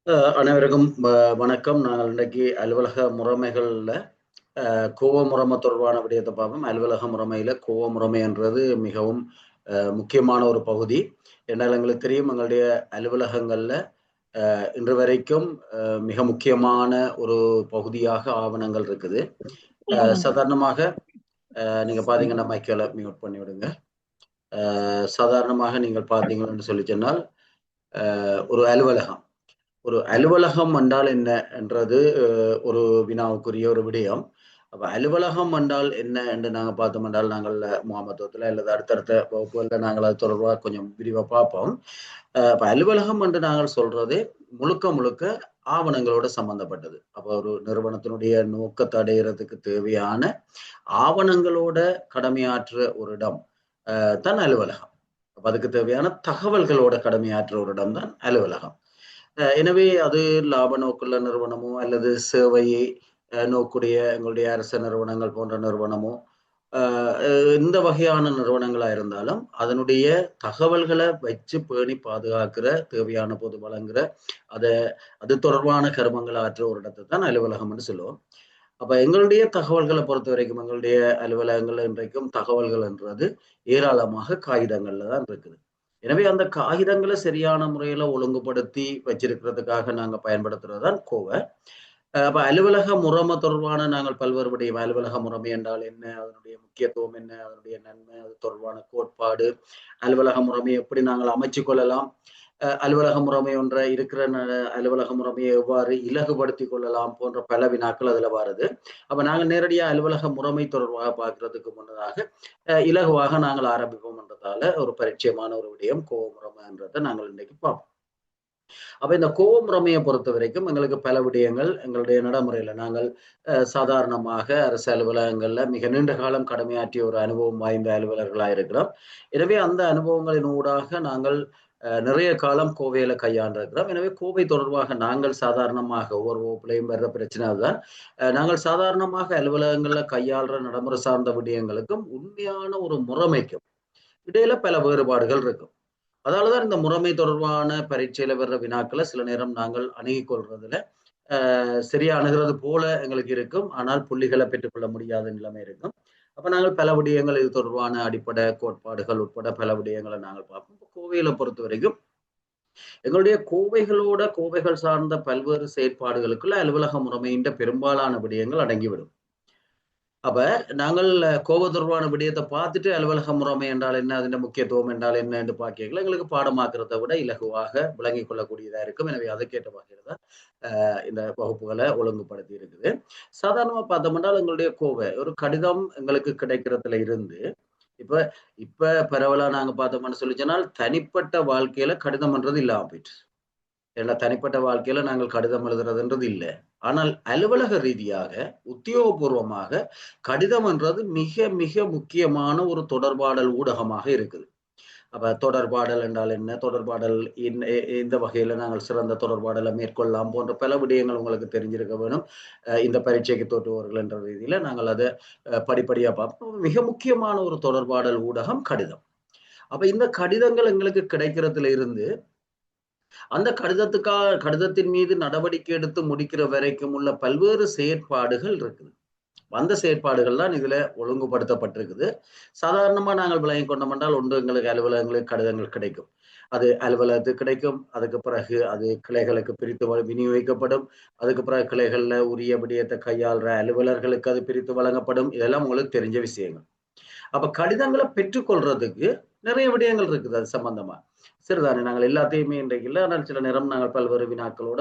அனைவருக்கும் வணக்கம். நாங்கள் இன்றைக்கு அலுவலக முறைமைகள்ல கோவ முறைமை தொடர்பான விடயத்தை பார்ப்போம். அலுவலக முறைமையில கோவ முறைமைன்றது மிகவும் முக்கியமான ஒரு பகுதி. என்னால் எங்களுக்கு தெரியும், எங்களுடைய அலுவலகங்கள்ல இன்று வரைக்கும் மிக முக்கியமான ஒரு பகுதியாக ஆவணங்கள் இருக்குது. சாதாரணமாக நீங்க பார்த்தீங்கன்னா மைக்கேல மியூட் பண்ணி விடுங்க. சாதாரணமாக நீங்கள் பார்த்தீங்கன்னு சொல்லி சொன்னால் ஒரு அலுவலகம் என்றால் என்ன என்றது ஒரு வினாவுக்குரிய ஒரு விடயம். அப்ப அலுவலகம் என்றால் என்ன என்று நாங்க பார்த்தோம் என்றால், நாங்கள் முகாமத்துவத்துல அல்லது அடுத்தடுத்த வகுப்புகள்ல நாங்கள் அது தொடர்பா கொஞ்சம் விரிவா பார்ப்போம். அப்ப அலுவலகம் என்று நாங்கள் சொல்றது முழுக்க முழுக்க ஆவணங்களோட சம்பந்தப்பட்டது. அப்ப ஒரு நிறுவனத்தினுடைய நோக்கத்தை அடையிறதுக்கு தேவையான ஆவணங்களோட கடமையாற்றுற ஒரு இடம் தான் அலுவலகம். அப்ப அதுக்கு தேவையான தகவல்களோட கடமையாற்றுற ஒரு இடம் தான் அலுவலகம். எனவே அது லாப நோக்குள்ள நிறுவனமோ அல்லது சேவையை நோக்குடைய எங்களுடைய அரசு நிறுவனங்கள் போன்ற நிறுவனமோ இந்த வகையான நிறுவனங்களா இருந்தாலும் அதனுடைய தகவல்களை வச்சு பேணி பாதுகாக்கிற, தேவையான போது வழங்குற, அதை அது தொடர்பான கருமங்களை ஆற்ற ஒரு இடத்தை தான் அலுவலகம்னு சொல்லுவோம். அப்ப எங்களுடைய தகவல்களை பொறுத்த வரைக்கும் எங்களுடைய அலுவலகங்கள் இன்றைக்கும் தகவல்கள்ன்றது ஏராளமாக காகிதங்கள்ல தான் இருக்குது. எனவே அந்த காகிதங்களை சரியான முறையில ஒழுங்குபடுத்தி வச்சிருக்கிறதுக்காக நாங்க பயன்படுத்துறது தான் கோவை. அப்ப அலுவலக முறைமை தொடர்பான நாங்கள் பல்வேறு விடயம், அலுவலக முறைமை என்றால் என்ன, அதனுடைய முக்கியத்துவம் என்ன, அதனுடைய நன்மை, அது தொடர்பான கோட்பாடு, அலுவலக முறைமையை எப்படி நாங்கள் அமைச்சுக் கொள்ளலாம், அலுவலக முறைமை ஒன்றை இருக்கிற அலுவலக முறைமையை எவ்வாறு இலகுபடுத்திக் கொள்ளலாம் போன்ற பல வினாக்கள் அதுல வருது. அப்ப நாங்க நேரடியா அலுவலக முறைமை தொடர்பாக பார்க்கறதுக்கு முன்னதாக இலகுவாக நாங்கள் ஆரம்பிப்போம் என்றதால ஒரு பரிச்சயமான ஒரு விடயம் கோவ முறைமைன்றதை நாங்கள் இன்னைக்கு பார்ப்போம். அப்ப இந்த கோவ முறைமையை பொறுத்த வரைக்கும் எங்களுக்கு பல விடயங்கள் எங்களுடைய நடைமுறையில நாங்கள் சாதாரணமாக அரசு அலுவலகங்கள்ல மிக நீண்ட காலம் கடமையாற்றிய ஒரு அனுபவம் வாய்ந்த அலுவலர்களாக இருக்கிறோம். எனவே அந்த அனுபவங்களின் ஊடாக நாங்கள் நிறைய காலம் கோவையில கையாண்டிருக்கிறோம். எனவே கோவை தொடர்பாக நாங்கள் சாதாரணமாக ஒவ்வொரு வகுப்புலையும் வர்ற பிரச்சனை அதுதான். நாங்கள் சாதாரணமாக அலுவலகங்கள்ல கையாளுற நடைமுறை சார்ந்த விடயங்களுக்கும் உண்மையான ஒரு முறைமைக்கும் இடையில பல வேறுபாடுகள் இருக்கும். அதாலதான் இந்த முறைமை தொடர்பான பரீட்சையில வர்ற வினாக்களை சில நேரம் நாங்கள் அணுகிக் கொள்றதுல சரியா அணுகிறது போல எங்களுக்கு இருக்கும். ஆனால் புள்ளிகளை பெற்றுக்கொள்ள முடியாத நிலைமை இருக்கும். அப்ப நாங்கள் பல விடயங்கள் இது தொடர்பான அடிப்படை கோட்பாடுகள் உட்பட பல விடயங்களை நாங்கள் பார்ப்போம். இப்ப கோவையில பொறுத்த வரைக்கும் எங்களுடைய கோவைகள் சார்ந்த பல்வேறு செயற்பாடுகளுக்குள்ள அலுவலக முறைமையின் பெரும்பாலான விடயங்கள் அடங்கிவிடும். அப்ப நாங்கள் கோவ தொடர்பான விடயத்தை பார்த்துட்டு அலுவலக முறைமை என்றால் என்ன, அதன் முக்கியத்துவம் என்றால் என்ன என்று பார்க்கல எங்களுக்கு பாடமாக்குறதை விட இலகுவாக விளங்கிக் கொள்ளக்கூடியதா இருக்கும். எனவே அதுக்கேற்ற வகையில தான் இந்த வகுப்புகளை ஒழுங்குபடுத்தி இருக்குது. சாதாரணமா பார்த்தோம்னா எங்களுடைய கோவை ஒரு கடிதம் எங்களுக்கு கிடைக்கிறதுல இருந்து இப்ப இப்ப பரவலா நாங்க பார்த்தோம்னு சொல்லி சொன்னால் தனிப்பட்ட வாழ்க்கையில கடிதம்ன்றது இல்லாம போயிட்டு. ஏன்னா தனிப்பட்ட வாழ்க்கையில நாங்கள் கடிதம் எழுதுறதுன்றது இல்லை. ஆனால் அலுவலக ரீதியாக உத்தியோகபூர்வமாக கடிதம் என்றது மிக மிக முக்கியமான ஒரு தொடர்பாடல் ஊடகமாக இருக்குது. அப்ப தொடர்பாடல் என்றால் என்ன, தொடர்பாடல் இந்த வகையில நாங்கள் சிறந்த தொடர்பாடலை மேற்கொள்ளலாம் போன்ற பல விடயங்கள் உங்களுக்கு தெரிஞ்சிருக்க வேணும். இந்த பரீட்சைக்கு தோற்றுபவர்கள் என்ற ரீதியில நாங்கள் அதை படிப்படியா பார்ப்போம். மிக முக்கியமான ஒரு தொடர்பாடல் ஊடகம் கடிதம். அப்ப இந்த கடிதங்கள் எங்களுக்கு கிடைக்கிறதுல இருந்து அந்த கடிதத்தின் மீது நடவடிக்கை எடுத்து முடிக்கிற வரைக்கும் உள்ள பல்வேறு செயற்பாடுகள் இருக்குது. அந்த செயற்பாடுகள் தான் இதுல ஒழுங்குபடுத்தப்பட்டிருக்குது. சாதாரணமா நாங்கள் விளங்கிக் கொண்டோம் என்றால் ஒன்று எங்களுக்கு அலுவலகங்களுக்கு கடிதங்கள் கிடைக்கும். அது அலுவலகத்துக்கு கிடைக்கும். அதுக்கு பிறகு அது கிளைகளுக்கு பிரித்து விநியோகிக்கப்படும். அதுக்கு பிறகு கிளைகள்ல உரிய விடயத்தை கையாளுற அலுவலர்களுக்கு அது பிரித்து வழங்கப்படும். இதெல்லாம் உங்களுக்கு தெரிஞ்ச விஷயங்கள். அப்ப கடிதங்களை பெற்றுக்கொள்றதுக்கு நிறைய விடயங்கள் இருக்குது அது சம்பந்தமா. சரிதானே, நாங்கள் எல்லாத்தையுமே இன்றைக்கு இல்லை, ஆனால் சில நேரம் நாங்கள் பல்வேறு வினாக்களோட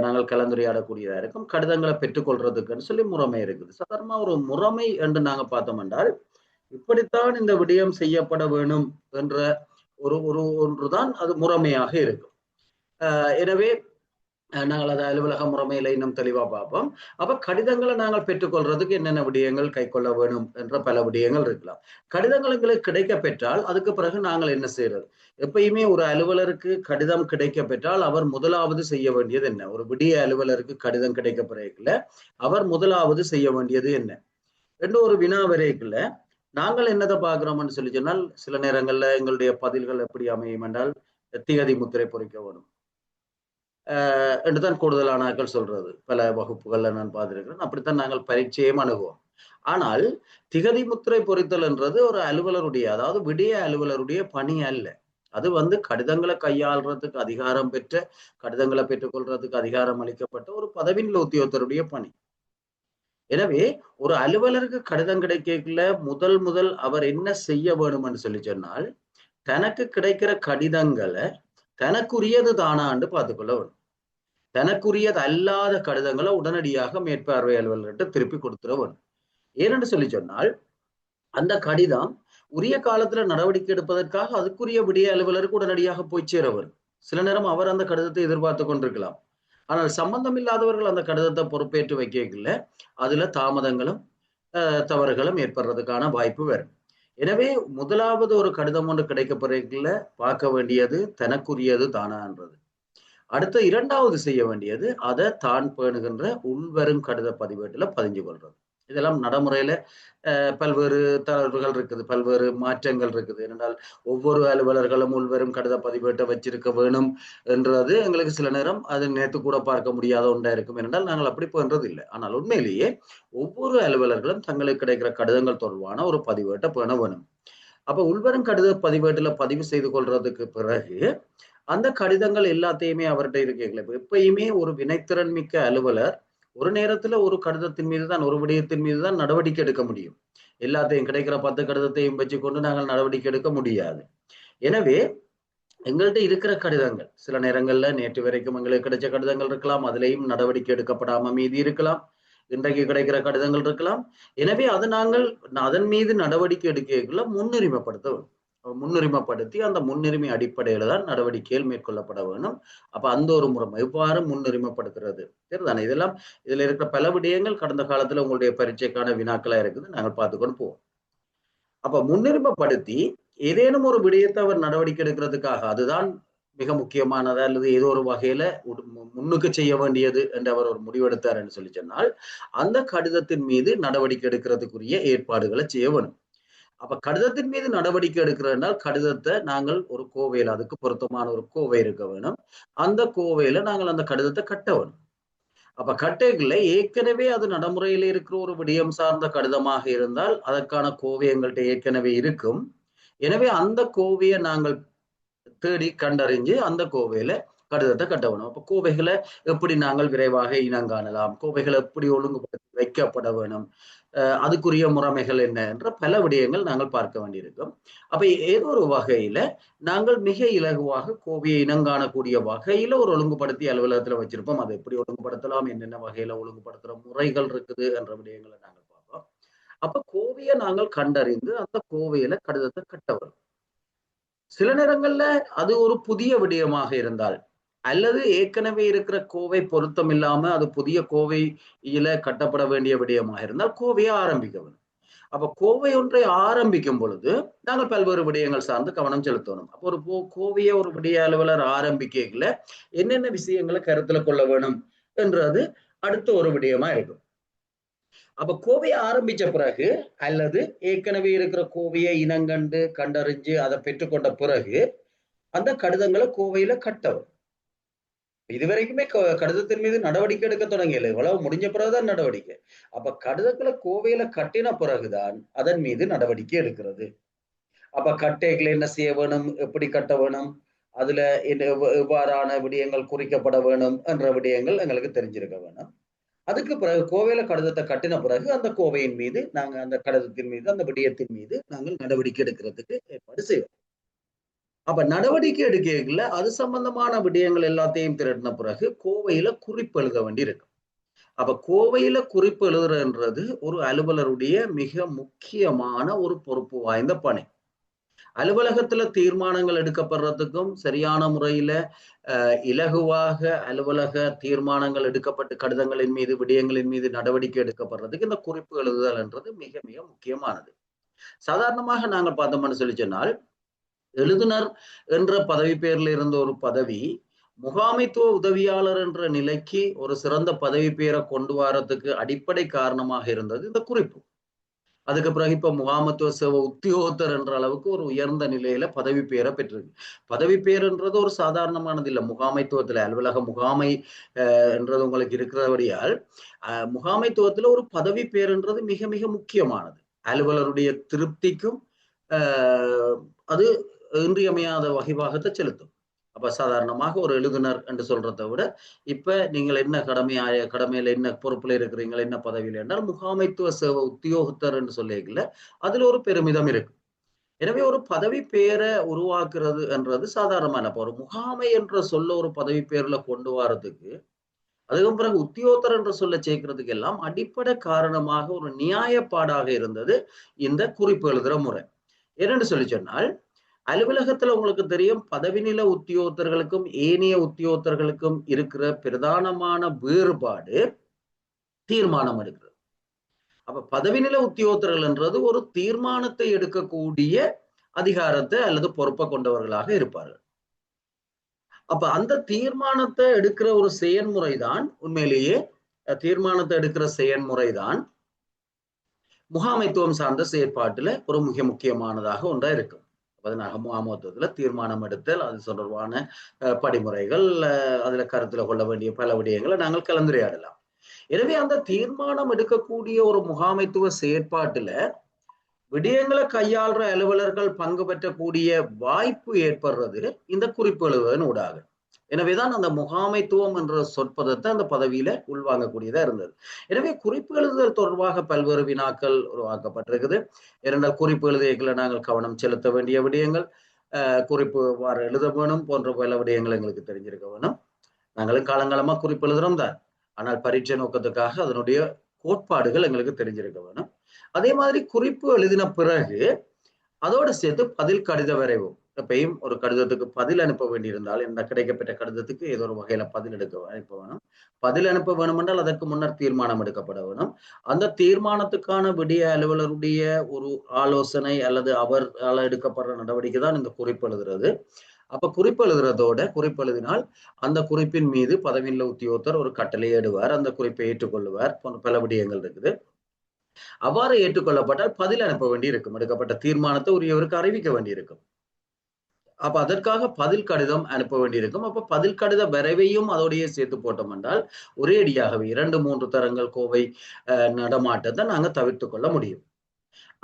நாங்கள் கலந்துரையாடக்கூடியதா இருக்கும். கடிதங்களை பெற்றுக்கொள்றதுக்குன்னு சொல்லி முறைமை இருக்குது. சாதாரணமா ஒரு முறைமை என்று நாங்க பார்த்தோம் என்றால் இப்படித்தான் இந்த விடயம் செய்யப்பட வேணும் என்ற ஒரு ஒரு ஒன்றுதான் அது முறைமையாக இருக்கும். எனவே நாங்கள் அதை அலுவலக முறைமையில இன்னும் தெளிவா பார்ப்போம். அப்ப கடிதங்களை நாங்கள் பெற்றுக்கொள்றதுக்கு என்னென்ன விடயங்கள் கைக்கொள்ள வேணும் என்ற பல விடயங்கள் இருக்கலாம். கடிதங்கள் எங்களுக்கு கிடைக்க பெற்றால் அதுக்கு பிறகு நாங்கள் என்ன செய்யறது? எப்பயுமே ஒரு அலுவலருக்கு கடிதம் கிடைக்க பெற்றால் அவர் முதலாவது செய்ய வேண்டியது என்ன? ஒரு விடிய அலுவலருக்கு கடிதம் கிடைக்க பிறகுல அவர் முதலாவது செய்ய வேண்டியது என்ன என்று ஒரு வினா வரைக்குள்ள நாங்கள் என்னதை பார்க்கிறோம்னு சொல்லி சொன்னால் சில நேரங்கள்ல எங்களுடைய பதில்கள் எப்படி அமையும் என்றால் திகதி முத்திரை பொறிக்க வேணும். என்றுதான் கூடுதலான ஆட்கள் சொல்றது. பல வகுப்புகள்ல நான் பார்த்திருக்கிறேன். அப்படித்தான் நாங்கள் பரீட்சையும் அணுகுவோம். ஆனால் திகதி முத்திரை பொறித்தல் என்றது ஒரு அலுவலருடைய, அதாவது விடய அலுவலருடைய பணி அல்ல. அது கடிதங்களை கையாள்றதுக்கு அதிகாரம் பெற்ற, கடிதங்களை பெற்றுக்கொள்றதுக்கு அதிகாரம் அளிக்கப்பட்ட ஒரு பதவியில் உத்தியோகத்தருடைய பணி. எனவே ஒரு அலுவலருக்கு கடிதம் கிடைக்கல முதல் அவர் என்ன செய்ய வேணும்னு சொல்லி சொன்னால், தனக்கு கிடைக்கிற கடிதங்களை தனக்குரியது தானான்னு பார்த்துக்கொள்ள வேணும். தனக்குரியது அல்லாத கடிதங்களை உடனடியாக மேற்பார்வை அலுவலர்கிட்ட திருப்பி கொடுத்துட வேணும். ஏனென்று சொல்லி சொன்னால், அந்த கடிதம் உரிய காலத்துல நடவடிக்கை எடுப்பதற்காக அதுக்குரிய விடிய அலுவலருக்கு உடனடியாக போய் சேர வரும். சில நேரம் அவர் அந்த கடிதத்தை எதிர்பார்த்து கொண்டிருக்கலாம். ஆனால் சம்பந்தம் இல்லாதவர்கள் அந்த கடிதத்தை பொறுப்பேற்று வைக்கல, அதுல தாமதங்களும் தவறுகளும் ஏற்படுறதுக்கான வாய்ப்பு வரும். எனவே முதலாவது ஒரு கடிதம் ஒன்று கிடைக்கப்பெறல பார்க்க வேண்டியது தனக்குரியது தானான்றது. அடுத்த இரண்டாவது செய்ய வேண்டியது அதை தான் பேணுகின்ற உள்வரும் கடித பதிவேட்டுல பதிஞ்சு கொள்றது. இதெல்லாம் நடைமுறையில பல்வேறு தளர்வுகள் இருக்குது, பல்வேறு மாற்றங்கள் இருக்குது. ஏனென்றால் ஒவ்வொரு அலுவலர்களும் உள்வரும் கடித பதிவேட்டை வச்சிருக்க வேணும் என்றது எங்களுக்கு சில நேரம் அது நேற்று கூட பார்க்க முடியாத ஒன்றா இருக்கும். ஏனென்றால் நாங்கள் அப்படி போன்றது இல்லை. ஆனால் உண்மையிலேயே ஒவ்வொரு அலுவலர்களும் தங்களுக்கு கிடைக்கிற கடிதங்கள் தொடர்பான ஒரு பதிவேட்டை பேண வேணும். அப்ப உள்வரும் கடித பதிவேட்டுல பதிவு செய்து கொள்றதுக்கு பிறகு அந்த கடிதங்கள் எல்லாத்தையுமே அவர்கிட்ட இருக்கீங்களா. எப்பயுமே ஒரு வினைத்திறன் மிக்க அலுவலர் ஒரு நேரத்துல ஒரு கடிதத்தின் மீது தான், ஒரு விடயத்தின் மீது தான் நடவடிக்கை எடுக்க முடியும். எல்லாத்தையும் கிடைக்கிற 10 கடிதத்தையும் வச்சுக்கொண்டு நாங்கள் நடவடிக்கை எடுக்க முடியாது. எனவே எங்கள்கிட்ட இருக்கிற கடிதங்கள் சில நேரங்கள்ல நேற்று வரைக்கும் எங்களுக்கு கிடைச்ச கடிதங்கள் இருக்கலாம், அதுலேயும் நடவடிக்கை எடுக்கப்படாம மீதி இருக்கலாம், இன்றைக்கு கிடைக்கிற கடிதங்கள் இருக்கலாம். எனவே அது நாங்கள் அதன் மீது நடவடிக்கை எடுக்கல முன்னுரிமைப்படுத்த முன்னுரிமைப்படுத்தி அந்த முன்னுரிமை அடிப்படையில தான் நடவடிக்கைகள் மேற்கொள்ளப்பட வேணும். அப்ப அந்த ஒரு முறை எவ்வாறு முன்னுரிமைப்படுத்துறது சரிதானே. இதெல்லாம் இதுல இருக்கிற பல விடயங்கள் கடந்த காலத்துல உங்களுடைய பரீட்சைக்கான வினாக்களா இருக்குது, நாங்கள் பார்த்துக்கொண்டு போவோம். அப்ப முன்னுரிமைப்படுத்தி ஏதேனும் ஒரு விடயத்தை அவர் நடவடிக்கை எடுக்கிறதுக்காக அதுதான் மிக முக்கியமானதா அல்லது ஏதோ ஒரு வகையில முன்னுக்கு செய்ய வேண்டியது என்று அவர் ஒரு முடிவெடுத்தார் என்று சொல்லி சொன்னால், அந்த கடிதத்தின் மீது நடவடிக்கை எடுக்கிறதுக்குரிய ஏற்பாடுகளை செய்ய வேணும். அப்ப கடிதத்தின் மீது நடவடிக்கை எடுக்கிறதுனால் கடிதத்தை நாங்கள் ஒரு கோவையில், அதுக்கு பொருத்தமான ஒரு கோவை இருக்க வேணும். அந்த கோவையில நாங்கள் அந்த கடிதத்தை கட்ட வேணும். அப்ப கட்டைகள்ல ஏற்கனவே அது நடைமுறையில இருக்கிற ஒரு விடயம் சார்ந்த கடிதமாக இருந்தால் அதற்கான கோவை எங்கள்கிட்ட ஏற்கனவே இருக்கும். எனவே அந்த கோவையை நாங்கள் தேடி கண்டறிஞ்சு அந்த கோவையில கடிதத்தை கட்ட வேணும். அப்ப கோவைகளை எப்படி நாங்கள் விரைவாக இனங்காணலாம், கோவைகளை எப்படி ஒழுங்குபடுத்தி வைக்கப்பட வேணும், அதுக்குரிய முறைமைகள் என்ன என்ற பல விடயங்கள் நாங்கள் பார்க்க வேண்டியிருக்கும். அப்ப ஏதோ ஒரு வகையில நாங்கள் மிக இலகுவாக கோவையை இனங்காணக்கூடிய வகையில ஒரு ஒழுங்குபடுத்தி அலுவலகத்துல வச்சிருப்போம். அதை எப்படி ஒழுங்குபடுத்தலாம், என்னென்ன வகையில ஒழுங்குபடுத்துற முறைகள் இருக்குது என்ற விடயங்களை நாங்கள் பார்ப்போம். அப்ப கோவையை நாங்கள் கண்டறிந்து அந்த கோவையில கடிதத்தை கட்ட வரும். சில நேரங்கள்ல அது ஒரு புதிய விடயமாக இருந்தால் அல்லது ஏற்கனவே இருக்கிற கோவை பொருத்தம் இல்லாம அது புதிய கோவையில கட்டப்பட வேண்டிய விடயமாக இருந்தால் கோவையை ஆரம்பிக்க வேண்டும். அப்ப கோவை ஒன்றை ஆரம்பிக்கும் பொழுது நாங்கள் பல்வேறு விடயங்கள் சார்ந்து கவனம் செலுத்தணும். அப்போ ஒரு கோவையை ஒரு விடய அலுவலர் ஆரம்பிக்கல என்னென்ன விஷயங்களை கருத்துல கொள்ள வேணும் என்றது அடுத்த ஒரு விடயமா இருக்கும். அப்ப கோவையை ஆரம்பிச்ச பிறகு அல்லது ஏற்கனவே இருக்கிற கோவையை இனங்கண்டு கண்டறிஞ்சு அதை பெற்றுக்கொண்ட பிறகு அந்த கடிதங்களை கோவையில கட்டவும். இதுவரைக்குமே கடிதத்தின் மீது நடவடிக்கை எடுக்க தொடங்கல, இவ்வளவு முடிஞ்ச பிறகுதான் நடவடிக்கை. அப்ப கடிதங்களை கோவையில கட்டின பிறகுதான் அதன் மீது நடவடிக்கை எடுக்கிறது. அப்ப கட்டைகளை என்ன செய்ய வேணும், எப்படி கட்ட வேணும், அதுல எவ்வாறான விடயங்கள் குறிக்கப்பட வேணும் என்ற விடயங்கள் எங்களுக்கு தெரிஞ்சிருக்க வேணும். அதுக்கு பிறகு கோவையில கடிதத்தை கட்டின பிறகு அந்த கோவையின் மீது நாங்க அந்த கடிதத்தின் மீது அந்த விடயத்தின் மீது நாங்கள் நடவடிக்கை எடுக்கிறதுக்கு ஏற்பாடு செய்வோம். அப்ப நடவடிக்கை எடுக்கல அது சம்பந்தமான விடயங்கள் எல்லாத்தையும் திரட்டின பிறகு கோவையில குறிப்பு எழுத வேண்டி இருக்கு. அப்ப கோவையில குறிப்பு எழுதுறன்றது ஒரு அலுவலருடைய மிக முக்கியமான ஒரு பொறுப்பு வாய்ந்த பணி. அலுவலகத்துல தீர்மானங்கள் எடுக்கப்படுறதுக்கும் சரியான முறையில இலகுவாக அலுவலக தீர்மானங்கள் எடுக்கப்பட்டு கடிதங்களின் மீது விடயங்களின் மீது நடவடிக்கை எடுக்கப்படுறதுக்கு இந்த குறிப்பு எழுதுதல் என்றது மிக மிக முக்கியமானது. சாதாரணமாக நாங்கள் பார்த்தோம்னு சொல்லி சொன்னால் எழுதுனர் என்ற பதவி பெயர்ல இருந்த ஒரு பதவி முகாமைத்துவ உதவியாளர் என்ற நிலைக்கு ஒரு சிறந்த பதவி பெயரை கொண்டு வரதுக்கு அடிப்படை காரணமாக இருந்தது இந்த குறிப்பு. அதுக்கு பிறகு இப்ப முகாமத்துவ சேவை உத்தியோகத்தர் என்ற அளவுக்கு ஒரு உயர்ந்த நிலையில பதவி பெயரை பெற்றிருக்கு. பதவி பெயர்ன்றது ஒரு சாதாரணமானது இல்லை. முகாமைத்துவத்துல அலுவலக முகாமை என்றது உங்களுக்கு இருக்கிறபடியால் முகாமைத்துவத்துல ஒரு பதவி பெயர்ன்றது மிக மிக முக்கியமானது. அலுவலருடைய திருப்திக்கும் அது இன்றியமையாத வகைவாகத்தை செலுத்தும். அப்ப சாதாரணமாக ஒரு எழுதுனர் என்று சொல்றதை விட இப்ப நீங்கள் என்ன கடமையில என்ன பொறுப்புல இருக்கிறீங்களா, என்ன பதவியில என்றால் முகாமைத்துவ சேவை உத்தியோகத்தர் என்று சொல்லிக்கல அதுல ஒரு பெருமிதம் இருக்கு. எனவே ஒரு பதவி பெயரை உருவாக்குறது என்றது சாதாரணமான ஒரு முகாமை என்ற சொல்ல ஒரு பதவி பெயர்ல கொண்டு வரதுக்கு அதுக்கு பிறகு உத்தியோகத்தர் என்ற சொல்ல சேர்க்கிறதுக்கு எல்லாம் அடிப்படை காரணமாக ஒரு நியாயப்பாடாக இருந்தது இந்த குறிப்பு எழுதுற முறை. என்னன்னு சொல்லி சொன்னால் அலுவலகத்துல உங்களுக்கு தெரியும் பதவி நில உத்தியோகத்தர்களுக்கும் ஏனைய உத்தியோகத்தர்களுக்கும் இருக்கிற பிரதானமான வேறுபாடு தீர்மானம் எடுக்கிறது. அப்ப பதவி நில உத்தியோகத்தர்கள் என்றது ஒரு தீர்மானத்தை எடுக்கக்கூடிய அதிகாரத்தை அல்லது பொறுப்பை கொண்டவர்களாக இருப்பார்கள். அப்ப அந்த தீர்மானத்தை எடுக்கிற ஒரு செயல்முறைதான் உண்மையிலேயே தீர்மானத்தை எடுக்கிற செயல்முறைதான் முகாமைத்துவம் சார்ந்த செயற்பாட்டுல ஒரு மிக முக்கியமானதாக ஒன்றா இருக்கும். முகாமைத்துவத்துல தீர்மானம் எடுத்தல் அது தொடர்பான படிமுறைகள் அதுல கருத்துல கொள்ள வேண்டிய பல விடயங்களை நாங்கள் கலந்துரையாடலாம். எனவே அந்த தீர்மானம் எடுக்கக்கூடிய ஒரு முகாமைத்துவ செயற்பாட்டுல விடயங்களை கையாளுற அலுவலர்கள் பங்கு பெற்றக்கூடிய வாய்ப்பு ஏற்படுறது இந்த குறிப்பு எழுதுவதன் ஊடாக. எனவேதான் அந்த முகாமைத்துவம் என்ற சொற்பதத்தை அந்த பதவியில உள்வாங்கக்கூடியதா இருந்தது. எனவே குறிப்பு எழுதுதல் தொடர்பாக பல்வேறு வினாக்கள் உருவாக்கப்பட்டிருக்குது. இரண்டால் குறிப்பு எழுதியங்களை நாங்கள் கவனம் செலுத்த வேண்டிய விடயங்கள், குறிப்பு வார எழுத வேணும் போன்ற பல விடயங்கள் எங்களுக்கு தெரிஞ்சிருக்க வேணும். நாங்களும் காலங்காலமா குறிப்பு எழுதுறோம் தான், ஆனால் பரீட்சை நோக்கத்துக்காக அதனுடைய கோட்பாடுகள் எங்களுக்கு தெரிஞ்சிருக்க வேணும். அதே மாதிரி குறிப்பு எழுதின பிறகு அதோடு சேர்த்து பதில் கடித வரைவும். எப்பயும் ஒரு கடிதத்துக்கு பதில் அனுப்ப வேண்டியிருந்தால் இந்த கிடைக்கப்பட்ட கடிதத்துக்கு ஏதோ ஒரு வகையில பதில் அனுப்ப வேணும். பதில் அனுப்ப வேணும் என்றால் அதற்கு முன்னர் தீர்மானம் எடுக்கப்பட வேணும். அந்த தீர்மானத்துக்கான விடிய அலுவலருடைய ஒரு ஆலோசனை அல்லது அவரால் எடுக்கப்படுற நடவடிக்கை தான் இந்த குறிப்பு எழுதுறது. அப்ப குறிப்பு எழுதுறதோட குறிப்பு எழுதினால் அந்த குறிப்பின் மீது பதவியில உத்தியோகத்தர் ஒரு கட்டளை இடுவார், அந்த குறிப்பை ஏற்றுக்கொள்ளுவார் போன்ற பல விடயங்கள் இருக்குது. அவ்வாறு ஏற்றுக்கொள்ளப்பட்டால் பதில் அனுப்ப வேண்டி இருக்கும். எடுக்கப்பட்ட தீர்மானத்தை உரியவருக்கு அறிவிக்க வேண்டியிருக்கும். அப்ப அதற்காக பதில் கடிதம் அனுப்ப வேண்டியிருக்கும். அப்ப பதில் கடித வரைவையும் அதோடையே சேர்த்து போட்டோம் என்றால் ஒரேடியாகவே 2-3 தரங்கள் கோவை நடமாட்டத்தை நாங்க தவிர்த்து கொள்ள முடியும்.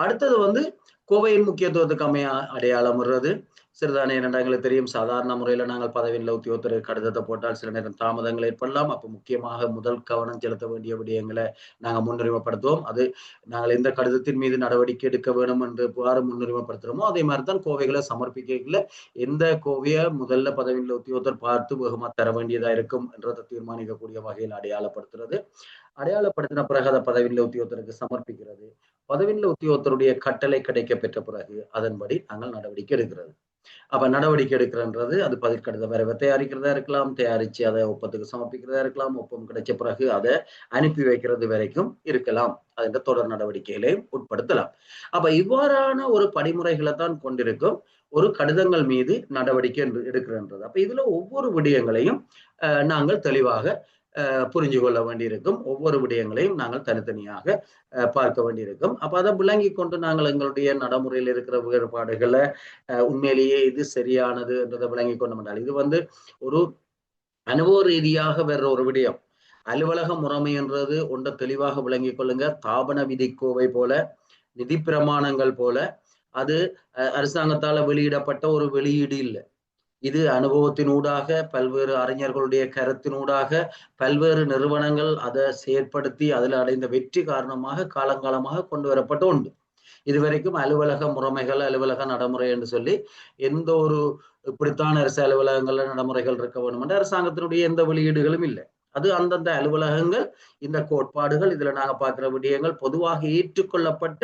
அடுத்தது கோவையின் முக்கியத்துவத்துக்கு அமைய அடையாளம் வருவது சிறிதான எங்களுக்கு தெரியும். சாதாரண முறையில நாங்கள் பதவியில் உத்தியோகத்தர் கடிதத்தை போட்டால் சில நேரம் தாமதங்கள் ஏற்படலாம். அப்ப முக்கியமாக முதல் கவனம் செலுத்த வேண்டிய விடயங்களை நாங்கள் முன்னுரிமைப்படுத்துவோம். அது நாங்கள் எந்த கடிதத்தின் மீது நடவடிக்கை எடுக்க வேணும் என்று முன்னுரிமைப்படுத்துறோமோ அதே மாதிரிதான் கோவைகளை சமர்ப்பிக்கல எந்த கோவையை முதல்ல பதவியில் உத்தியோகத்தர் பார்த்து வேகமா தர வேண்டியதா இருக்கும் என்றதை தீர்மானிக்கக்கூடிய வகையில் அடையாளப்படுத்துறது. அடையாளப்படுத்தின பிறகு அதை பதவியில் உத்தியோகத்தருக்கு சமர்ப்பிக்கிறது. பதவியில் உத்தியோகத்தருடைய கட்டளை கிடைக்க பெற்ற பிறகு அதன்படி நாங்கள் நடவடிக்கை எடுக்கிறது. அப்ப நடவடிக்கை எடுக்கிறன்றது அது பதில் கடித வரைவை தயாரிக்கிறதா இருக்கலாம், தயாரிச்சு அதை ஒப்பத்துக்கு சமர்ப்பிக்கிறதா இருக்கலாம், ஒப்பம் கிடைச்ச பிறகு அதை அனுப்பி வைக்கிறது வரைக்கும் இருக்கலாம். அதன் தொடர் நடவடிக்கைகளையும் உட்படுத்தலாம். அப்ப இவ்வாறான ஒரு படிமுறைகளை தான் கொண்டிருக்கும் ஒரு கடிதங்கள் மீது நடவடிக்கை எடுக்கிறன்றது. அப்ப இதுல ஒவ்வொரு விடயங்களையும் நாங்கள் தெளிவாக புரிஞ்சு கொள்ள வேண்டியிருக்கும். ஒவ்வொரு விடயங்களையும் நாங்கள் தனித்தனியாக பார்க்க வேண்டியிருக்கும். அப்ப அதை விளங்கி கொண்டு நாங்கள் எங்களுடைய நடைமுறையில் இருக்கிற வேறுபாடுகளை உண்மையிலேயே இது சரியானது என்றதை விளங்கி கொண்டோம் என்றால் இது ஒரு அனுபவ ரீதியாக வேற ஒரு விடயம். அலுவலக முறைமை என்றது ஒன்றை தெளிவாக விளங்கி கொள்ளுங்க. தாபன விதிக்கோவை போல, நிதி பிரமாணங்கள் போல அது அரசாங்கத்தால வெளியிடப்பட்ட ஒரு வெளியீடு இல்லை. இது அனுபவத்தினூடாக பல்வேறு அறிஞர்களுடைய கருத்தினூடாக பல்வேறு நிறுவனங்கள் அதை செயற்படுத்தி அதில் அடைந்த வெற்றி காரணமாக காலங்காலமாக கொண்டு வரப்பட்ட உண்டு. இதுவரைக்கும் அலுவலக முறைமைகள் அலுவலக நடைமுறை என்று சொல்லி எந்த ஒரு இப்படித்தான் அரசு அலுவலகங்கள்ல நடைமுறைகள் இருக்க வேண்டும் என்ற அரசாங்கத்தினுடைய எந்த வெளியீடுகளும் இல்லை. அது அந்தந்த அலுவலகங்கள் இந்த கோட்பாடுகள் இதுல நாங்க பார்க்கிற விடயங்கள் பொதுவாக ஏற்றுக்கொள்ளப்பட்ட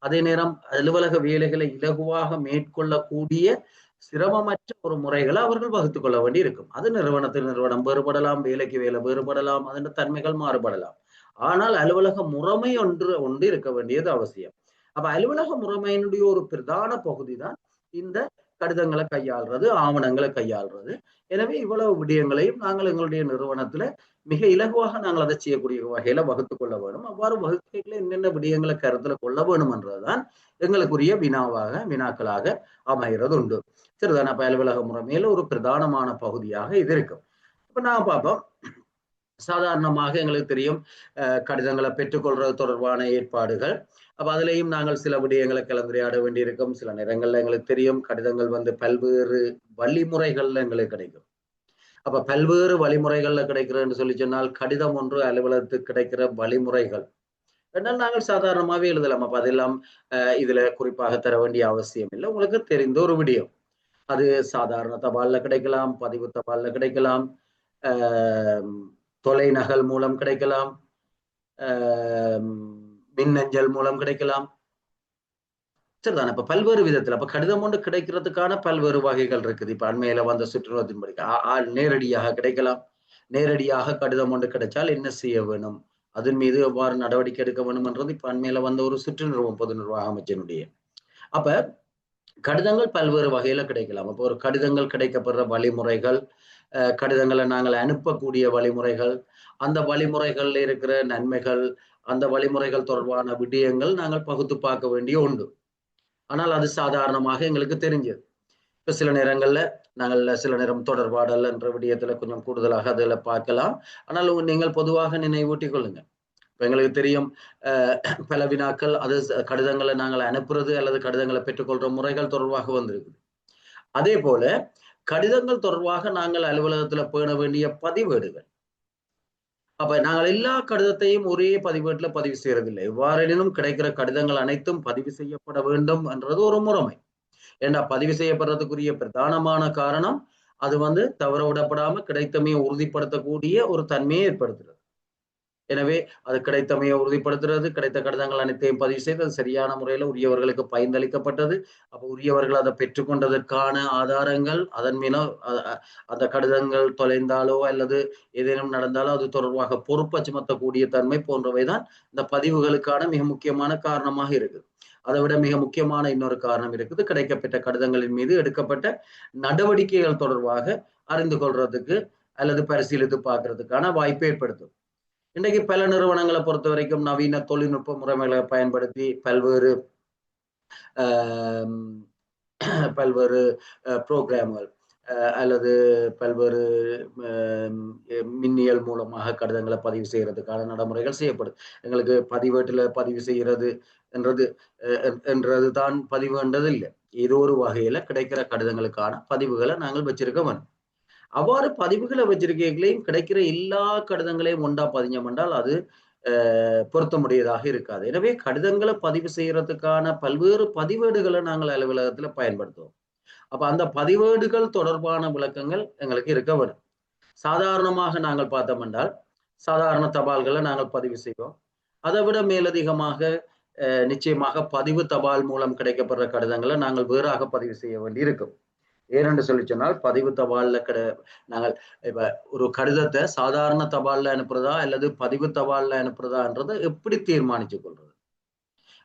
அதே நேரம் அலுவலக வேலைகளை இலகுவாக மேற்கொள்ளக்கூடிய சிரமமற்ற ஒரு முறைகளை அவர்கள் வகுத்துக் கொள்ள வேண்டி இருக்கும். அது நிறுவனத்தில் நிறுவனம் வேறுபடலாம், வேலைக்கு வேலை வேறுபடலாம், அதன் தன்மைகள் மாறுபடலாம். ஆனால் அலுவலக முறைமை ஒன்று இருக்க வேண்டியது அவசியம். அப்ப அலுவலக முறைமையினுடைய ஒரு பிரதான பகுதி தான் இந்த கடிதங்களை கையாள்றது, ஆவணங்களை கையாள்றது. எனவே இவ்வளவு விடயங்களையும் நாங்கள் எங்களுடைய நிறுவனத்துல மிக இலகுவாக நாங்கள் அதை செய்யக்கூடிய வகையில வகுத்துக் கொள்ள வேண்டும். அவ்வாறு வகுக்கைகளை என்னென்ன விடயங்களை கருத்துல கொள்ள வேண்டும் என்றதுதான் எங்களுக்குரிய வினாக்களாக அமைகிறது உண்டு. சரிதான? அப்ப அலுவலக முறைமையில ஒரு பிரதானமான பகுதியாக இது இருக்கும். இப்ப நான் பார்ப்போம். சாதாரணமாக எங்களுக்கு தெரியும் கடிதங்களை பெற்றுக்கொள்றது தொடர்பான ஏற்பாடுகள். அப்ப அதுலேயும் நாங்கள் சில விடயங்களை கலந்துரையாட வேண்டியிருக்கும். சில நேரங்கள்ல எங்களுக்கு தெரியும் கடிதங்கள் பல்வேறு வழிமுறைகள்ல எங்களுக்கு கிடைக்கும். அப்ப பல்வேறு வழிமுறைகள்ல கிடைக்கிறதுன்னு சொல்லி சொன்னால் கடிதம் ஒன்று அலுவலகத்துக்கு கிடைக்கிற வழிமுறைகள் என்றால் நாங்கள் சாதாரணமாகவே எழுதலாம். அப்ப அதெல்லாம் இதுல குறிப்பாக தர வேண்டிய அவசியம் இல்லை. உங்களுக்கு தெரிந்த ஒரு விடயம். அது சாதாரண தபால்ல கிடைக்கலாம், பதிவு தபால்ல கிடைக்கலாம், தொலைநகல் மூலம் கிடைக்கலாம், மின்னஞ்சல் மூலம் கிடைக்கலாம். சரிதானே? இப்ப பல்வேறு விதத்துல அப்ப கடிதம் ஒன்று கிடைக்கிறதுக்கான பல்வேறு வகைகள் இருக்குது. இப்ப அண்மையில வந்த சுற்றுலாத்தின்படி நேரடியாக கிடைக்கலாம். நேரடியாக கடிதம் ஒன்று கிடைச்சால் என்ன செய்ய வேணும், அதன் மீது எவ்வாறு நடவடிக்கை எடுக்க வேண்டும் என்றது இப்ப அண்மையில வந்த ஒரு பொது நிர்வாக அமைச்சனுடைய. அப்ப கடிதங்கள் பல்வேறு வகையில கிடைக்கலாம். அப்போ ஒரு கடிதங்கள் கிடைக்கப்படுற வழிமுறைகள், கடிதங்களை நாங்கள் அனுப்பக்கூடிய வழிமுறைகள், அந்த வழிமுறைகள்ல இருக்கிற நன்மைகள், அந்த வழிமுறைகள் தொடர்பான விடயங்கள் நாங்கள் பகுத்து பார்க்க வேண்டிய உண்டு. ஆனால் அது சாதாரணமாக எங்களுக்கு தெரிஞ்சது. இப்ப சில நேரங்கள்ல நாங்கள் சில நேரம் தொடர்பாடல் என்ற விடயத்துல கொஞ்சம் கூடுதலாக அதில் பார்க்கலாம். ஆனால் நீங்கள் பொதுவாக நினைவூட்டிக் கொள்ளுங்க. இப்ப எங்களுக்கு தெரியும் பல வினாக்கள் அது கடிதங்களை நாங்கள் அனுப்புறது அல்லது கடிதங்களை பெற்றுக்கொள்ற முறைகள் தொடர்பாக வந்திருக்குது. அதே போல கடிதங்கள் தொடர்பாக நாங்கள் அலுவலகத்துல பேண வேண்டிய பதிவேடுகள். அப்ப நாங்கள் எல்லா கடிதத்தையும் ஒரே பதிவேட்டுல பதிவு செய்யறதில்லை. எவ்வாறெனினும் கிடைக்கிற கடிதங்கள் அனைத்தும் பதிவு செய்யப்பட வேண்டும் என்றது ஒரு முறைமை. ஏன்னா பதிவு செய்யப்படுறதுக்குரிய பிரதானமான காரணம் அது தவற விடப்படாம கிடைத்தமையை உறுதிப்படுத்தக்கூடிய ஒரு தன்மையை ஏற்படுத்துறது. எனவே அது கிடைத்தமையை உறுதிப்படுத்துறது, கிடைத்த கடிதங்கள் அனைத்தையும் பதிவு செய்து அது சரியான முறையில உரியவர்களுக்கு பயனளிக்கப்பட்டது. அப்ப உரியவர்கள் அதை பெற்றுக்கொண்டதற்கான ஆதாரங்கள், அதன் மீதும் அந்த கடிதங்கள் தொலைந்தாலோ அல்லது ஏதேனும் நடந்தாலோ அது தொடர்பாக பொறுப்பை சுமத்தக்கூடிய தன்மை போன்றவைதான் இந்த பதிவுகளுக்கான மிக முக்கியமான காரணமாக இருக்குது. அதை விட மிக முக்கியமான இன்னொரு காரணம் இருக்குது. கிடைக்கப்பட்ட கடிதங்களின் மீது எடுக்கப்பட்ட நடவடிக்கைகள் தொடர்பாக அறிந்து கொள்றதுக்கு அல்லது பரிசீலித்து பார்க்கறதுக்கான வாய்ப்பை ஏற்படுத்தும். இன்றைக்கு பல நிறுவனங்களை பொறுத்த வரைக்கும் நவீன தொழில்நுட்ப முறைமைகளை பயன்படுத்தி பல்வேறு புரோகிராம்கள் அல்லது பல்வேறு மின்னியல் மூலமாக கடிதங்களை பதிவு செய்யறதுக்கான நடைமுறைகள் செய்யப்படுது. எங்களுக்கு பதிவேட்டுல பதிவு செய்யறது என்றது தான் பதிவுன்றது இல்லை. ஏதோ ஒரு வகையில கிடைக்கிற கடிதங்களுக்கான பதிவுகளை நாங்கள் வச்சிருக்க வேண்டும். அவ்வாறு பதிவுகளை வச்சிருக்கைகளையும் கிடைக்கிற எல்லா கடிதங்களையும் ஒன்றா பதிஞ்சோம் என்றால் அது பொருத்தமுடையதாக இருக்காது. எனவே கடிதங்களை பதிவு செய்யறதுக்கான பல்வேறு பதிவேடுகளை நாங்கள் அலுவலகத்துல பயன்படுத்துவோம். அப்ப அந்த பதிவேடுகள் தொடர்பான விளக்கங்கள் எங்களுக்கு இருக்க வேண்டும். சாதாரணமாக நாங்கள் பார்த்தோம் என்றால் சாதாரண தபால்களை நாங்கள் பதிவு செய்வோம். அதை விட மேலதிகமாக நிச்சயமாக பதிவு தபால் மூலம் கிடைக்கப்படுற கடிதங்களை நாங்கள் வேறாக பதிவு செய்ய வேண்டி இருக்கும். ஏனென்று சொல்லி சொன்னால் பதிவு தபால்ல நாங்கள் இப்ப ஒரு கடிதத்தை சாதாரண தபால்ல அனுப்புறதா அல்லது பதிவு தபால்ல அனுப்புறதான்றதை எப்படி தீர்மானிச்சு கொள்றது?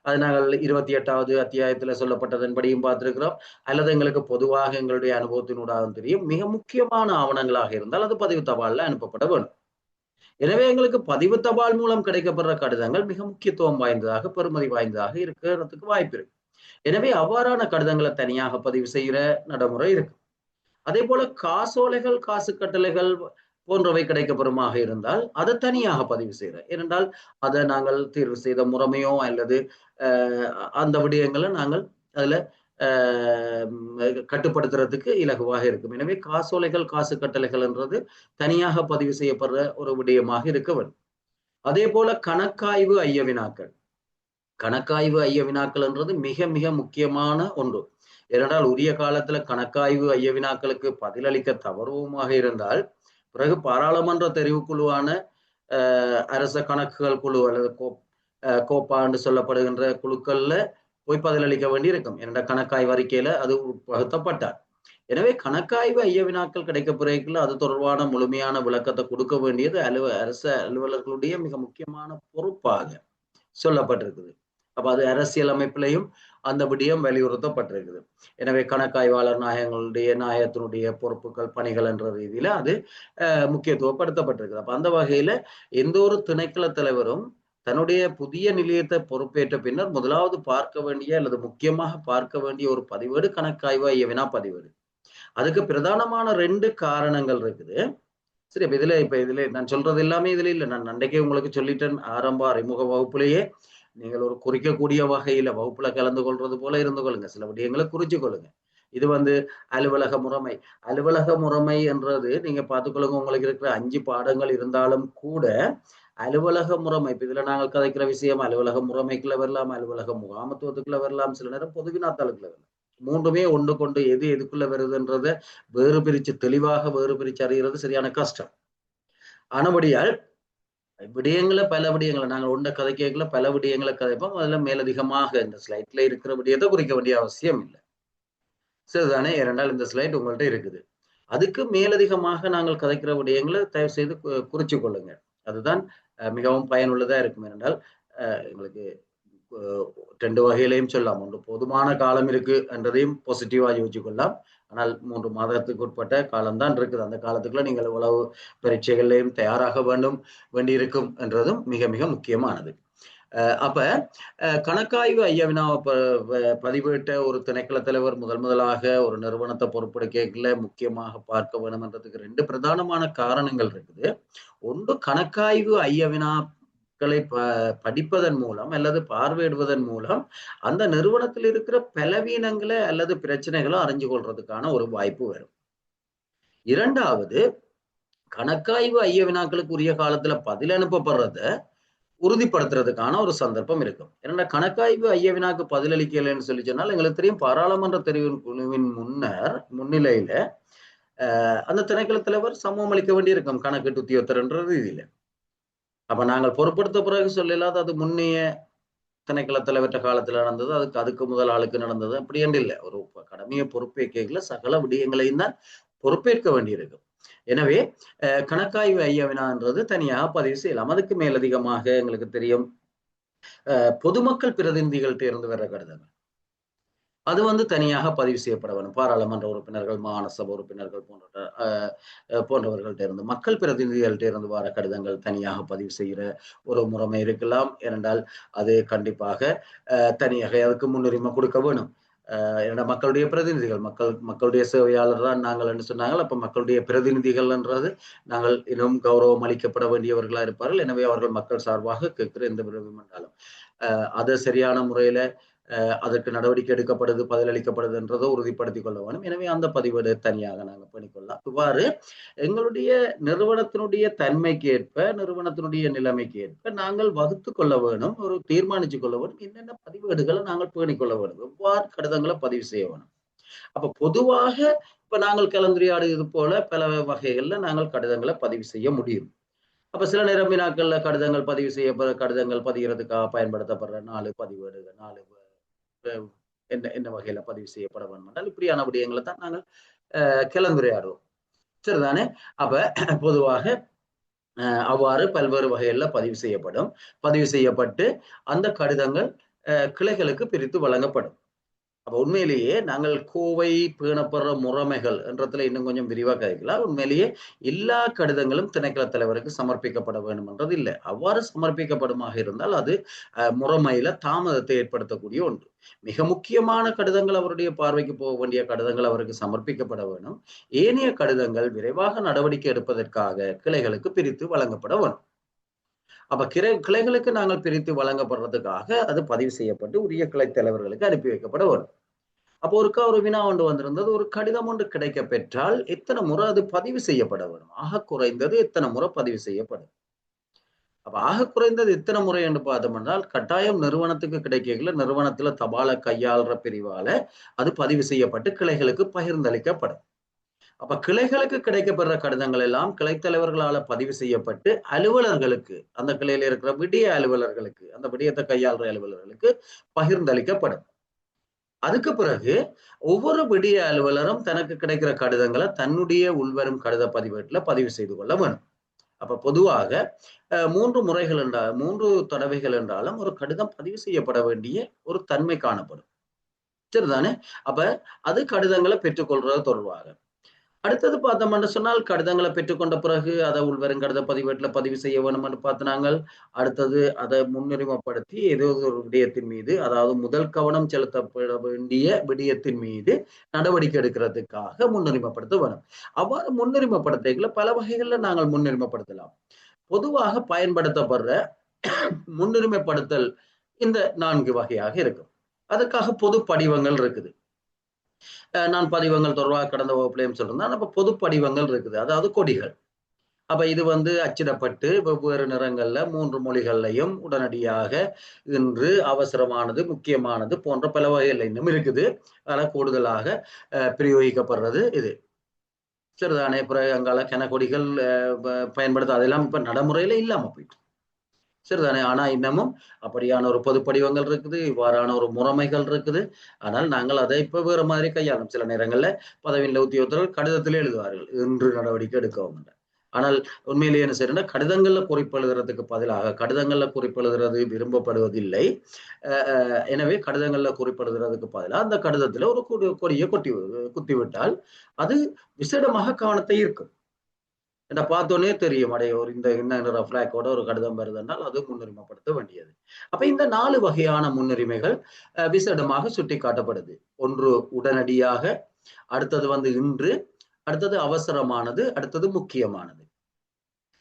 அது நாங்கள் 28வது அத்தியாயத்துல சொல்லப்பட்டதன்படியும் பார்த்திருக்கிறோம். அல்லது எங்களுக்கு பொதுவாக எங்களுடைய அனுபவத்தினூடாக தெரியும் மிக முக்கியமான ஆவணங்களாக இருந்தால் அது பதிவு தபால்ல அனுப்பப்பட வேண்டும். எனவே எங்களுக்கு பதிவு தபால் மூலம் கிடைக்கப்படுற கடிதங்கள் மிக முக்கியத்துவம் வாய்ந்ததாக, பெருமதி வாய்ந்ததாக இருக்கிறதுக்கு வாய்ப்பு இருக்கு. எனவே அவ்வாறான கடிதங்களை தனியாக பதிவு செய்கிற நடைமுறை இருக்கு. அதே போல காசோலைகள், காசு கட்டளைகள் போன்றவை கிடைக்கப்பெறுமாக இருந்தால் அதை தனியாக பதிவு செய்யற. ஏனென்றால் அதை நாங்கள் தேர்வு செய்த முறைமையோ அல்லது அந்த விடயங்களை நாங்கள் அதுல கட்டுப்படுத்துறதுக்கு இலகுவாக இருக்கும். எனவே காசோலைகள், காசு கட்டளைகள் என்றது தனியாக பதிவு செய்யப்படுற ஒரு விடயமாக இருக்க வேண்டும். அதே போல கணக்காய்வு ஐய வினாக்கள். கணக்காய்வு ஐய வினாக்கள் என்றது மிக மிக முக்கியமான ஒன்று. ஏனென்றால் உரிய காலத்துல கணக்காய்வு ஐய வினாக்களுக்கு பதிலளிக்க தவறுவமாக இருந்தால் பிறகு பாராளுமன்ற தெரிவுக்குழுவான அரச கணக்குகள் குழு அல்லது கோப்பா என்று சொல்லப்படுகின்ற குழுக்கள்ல போய் பதிலளிக்க வேண்டி இருக்கும். ஏனென்றால் கணக்காய்வு அறிக்கையில அது உட்படுத்தப்பட்டார். எனவே கணக்காய்வு ஐய வினாக்கள் கிடைக்க பிறகுல அது தொடர்பான முழுமையான விளக்கத்தை கொடுக்க வேண்டியது அரச அலுவலர்களுடைய மிக முக்கியமான பொறுப்பாக சொல்லப்பட்டிருக்குது. அப்ப அது அரசியல் அமைப்பிலையும் அந்த விடயம் வலியுறுத்தப்பட்டிருக்குது. எனவே கணக்காய்வாளர் நாயகத்தினுடைய பொறுப்புகள் பணிகள் என்ற ரீதியில அது முக்கியத்துவப்படுத்தப்பட்டிருக்குது. அப்ப அந்த வகையில எந்த ஒரு திணைக்கள தலைவரும் தன்னுடைய புதிய நிலையத்தை பொறுப்பேற்ற பின்னர் முதலாவது பார்க்க வேண்டிய அல்லது முக்கியமாக பார்க்க வேண்டிய ஒரு பதிவேடு கணக்காய்வு ஐயவினா பதிவேடு. அதுக்கு பிரதானமான 2 காரணங்கள் இருக்குது. சரி, இப்ப இதுல நான் சொல்றது எல்லாமே இதுல இல்ல. நான் அன்றைக்கே உங்களுக்கு சொல்லிட்டேன், ஆரம்ப அறிமுக வகுப்புலேயே நீங்கள் ஒரு குறிக்கக்கூடிய வகையில வகுப்புல கலந்து கொள்றது போல இருந்து கொள்ளுங்க. சில விடயங்களை குறிச்சு கொள்ளுங்க. இது அலுவலக முறைமை. அலுவலக முறைமை என்றது நீங்க பார்த்துக்கொள்ளுங்க, உங்களுக்கு இருக்கிற 5 பாடங்கள் இருந்தாலும் கூட அலுவலக முறைமை, இப்ப இதுல நாங்கள் கதைக்கிற விஷயம் அலுவலக முறைமைக்குள்ள வரலாம், அலுவலக முகாமத்துவத்துக்குள்ள வரலாம், சில நேரம் பொது வினாத்தாளுக்குள்ள வரலாம். 3மே ஒன்று கொண்டு எது எதுக்குள்ள வருதுன்றத தெளிவாக வேறு பிரிச்சு அறிகிறது சரியான கஷ்டம். ஆனபடியால் பல விடயங்களை நாங்கள் ஒன்றை கதை கேட்கல, பல விடயங்களை கதைப்போம். அதுல மேலதிகமாக இந்த ஸ்லைட்ல இருக்கிற விடயத்தை குறிக்க வேண்டிய அவசியம் இல்லை. சரிதானே? ஏனென்றால் இந்த ஸ்லைட் உங்கள்கிட்ட இருக்குது. அதுக்கு மேலதிகமாக நாங்கள் கதைக்கிற விடயங்களை தயவு செய்து குறிச்சு கொள்ளுங்க. அதுதான் மிகவும் பயனுள்ளதா இருக்கும். ஏனென்றால் எங்களுக்கு 2 வகையிலையும் சொல்லலாம். ஒன்று போதுமான காலம் இருக்கு என்றதையும் பாசிட்டிவா யோசிச்சு கொள்ளலாம். ஆனால் 3 மாதத்துக்கு உட்பட்ட காலம்தான் இருக்குது. அந்த காலத்துக்குள்ள நீங்கள் எவ்வளவு பரீட்சைகளையும் தயாராக வேண்டியிருக்கும் என்றதும் மிக மிக முக்கியமானது. அப்ப கணக்காய்வு ஐயவினாவை பதிவிட்ட ஒரு திணைக்கள தலைவர் முதலாக ஒரு நிறுவனத்தை பொறுப்பெடுக்கல முக்கியமாக பார்க்க வேணும் என்றதுக்கு 2 பிரதானமான காரணங்கள் இருக்குது. ஒன்று, கணக்காய்வு ஐயவினாக்களை படிப்பதன் மூலம் அல்லது பார்வையிடுவதன் மூலம் அந்த நிறுவனத்தில் இருக்கிற பலவீனங்களை அல்லது பிரச்சனைகளை அறிஞ்சு கொள்றதுக்கான ஒரு வாய்ப்பு வரும். 2வது, கணக்காய்வு ஐயவினாக்களுக்கு உரிய காலத்துல பதில் அனுப்பப்படுறத உறுதிப்படுத்துறதுக்கான ஒரு சந்தர்ப்பம் இருக்கும். ஏன்னா கணக்காய்வு ஐயவினாக்கு பதிலளிக்கலைன்னு சொல்லி சொன்னால் எங்களுக்கு தெரியும், பாராளுமன்ற தெரிவு குழுவின் முன்னிலையில அந்த திணைக்கள தலைவர் சமூகம் அளிக்க வேண்டியிருக்கும் கணக்கெட்டு உத்தியோகத்தர் என்ற ரீதியில. அப்ப நாங்கள் பொறுப்படுத்த பிறகு சொல்லலாத அது முன்னைய திணைக்கள தலைவற்ற காலத்துல நடந்தது, அதுக்கு முதல் ஆளுக்கு நடந்தது, அப்படி என்று இல்லை. ஒரு கடமையை பொறுப்பேற்கல சகல விடயங்களையும் தான் பொறுப்பேற்க வேண்டியிருக்கும். எனவே கணக்காய்வு ஐயவினான்றது தனியாக பதிவு செய்யலாம். அதுக்கு மேலதிகமாக எங்களுக்கு தெரியும், பொதுமக்கள் பிரதிநிதிகள்கிட்ட இருந்து வர்ற கடிதங்கள் அது தனியாக பதிவு செய்யப்பட வேண்டும். பாராளுமன்ற உறுப்பினர்கள், மாகாண சபை உறுப்பினர்கள் போன்றவர்கள்ட்ட இருந்து, மக்கள் பிரதிநிதிகள்கிட்ட இருந்து வர கடிதங்கள் தனியாக பதிவு செய்கிற ஒரு முறைமை இருக்கலாம். ஏனென்றால் அது கண்டிப்பாக தனியாக அதுக்கு முன்னுரிமை கொடுக்க வேணும். மக்களுடைய பிரதிநிதிகள், மக்களுடைய சேவையாளர் தான் நாங்கள் என்று சொன்னாங்க. அப்ப மக்களுடைய பிரதிநிதிகள் என்றது நாங்கள் இன்னும் கௌரவம் அளிக்கப்பட வேண்டியவர்களா இருப்பார்கள். எனவே அவர்கள் மக்கள் சார்பாக கேட்கிற எந்த விருப்பம் என்றாலும் அதை சரியான முறையில அதற்கு நடவடிக்கை எடுக்கப்படுது, பதிலளிக்கப்படுது என்றதை உறுதிப்படுத்திக் கொள்ள வேண்டும். எனவே அந்த பதிவேடு தனியாக நாங்கள் பண்ணிக்கொள்ளலாம். இவ்வாறு எங்களுடைய நிறுவனத்தினுடைய தன்மைக்கு ஏற்ப, நிறுவனத்தினுடைய நிலைமைக்கு ஏற்ப நாங்கள் வகுத்து கொள்ள வேணும், ஒரு தீர்மானிச்சு கொள்ள வேணும், என்னென்ன பதிவேடுகளை நாங்கள் பேணிக்கொள்ள வேணும், எவ்வாறு கடிதங்களை பதிவு செய்ய வேணும். அப்ப பொதுவாக இப்ப நாங்கள் கலந்துரையாடுவது போல பல வகைகள்ல நாங்கள் கடிதங்களை பதிவு செய்ய முடியும். அப்ப சில நேரம் வினாக்கள்ல கடிதங்கள் பதிகிறதுக்காக பயன்படுத்தப்படுற 4 பதிவேடுகள், 4 என்ன வகையில பதிவு செய்யப்பட வேண்டும் என்றால் இப்படியான விடயங்களை தான் நாங்கள் கலந்துரையாடுவோம். சரிதானே? அப்ப பொதுவாக அவ்வாறு பல்வேறு வகைகள்ல பதிவு செய்யப்பட்டு அந்த கடிதங்கள் கிளைகளுக்கு பிரித்து வழங்கப்படும். அப்ப உண்மையிலேயே நாங்கள் கோவை பேணப்படுற முறைமைகள் என்றதுல இன்னும் கொஞ்சம் விரிவாக கேட்கலாம். உண்மையிலேயே எல்லா கடிதங்களும் திணைக்கள தலைவருக்கு சமர்ப்பிக்கப்பட வேண்டும் என்றது இல்லை. அவ்வாறு சமர்ப்பிக்கப்படுமாக இருந்தால் அது முறைமையில தாமதத்தை ஏற்படுத்தக்கூடிய ஒன்று. மிக முக்கியமான கடிதங்கள், அவருடைய பார்வைக்கு போக வேண்டிய கடிதங்கள் அவருக்கு சமர்ப்பிக்கப்பட வேண்டும். ஏனைய கடிதங்கள் விரைவாக நடவடிக்கை எடுப்பதற்காக கிளைகளுக்கு பிரித்து வழங்கப்பட வேண்டும். அப்ப கிளைகளுக்கு நாங்கள் பிரித்து வழங்கப்படுறதுக்காக அது பதிவு செய்யப்பட்டு உரிய கிளை தலைவர்களுக்கு அனுப்பி வைக்கப்பட வேண்டும். அப்போ ஒரு வினா ஒன்று வந்திருந்தது, ஒரு கடிதம் ஒன்று கிடைக்க பெற்றால் எத்தனை முறை அது பதிவு செய்யப்பட வேண்டும், ஆக குறைந்தது எத்தனை முறை பதிவு செய்யப்படும். அப்ப ஆக குறைந்தது எத்தனை முறை என்று பார்த்தோம் என்றால், கட்டாயம் நிறுவனத்துக்கு கிடைக்கல, நிறுவனத்துல தபாலை கையாளுற பிரிவால அது பதிவு செய்யப்பட்டு கிளைகளுக்கு பகிர்ந்தளிக்கப்படும். அப்ப கிளைகளுக்கு கிடைக்கப்படுற கடிதங்கள் எல்லாம் கிளை தலைவர்களால பதிவு செய்யப்பட்டு அலுவலர்களுக்கு, அந்த கிளையில இருக்கிற விடிய அலுவலர்களுக்கு, அந்த விடயத்தை கையாளுற அலுவலர்களுக்கு பகிர்ந்தளிக்கப்படும். அதுக்கு பிறகு ஒவ்வொரு விடிய அலுவலரும் தனக்கு கிடைக்கிற கடிதங்களை தன்னுடைய உள்வரும் கடித பதிவேட்டுல பதிவு செய்து கொள்ள வேணும். அப்ப பொதுவாக 3 முறைகள் என்றால் 3 தடவைகள் என்றாலும் ஒரு கடிதம் பதிவு செய்யப்பட வேண்டிய ஒரு தன்மை காணப்படும். சரிதானே? அப்ப அது கடிதங்களை பெற்றுக்கொள்றது தொடர்பாக. அடுத்தது பார்த்தோம்னு சொன்னால் கடிதங்களை பெற்றுக்கொண்ட பிறகு அதை உள்வரும் கடித பதிவேட்டில் பதிவு செய்ய வேணும்னு பார்த்தினாங்கள். அடுத்தது அதை முன்னுரிமைப்படுத்தி ஏதோ ஒரு விடயத்தின் மீது, அதாவது முதல் கவனம் செலுத்தப்பட வேண்டிய விடயத்தின் மீது நடவடிக்கை எடுக்கிறதுக்காக முன்னுரிமைப்படுத்த வேணும். அவ்வாறு முன்னுரிமைப்படுத்தல பல வகைகளில் நாங்கள் முன்னுரிமைப்படுத்தலாம். பொதுவாக பயன்படுத்தப்படுற முன்னுரிமைப்படுத்தல் இந்த 4 வகையாக இருக்கும். அதுக்காக பொது படிவங்கள் இருக்குது. நான் படிவங்கள் தொடர்பாக கடந்த வகுப்புலையும் சொல்லியிருந்தேன். அப்ப பொது படிவங்கள் இருக்குது, அதாவது கொடிகள். அப்ப இது அச்சிடப்பட்டு வெவ்வேறு நிறங்கள்ல 3 மொழிகள்லையும் உடனடியாக இன்று அவசரமானது, முக்கியமானது போன்ற பல வகைகள் இன்னும் இருக்குது. அதனால கூடுதலாக பிரயோகிக்கப்படுறது இது. சரிதானே? பிறகு அங்கால கெனக்கொடிகள் பயன்படுத்த அதெல்லாம் இப்ப நடைமுறையில இல்லாம போயிட்டு. சரிதானே? ஆனா இன்னமும் அப்படியான ஒரு பொது படிவங்கள் இருக்குது, இவ்வாறான ஒரு முறைமைகள் இருக்குது. ஆனால் நாங்கள் அதை இப்ப வேற மாதிரி கையாளும். சில நேரங்கள்ல பதவியில் உத்தியோகத்தர்கள் கடிதத்திலே எழுதுவார்கள், இன்று நடவடிக்கை எடுக்கவும். ஆனால் உண்மையிலேயே என்ன செய்யறா, கடிதங்கள்ல குறிப்பு எழுதுறதுக்கு பதிலாக கடிதங்கள்ல குறிப்பு எழுதுறது விரும்பப்படுவதில்லை. எனவே கடிதங்கள்ல குறிப்பு எழுதுறதுக்கு பதிலாக அந்த கடிதத்துல ஒரு கொடியை குத்தி விட்டால் அது விசேடமாக கவனத்தை ஈர்க்கும். என்ன பார்த்தோன்னே தெரியும், அடைய ஒரு இந்த இன்ன ஃபிளாக்கோட ஒரு கடிதம் வருதுன்னால் அது முன்னுரிமைப்படுத்த வேண்டியது. அப்ப இந்த 4 வகையான முன்னுரிமைகள் விசேடமாக சுட்டி காட்டப்படுது. ஒன்று உடனடியாக, அடுத்தது இன்று, அடுத்தது அவசரமானது, அடுத்தது முக்கியமானது.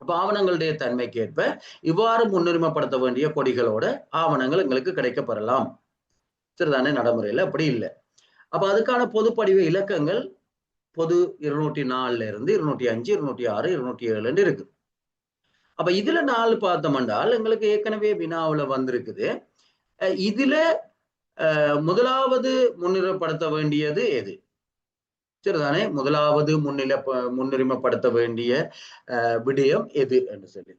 அப்ப ஆவணங்களுடைய தன்மைக்கேற்ப இவ்வாறு முன்னுரிமைப்படுத்த வேண்டிய கொடிகளோட ஆவணங்கள் எங்களுக்கு கிடைக்கப்பெறலாம். சரிதானே? நடைமுறையில அப்படி இல்லை. அப்ப அதுக்கான பொதுப்படிவ இலக்கங்கள் பொது 204 இருந்து 205, 206, 207 இருக்கு. அப்ப இதுல 4 பார்த்தோம்னால் எங்களுக்கு ஏற்கனவே வினாவுல வந்திருக்குது. இதுல முதலாவது முன்னுரிமைப்படுத்த வேண்டியது எது? சரிதானே? முதலாவது முன்னுரிமைப்படுத்த வேண்டிய விடயம் எது என்று சொல்லி.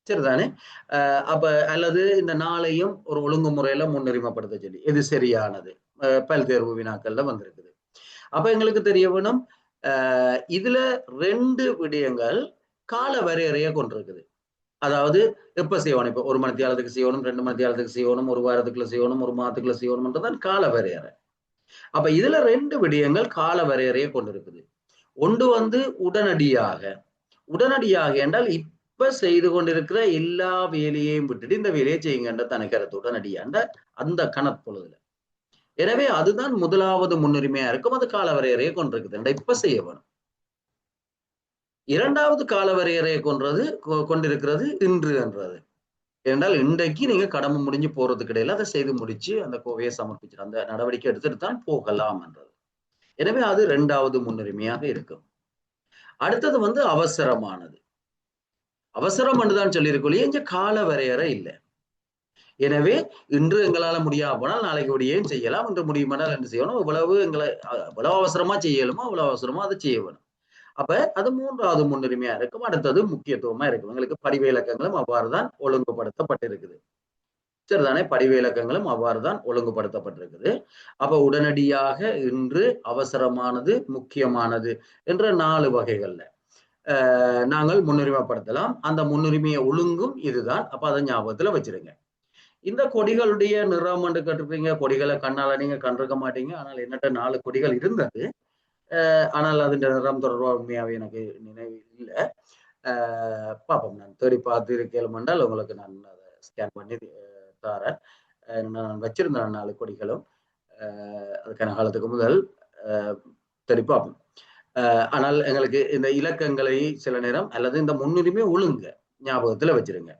சரிதானே? அப்ப அல்லது இந்த 4ஐயும் ஒரு ஒழுங்குமுறையில முன்னுரிமைப்படுத்த சொல்லி எது சரியானது பல் தேர்வு வினாக்கள்ல வந்திருக்குது. அப்ப எங்களுக்கு தெரிய வேணும், இதுல 2 விடயங்கள் கால வரையறையை கொண்டிருக்குது. அதாவது எப்ப செய்யணும், இப்ப 1 மணித்தியாலத்துக்கு செய்யணும், 2 மணித்தியாலத்துக்கு செய்யணும், 1 வாரத்துக்குள்ள செய்யணும், 1 மாதத்துக்குள்ள செய்யணும்ன்றதான் கால வரையறை. அப்ப இதுல 2 விடயங்கள் கால வரையறையை கொண்டிருக்குது. ஒன்று உடனடியாக. உடனடியாக என்றால் இப்ப செய்து கொண்டிருக்கிற எல்லா வேலையையும் விட்டுட்டு இந்த வேலையை செய்யுங்கன்ற தனக்கருத்து உடனடியாண்ட அந்த கணப்பொழுதுல. எனவே அதுதான் முதலாவது முன்னுரிமையா இருக்கும். அது கால வரையறையை கொண்டிருக்குது, இப்ப செய்ய வேணும். இரண்டாவது கால வரையறையை கொண்டிருக்கிறது இன்று என்றது. என்றால் இன்றைக்கு நீங்க கடமை முடிஞ்சு போறதுக்கு இடையில அதை செய்து முடிச்சு அந்த கோவையை சமர்ப்பிச்சு அந்த நடவடிக்கை எடுத்துட்டு தான் போகலாம் என்றது. எனவே அது 2வது முன்னுரிமையாக இருக்கும். அடுத்தது அவசரமானது. அவசரம் என்றுதான் சொல்லியிருக்கோம், இங்க கால வரையறை இல்லை. எனவே இன்று எங்களால முடியாம போனால் நாளைக்கு முடியும் செய்யலாம், இன்று முடியுமானால் என்ன செய்யணும், எவ்வளவு அவசரமா செய்யலுமோ அவ்வளவு அவசரமா அதை செய்ய வேணும். அப்ப அது 3வது முன்னுரிமையா இருக்கும். அடுத்தது முக்கியத்துவமா இருக்கும். எங்களுக்கு படிவ இலக்கங்களும் அவ்வாறுதான் ஒழுங்குபடுத்தப்பட்டிருக்குது. சரிதானே? படிவ இலக்கங்களும் அவ்வாறுதான் ஒழுங்குபடுத்தப்பட்டிருக்குது. அப்ப உடனடியாக, இன்று, அவசரமானது, முக்கியமானது என்ற 4 வகைகள்ல நாங்கள் முன்னுரிமைப்படுத்தலாம். அந்த முன்னுரிமையை ஒழுங்கும் இதுதான். அப்ப அதை ஞாபகத்துல வச்சிருங்க. இந்த கொடிகளுடைய நிறம் என்று கேட்டிருப்பீங்க. கொடிகளை கண்ணால நீங்க கண்டிருக்க மாட்டீங்க. ஆனால் என்னட்ட 4 கொடிகள் இருந்தது. ஆனால் அதன் நிறம் தொடர்பாக உண்மையாவே எனக்கு நினைவு இல்லை. பார்ப்போம், நான் தேடி பார்த்து இருக்கேன் என்றால் உங்களுக்கு நான் அதை ஸ்கேன் பண்ணி தாரேன். நான் வச்சிருந்தேன் 4 கொடிகளும் அதுக்கான காலத்துக்கு முதல் தேடி பார்ப்போம். ஆனால் எங்களுக்கு இந்த இலக்கங்களை சில நேரம் அல்லது இந்த முன்னுரிமை ஒழுங்க ஞாபகத்துல வச்சிருங்க.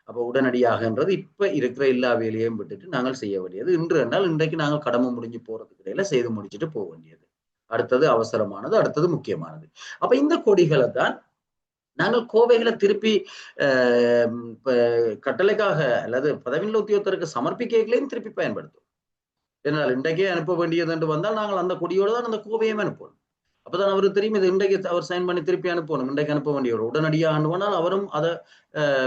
அப்ப உடனடியாகன்றது இப்ப இருக்கிற எல்லா வேலையையும் விட்டுட்டு நாங்கள் செய்ய வேண்டியது. இன்று என்றால் இன்றைக்கு நாங்கள் கடமை முடிஞ்சு போறதுக்கு இடையில செய்து முடிச்சுட்டு போக வேண்டியது. அடுத்தது அவசரமானது, அடுத்தது முக்கியமானது. அப்ப இந்த கொடிகளை தான் நாங்கள் கோவைகளை திருப்பி கட்டளைக்காக அல்லது பதவியில் உத்தியோகத்தருக்கு சமர்ப்பிக்கைகளையும் திருப்பி பயன்படுத்தும். ஏனால் இன்றைக்கே அனுப்ப வேண்டியது என்று வந்தால் நாங்கள் அந்த கொடியோடு தான் அந்த கோவையும் அனுப்பணும். அப்பதான் அவருக்கு தெரியும் இது இன்றைக்கு அவர் சைன் பண்ணி திருப்பி அனுப்பணும், இன்றைக்கு அனுப்ப வேண்டியவர் உடனடியாக அனுப்பினால் அவரும் அதை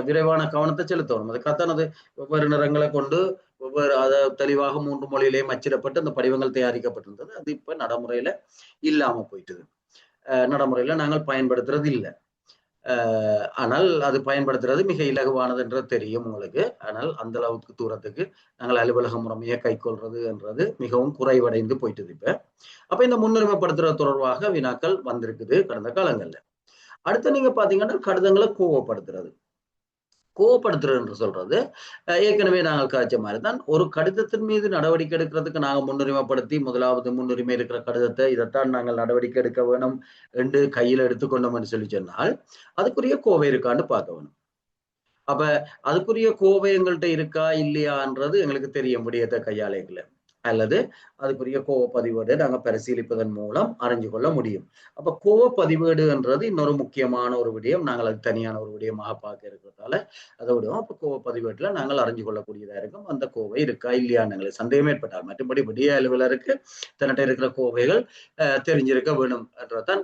விரைவான கவனத்தை செலுத்தணும். அதுக்காகத்தான் அது வெவ்வேறு நிறங்களை கொண்டு வெவ்வேறு அதை தெளிவாக 3 மொழியிலேயும் அச்சிடப்பட்டு அந்த படிவங்கள் தயாரிக்கப்பட்டிருந்தது. அது இப்ப நடைமுறையில இல்லாம போயிட்டுது. நடைமுறையில நாங்கள் பயன்படுத்துறது இல்லை. ஆனால் அது பயன்படுத்துறது மிக இலகுவானதுன்றது தெரியும் உங்களுக்கு. ஆனால் அந்த அளவுக்கு தூரத்துக்கு நாங்கள் அலுவலக முறைமையை கைக்கொள்றது என்றது மிகவும் குறைவடைந்து போயிட்டது இப்ப. அப்ப இந்த முன்னுரிமைப்படுத்துறது தொடர்பாக வினாக்கள் வந்திருக்குது கடந்த காலங்கள்ல. அடுத்து நீங்க பாத்தீங்கன்னா கடிதங்களை கோவப்படுத்துறது. கோவப்படுத்துறது என்று சொல்றது ஏற்கனவே நாங்கள் காய்ச்ச மாதிரி தான். ஒரு கடிதத்தின் மீது நடவடிக்கை எடுக்கிறதுக்கு நாங்கள் முன்னுரிமைப்படுத்தி முதலாவது முன்னுரிமை இருக்கிற கடிதத்தை இதைத்தான் நாங்கள் நடவடிக்கை எடுக்க வேணும் என்று கையில் எடுத்துக்கொண்டோம் என்று சொல்லி சொன்னால் அதுக்குரிய கோவை இருக்கான்னு பார்க்க வேணும். அப்ப அதுக்குரிய கோவை எங்கள்கிட்ட இருக்கா இல்லையான்றது எங்களுக்கு தெரியும் விடயத்தை கையாளைகளை அல்லது அதுக்குரிய கோவ பதிவேடு நாங்க பரிசீலிப்பதன் மூலம் அறிஞ்சு கொள்ள முடியும். அப்ப கோவ பதிவேடுன்றது இன்னொரு முக்கியமான ஒரு விடயம். நாங்கள் அது தனியான ஒரு விடயமாக பார்க்க இருக்கிறதால அதை விடுவோம். அப்ப கோவ பதிவேட்டுல நாங்கள் அறிஞ்சு கொள்ளக்கூடியதா இருக்கும் அந்த கோவை இருக்கா இல்லையான்னு எங்களுக்கு சந்தேகம் ஏற்பட்டால் மற்றபடி விடிய அலுவலருக்கு தன்னிட்ட இருக்கிற கோவைகள் தெரிஞ்சிருக்க வேணும் என்றதான்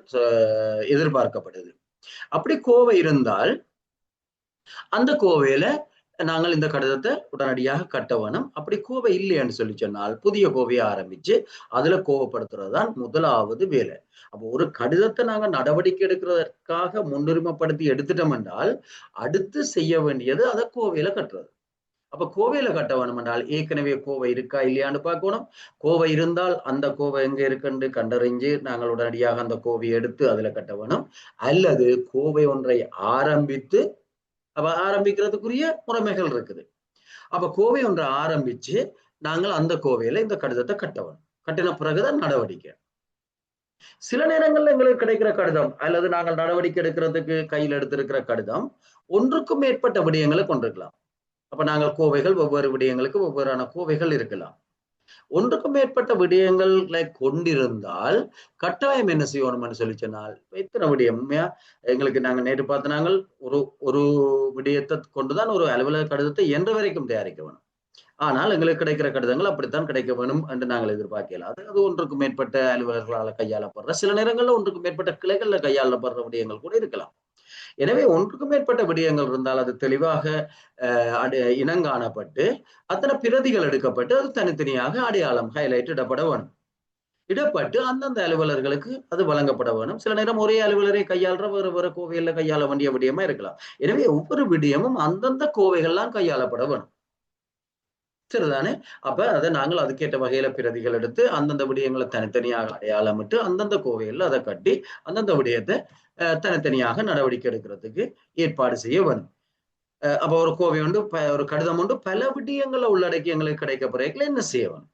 எதிர்பார்க்கப்படுது. அப்படி கோவை இருந்தால் அந்த கோவையில நாங்கள் இந்த கடிதத்தை உடனடியாக கட்ட வேணும். அப்படி கோவை இல்லைன்னு சொல்லி சொன்னால் புதிய கோவையை ஆரம்பிச்சு அதுல கோவப்படுத்துறது தான் முதலாவது வேலை. அப்போ ஒரு கடிதத்தை நாங்க நடவடிக்கை எடுக்கிறதற்காக முன்னுரிமைப்படுத்தி எடுத்துட்டோம் என்றால் அடுத்து செய்ய வேண்டியது அதை கோவையில கட்டுறது. அப்ப கோவையில கட்ட வேணும் என்றால் ஏற்கனவே கோவை இருக்கா இல்லையான்னு பார்க்கணும். கோவை இருந்தால் அந்த கோவை எங்க இருக்குன்னு கண்டறிஞ்சு நாங்கள் உடனடியாக அந்த கோவையை எடுத்து அதுல கட்ட வேணும். அல்லது கோவை ஒன்றை ஆரம்பித்து அப்ப ஆரம்பிக்கிறதுக்குரிய முறைமைகள் இருக்குது. அப்ப கோவை ஒன்றை ஆரம்பிச்சு நாங்கள் அந்த கோவையில இந்த கடிதத்தை கட்டணும். கட்டின பிறகுதான் நடவடிக்கை. சில நேரங்கள்ல எங்களுக்கு கிடைக்கிற கடிதம் அல்லது நாங்கள் நடவடிக்கை எடுக்கிறதுக்கு கையில் எடுத்திருக்கிற கடிதம் ஒன்றுக்கும் மேற்பட்ட விடயங்களை கொண்டிருக்கலாம். அப்ப நாங்கள் கோவைகள் ஒவ்வொரு விடயங்களுக்கு ஒவ்வொருயான கோவைகள் இருக்கலாம். ஒன்றுக்கும் மேற்பட்ட விடயங்களை கொண்டிருந்தால் கட்டாயம் என்ன செய்யணும்னு சொல்லி சொன்னால் எத்தனை விடயம் எங்களுக்கு நாங்க நேற்று பார்த்த நாங்கள் ஒரு விடயத்தை கொண்டுதான் ஒரு அலுவலக கடிதத்தை என்ற வரைக்கும் தயாரிக்க வேணும். ஆனால் எங்களுக்கு கிடைக்கிற கடிதங்கள் அப்படித்தான் கிடைக்க வேணும் என்று நாங்கள் எதிர்பார்க்கலாம். அது ஒன்றுக்கும் மேற்பட்ட அலுவலர்களால் கையாளப்படுற சில நேரங்களில் ஒன்றுக்கும் மேற்பட்ட கிளைகள்ல கையாளப்படுற விடயங்கள் கூட இருக்கலாம். எனவே ஒன்றுக்கும் மேற்பட்ட விடயங்கள் இருந்தால் அது தெளிவாக இனங்காணப்பட்டு அத்தனை பிரதிகள் எடுக்கப்பட்டு அது தனித்தனியாக அடையாளம் ஹைலைட் இடப்பட வேணும். இடப்பட்டு அந்தந்த அலுவலர்களுக்கு அது வழங்கப்பட வேணும். சில நேரம் ஒரே அலுவலரை கையாளுற வேறு வேறு கோவைகள்ல கையாள வேண்டிய விடயமா இருக்கலாம். எனவே ஒவ்வொரு விடயமும் அந்தந்த கோவைகள்லாம் கையாளப்பட வேணும். சரிதானே? அப்ப அதை நாங்கள் அதுக்கேற்ற வகையில பிரதிகள் எடுத்து அந்தந்த விடயங்களை தனித்தனியாக அடையாளமிட்டு அந்தந்த கோவைகள்ல அதை கட்டி அந்தந்த விடயத்தை தனித்தனியாக நடவடிக்கை எடுக்கிறதுக்கு ஏற்பாடு செய்ய வேணும். அப்ப ஒரு கோவை உண்டு ஒரு கடிதம் உண்டு பல விடயங்களை உள்ளடக்கி எங்களுக்கு கிடைக்க பிறகு என்ன செய்ய வேணும்?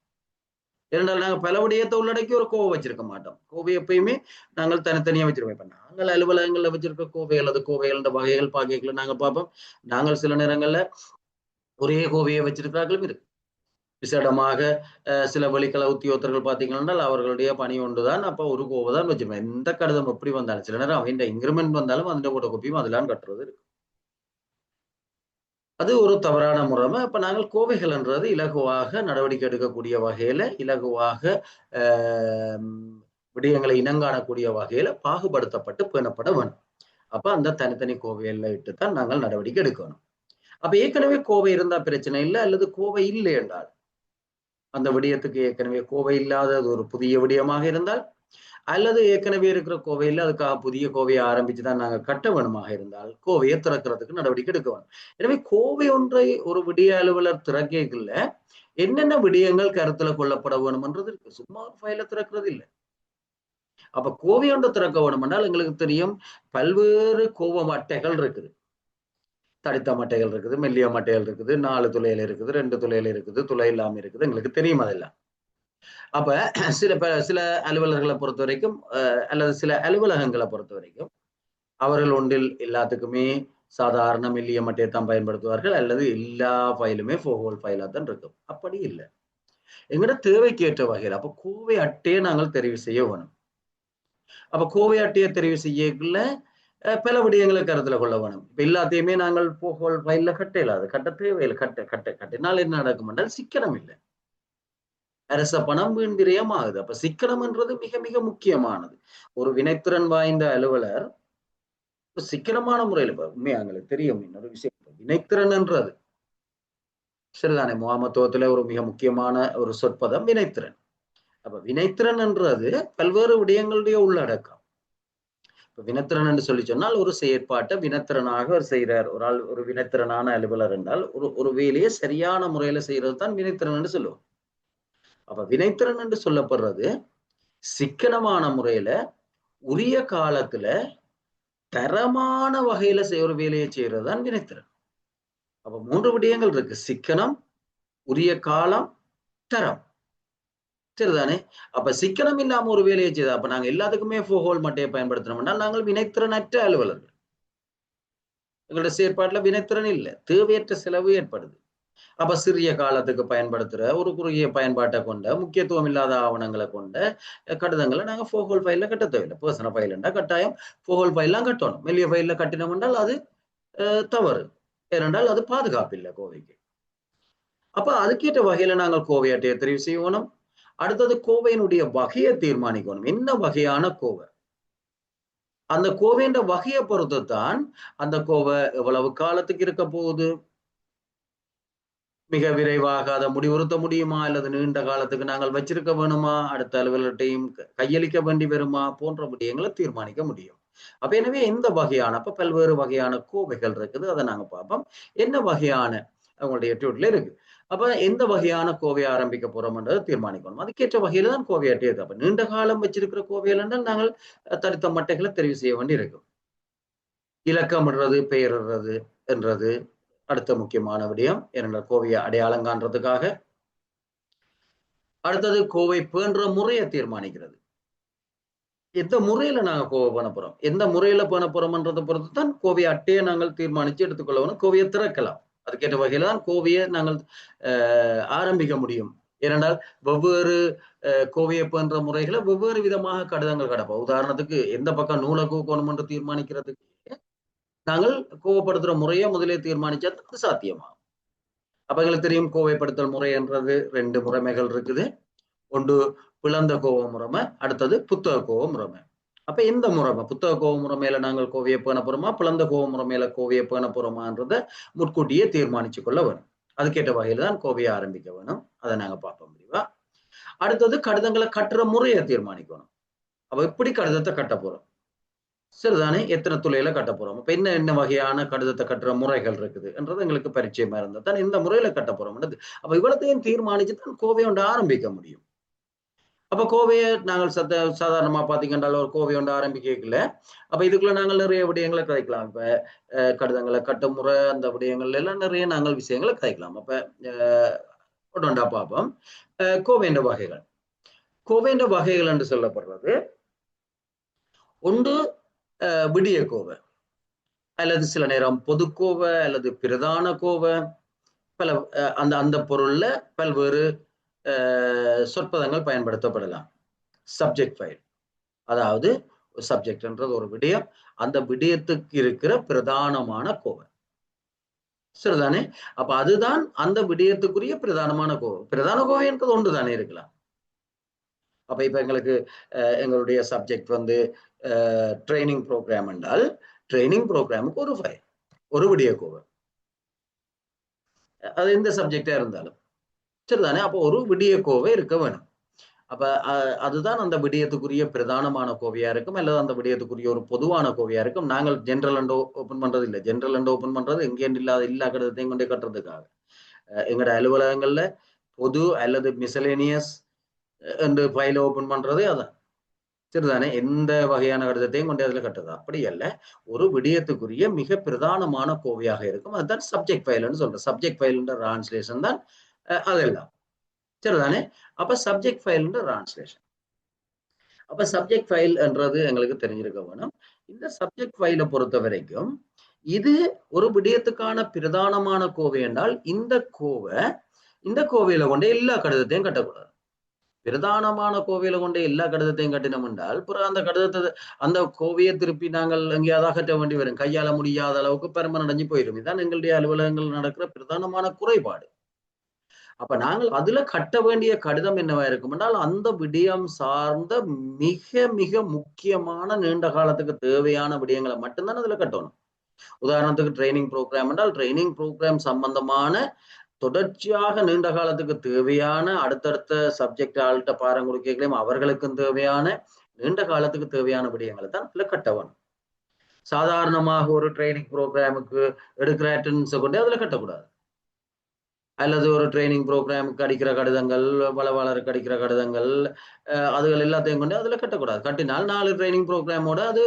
இரண்டால் நாங்கள் பல விடயத்தை உள்ளடக்கி ஒரு கோவை வச்சிருக்க மாட்டோம். கோவை எப்பயுமே நாங்கள் தனித்தனியா வச்சிருக்கோம். இப்ப நாங்கள் அலுவலகங்கள்ல வச்சிருக்க கோவைகள் அது கோவைகளோட வகைகள் பாகைகளை நாங்கள் பார்ப்போம். நாங்கள் சில நேரங்கள்ல ஒரே கோவையை வச்சிருக்கிறார்களும் இருக்கு. விசேடமாக சில வெளிக்கள உத்தியோகத்தர்கள் பார்த்தீங்கன்னா அவர்களுடைய பணி ஒன்றுதான். அப்ப ஒரு கோவை தான் வச்சிருப்போம். எந்த கடிதம் எப்படி வந்தாலும் சில நேரம் அவன் இன்கிரிமெண்ட் வந்தாலும் அந்த கூட கோப்பியும் அதெல்லாம் கட்டுறது இருக்கு. அது ஒரு தவறான முறைமை. அப்ப நாங்கள் கோவைகள்ன்றது இலகுவாக நடவடிக்கை எடுக்கக்கூடிய வகையில இலகுவாக விடயங்களை இனங்காணக்கூடிய வகையில பாகுபடுத்தப்பட்டு பேணப்பட வேணும். அப்ப அந்த தனித்தனி கோவையில இட்டுத்தான் நாங்கள் நடவடிக்கை எடுக்கணும். அப்ப ஏற்கனவே கோவை இருந்தா பிரச்சனை இல்லை அல்லது கோவை இல்லை என்றால் அந்த விடயத்துக்கு ஏற்கனவே கோவை இல்லாத ஒரு புதிய விடயமாக இருந்தால் அல்லது ஏற்கனவே இருக்கிற கோவையில் அதுக்காக புதிய கோவையை ஆரம்பிச்சுதான் நாங்க கட்ட வேணுமாக இருந்தால் கோவையை திறக்கிறதுக்கு நடவடிக்கை எடுக்க வேணும். எனவே கோவை ஒன்றை ஒரு விடய அலுவலர் திறக்கல என்னென்ன விடயங்கள் கருத்துல கொள்ளப்பட வேணும்ன்றது இருக்கு. சும்மா ஒரு ஃபைல திறக்கிறது இல்லை. அப்ப கோவை ஒன்றை திறக்க வேணும் என்றால் எங்களுக்கு தெரியும் பல்வேறு கோவ அட்டைகள் இருக்குது. தடித்த மட்டைகள் இருக்குது, மெல்லிய மட்டைகள் இருக்குது, 4 துளையில இருக்குது, 2 துளையில இருக்குது, துளை இல்லாம இருக்குது. எங்களுக்கு தெரியும் அதெல்லாம். அப்ப சில அலுவலர்களை பொறுத்த வரைக்கும் அல்லது சில அலுவலகங்களை பொறுத்த வரைக்கும் அவர்கள் ஒன்றில் எல்லாத்துக்குமே சாதாரண மெல்லிய மட்டையை தான் பயன்படுத்துவார்கள் அல்லது எல்லா ஃபைலுமே ஃபோஹோல் ஃபைலா தான் இருக்கும். அப்படி இல்லை. எங்கட தேவைக்கு ஏற்ற வகையில் அப்ப கோவை அட்டையை நாங்கள் தெரிவு செய்ய வேணும். அப்ப கோவை அட்டையை தெரிவு செய்யக்குள்ள பல விடயங்களை கருத்துல கொள்ள வேணும். இப்ப எல்லாத்தையுமே நாங்கள் ஃபோஹோல் ஃபைல்ல கட்ட இல்லாது கட்ட தேவையில்லை. கட்டினால் என்ன நடக்கும் என்றால் சிக்கனம் இல்லை. அரச பணம் வீண்விரயம் ஆகுது. அப்ப சிக்கனம்ன்றது மிக மிக முக்கியமானது. ஒரு வினைத்திறன் வாய்ந்த அலுவலர் சிக்கனமான முறையில் உண்மையா எங்களுக்கு தெரியும் இன்னொரு விஷயம் வினைத்திறன்ன்றது சரிதானே முகாமத்துவத்துல ஒரு மிக முக்கியமான ஒரு சொற்பதம் வினைத்திறன். அப்ப வினைத்திறன் என்றது பல்வேறு விடயங்களுடைய உள்ளடக்கம். இப்ப வினைத்திறன் என்று சொல்லி சொன்னால் ஒரு செயற்பாட்டை வினைத்திறனாக அவர் செய்கிறார். ஒரு ஆள் ஒரு வினைத்திறனான அலுவலர் என்றால் ஒரு வேலையை சரியான முறையில செய்யறது தான் வினைத்திறன் என்று சொல்லுவோம். அப்ப வினைத்திறன் என்று சொல்லப்படுறது சிக்கனமான முறையில உரிய காலத்துல தரமான வகையில ஒரு வேலையை செய்யறது தான் வினைத்திறன். அப்ப 3 விடயங்கள் இருக்கு: சிக்கனம், உரிய காலம், தரம். சரிதானே? அப்ப சிக்கனம் இல்லாம ஒரு வேலையை செய்தா அப்ப நாங்க எல்லாத்துக்குமே ஹோல் மட்டையை பயன்படுத்தினோம்னா நாங்கள் வினைத்திறனற்ற அலுவலர்கள். எங்களுடைய செயற்பாட்டுல வினைத்திறன் இல்லை, தேவையற்ற செலவு ஏற்படுது. அப்ப சிறிய காலத்துக்கு பயன்படுத்துற ஒரு குறுகிய பயன்பாட்டை கொண்ட முக்கியத்துவம் இல்லாத ஆவணங்களை கொண்ட கடிதங்களை நாங்க ஃபோகோல் ஃபைல்ல கட்ட தேவையில்லை. பர்சனல் ஃபைல்ண்டா கட்டாயம் ஃபோகோல் ஃபைல்லாம் கட்டணும். மெல்லிய ஃபைல்ல கட்டினோம் என்றால் அது தவறு. ஏனென்றால் அது பாதுகாப்பு இல்லை கோவைக்கு. அப்ப அதுக்கேற்ற வகையில நாங்கள் கோவை அட்டையை தெரிவு செய்யணும். அடுத்தது கோவையினுடைய வகையை தீர்மானிக்கணும். என்ன வகையான கோவை? அந்த கோவைன்ற வகையை பொறுத்து தான் அந்த கோவை எவ்வளவு காலத்துக்கு இருக்க போகுது, மிக விரைவாக அதை முடிவுறுத்த முடியுமா, அல்லது நீண்ட காலத்துக்கு நாங்கள் வச்சிருக்க வேணுமா, அடுத்த அலுவலர்கிட்டையும் கையளிக்க வேண்டி வருமா, போன்ற விடயங்களை தீர்மானிக்க முடியும். அப்ப எனவே எந்த வகையான அப்ப பல்வேறு வகையான கோவைகள் இருக்குது, அதை நாங்க பார்ப்போம். என்ன வகையான அவங்களுடைய டியூட்ல இருக்கு. அப்ப எந்த வகையான கோவையை ஆரம்பிக்க போறோம்ன்றதை தீர்மானிக்கணும். அதுக்கேற்ற வகையில தான் கோவை அட்டையது. அப்ப நீண்ட காலம் வச்சிருக்கிற கோவைகள் என்றால் நாங்கள் தனித்த மட்டைகளை தெரிவு செய்ய வேண்டி இருக்கும். இலக்கமிடுறது, பெயரிடுறது என்றது அடுத்த முக்கியமான விடயம். ஏனென்றால் கோவையை அடையாளம் காண்றதுக்காக. அடுத்தது கோவை பேன்ற முறையை தீர்மானிக்கிறது. எந்த முறையில நாங்க கோவை பண்ண போறோம், எந்த முறையில பண்ண போறோம்ன்றதை பொறுத்து தான் கோவை அட்டையை நாங்கள் தீர்மானிச்சு எடுத்துக்கொள்ளணும். கோவையை திறக்கலாம். அதுக்கேற்ற வகையில தான் கோவையை நாங்கள் ஆரம்பிக்க முடியும். ஏனென்றால் வெவ்வேறு கோவையை போன்ற முறைகளை வெவ்வேறு விதமாக கடிதங்கள் கிடப்போம். உதாரணத்துக்கு எந்த பக்கம் நூலை கோக்கணும் என்று தீர்மானிக்கிறதுக்கு நாங்கள் கோவப்படுத்துற முறையை முதலே தீர்மானிச்சா அது சாத்தியமாகும். அப்ப எங்களுக்கு தெரியும் கோவைப்படுத்தல் முறை என்றது 2 முறைமைகள் இருக்குது. ஒன்று பிளந்த கோவ முறைமை, அடுத்தது புத்தக கோவ முறைமை. அப்ப எந்த முறைமை, புத்தக கோவ முறைமையில நாங்கள் கோவையை பேண போறோமா, பிளந்த கோவ முறைமையில கோவையை பேண போறோமான்றதை முன்கூட்டியே தீர்மானிச்சு கொள்ள வேணும். அதுக்கேற்ற வகையில தான் கோவையை ஆரம்பிக்க வேணும். அதை நாங்க பார்ப்போம் முடிவா. அடுத்தது கடிதங்களை கட்டுற முறையை தீர்மானிக்கணும். அப்ப எப்படி கடிதத்தை கட்ட போறோம், சரிதானே? எத்தனை துளையில கட்ட போறோம், அப்ப என்ன வகையான கடிதத்தை கட்டுற முறைகள் இருக்குது என்றது எங்களுக்கு பரிச்சயமா இருந்தா தான் இந்த முறையில கட்ட போறோம்ன்றது. அப்ப இவ்வளத்தையும் தீர்மானிச்சு தான் கோவையை ஒன்று ஆரம்பிக்க முடியும். அப்ப கோவையை நாங்கள் சாதாரணமா பாத்தீங்கன்னா ஒரு கோவை ஒன்று ஆரம்பிக்கல. அப்ப இதுக்குள்ள நாங்கள் நிறைய விடயங்களை கதைக்கலாம். இப்ப கடிதங்களை கட்டும் முறை, அந்த விடயங்கள்ல எல்லாம் நிறைய நாங்கள் விஷயங்களை கதைக்கலாம். அப்ப ஒன்றா பார்ப்போம். கோவைன்ற வகைகள். கோவைன்ற வகைகள் என்று சொல்லப்படுறது ஒன்று விடிய கோவை, அல்லது சில நேரம் பொதுக்கோவை, அல்லது பிரதான கோவை. பல அந்த அந்த பொருள்ல பல்வேறு சொற்பதங்கள் பயன்படுத்தப்படலாம். சப்ஜெக்ட் ஃபைல், அதாவது சப்ஜெக்ட்ன்றது ஒரு விடயம், அந்த விடயத்துக்கு இருக்கிற பிரதானமான கோவை, சரிதானே? அப்ப அதுதான் அந்த விடயத்துக்குரிய பிரதானமான கோவை. பிரதான கோவை என்பது ஒன்று தானே இருக்கலாம். அப்ப இப்ப எங்களுக்கு எங்களுடைய சப்ஜெக்ட் வந்து ட்ரைனிங் ப்ரோக்ராம் என்றால் ட்ரைனிங் ப்ரோக்ராமுக்கு ஒரு ஃபைல், ஒரு விடிய கோவை, அது எந்த சப்ஜெக்டா இருந்தாலும் சரிதானே? அப்போ ஒரு விடிய கோவை இருக்க வேணும். அப்ப அதுதான் அந்த விடயத்துக்குரிய பிரதானமான கோவையா இருக்கும், அல்லது அந்த விடயத்துக்குரிய ஒரு பொதுவான கோவையா இருக்கும். நாங்கள் ஜென்ரல் அண்ட் ஓபன் பண்றது இல்லை. ஜென்ரல் அண்ட் ஓபன் பண்றது எங்கேயும் இல்லாத எல்லா கடிதத்தையும் கொண்டே கட்டுறதுக்காக. எங்களோட அலுவலகங்கள்ல பொது அல்லது மிசலேனியஸ் என்று ஃபைல் ஓபன் பண்றது அதான், சரிதானே? எந்த வகையான கடிதத்தையும் கொண்டு அதுல கட்டுறது அப்படி அல்ல. ஒரு விடயத்துக்குரிய மிக பிரதானமான கோவையாக இருக்கும். அதுதான் சப்ஜெக்ட் ஃபைல்னு சொல்றேன். சப்ஜெக்ட் ஃபைல்ன்ற டிரான்ஸ்லேஷன் தான் அதெல்லாம், சரிதானே? அப்ப சப்ஜெக்ட் ஃபைல்ன்ற டிரான்ஸ்லேஷன். அப்ப சப்ஜெக்ட் ஃபைல் என்றது எங்களுக்கு தெரிஞ்சிருக்க வேணும். இந்த சப்ஜெக்ட் ஃபைலை பொறுத்த வரைக்கும் இது ஒரு விடயத்துக்கான பிரதானமான கோவை என்றால் இந்த கோவையில கொண்டு எல்லா கடிதத்தையும் கட்டக்கூடாது. பிரதானமான கோவையில கொண்டு எல்லா கடிதத்தையும் கட்டினோம் என்றால் பிறகு அந்த கடிதத்தை அந்த கோவையை திருப்பி நாங்கள் எங்கேயாவது அகற்ற வேண்டி வரும். கையாள முடியாத அளவுக்கு பெருமன் அடைஞ்சு போயிடும். இதுதான் எங்களுடைய அலுவலகங்கள் நடக்கிற பிரதானமான குறைபாடு. அப்ப நாங்கள் அதுல கட்ட வேண்டிய கடிதம் என்னவா இருக்கும் என்றால் அந்த விடயம் சார்ந்த மிக மிக முக்கியமான நீண்ட காலத்துக்கு தேவையான விடயங்களை மட்டும்தான் அதுல கட்டணும். உதாரணத்துக்கு ட்ரைனிங் ப்ரோக்ராம் என்றால் ட்ரைனிங் ப்ரோக்ராம் சம்பந்தமான தொடர்ச்சியாக நீண்ட காலத்துக்கு தேவையான அடுத்தடுத்த சப்ஜெக்ட் ஆள்கிட்ட பாரம் கொடுக்கலையும் அவர்களுக்கும் தேவையான நீண்ட காலத்துக்கு தேவையான விடயங்களை தான் இதுல கட்ட வேணும். சாதாரணமாக ஒரு ட்ரைனிங் ப்ரோக்ராமுக்கு எடுக்கிற அட்டெண்டன்ஸை கொண்டு அதுல கட்டக்கூடாது. அல்லது ஒரு ட்ரைனிங் ப்ரோக்ராமுக்கு அடிக்கிற கடிதங்கள், வளவாளருக்கு அடிக்கிற கடிதங்கள், அதுகள் எல்லாத்தையும் கொண்டு அதுல கட்டக்கூடாது. கட்டினால் 4 ட்ரைனிங் ப்ரோக்ராமோட அது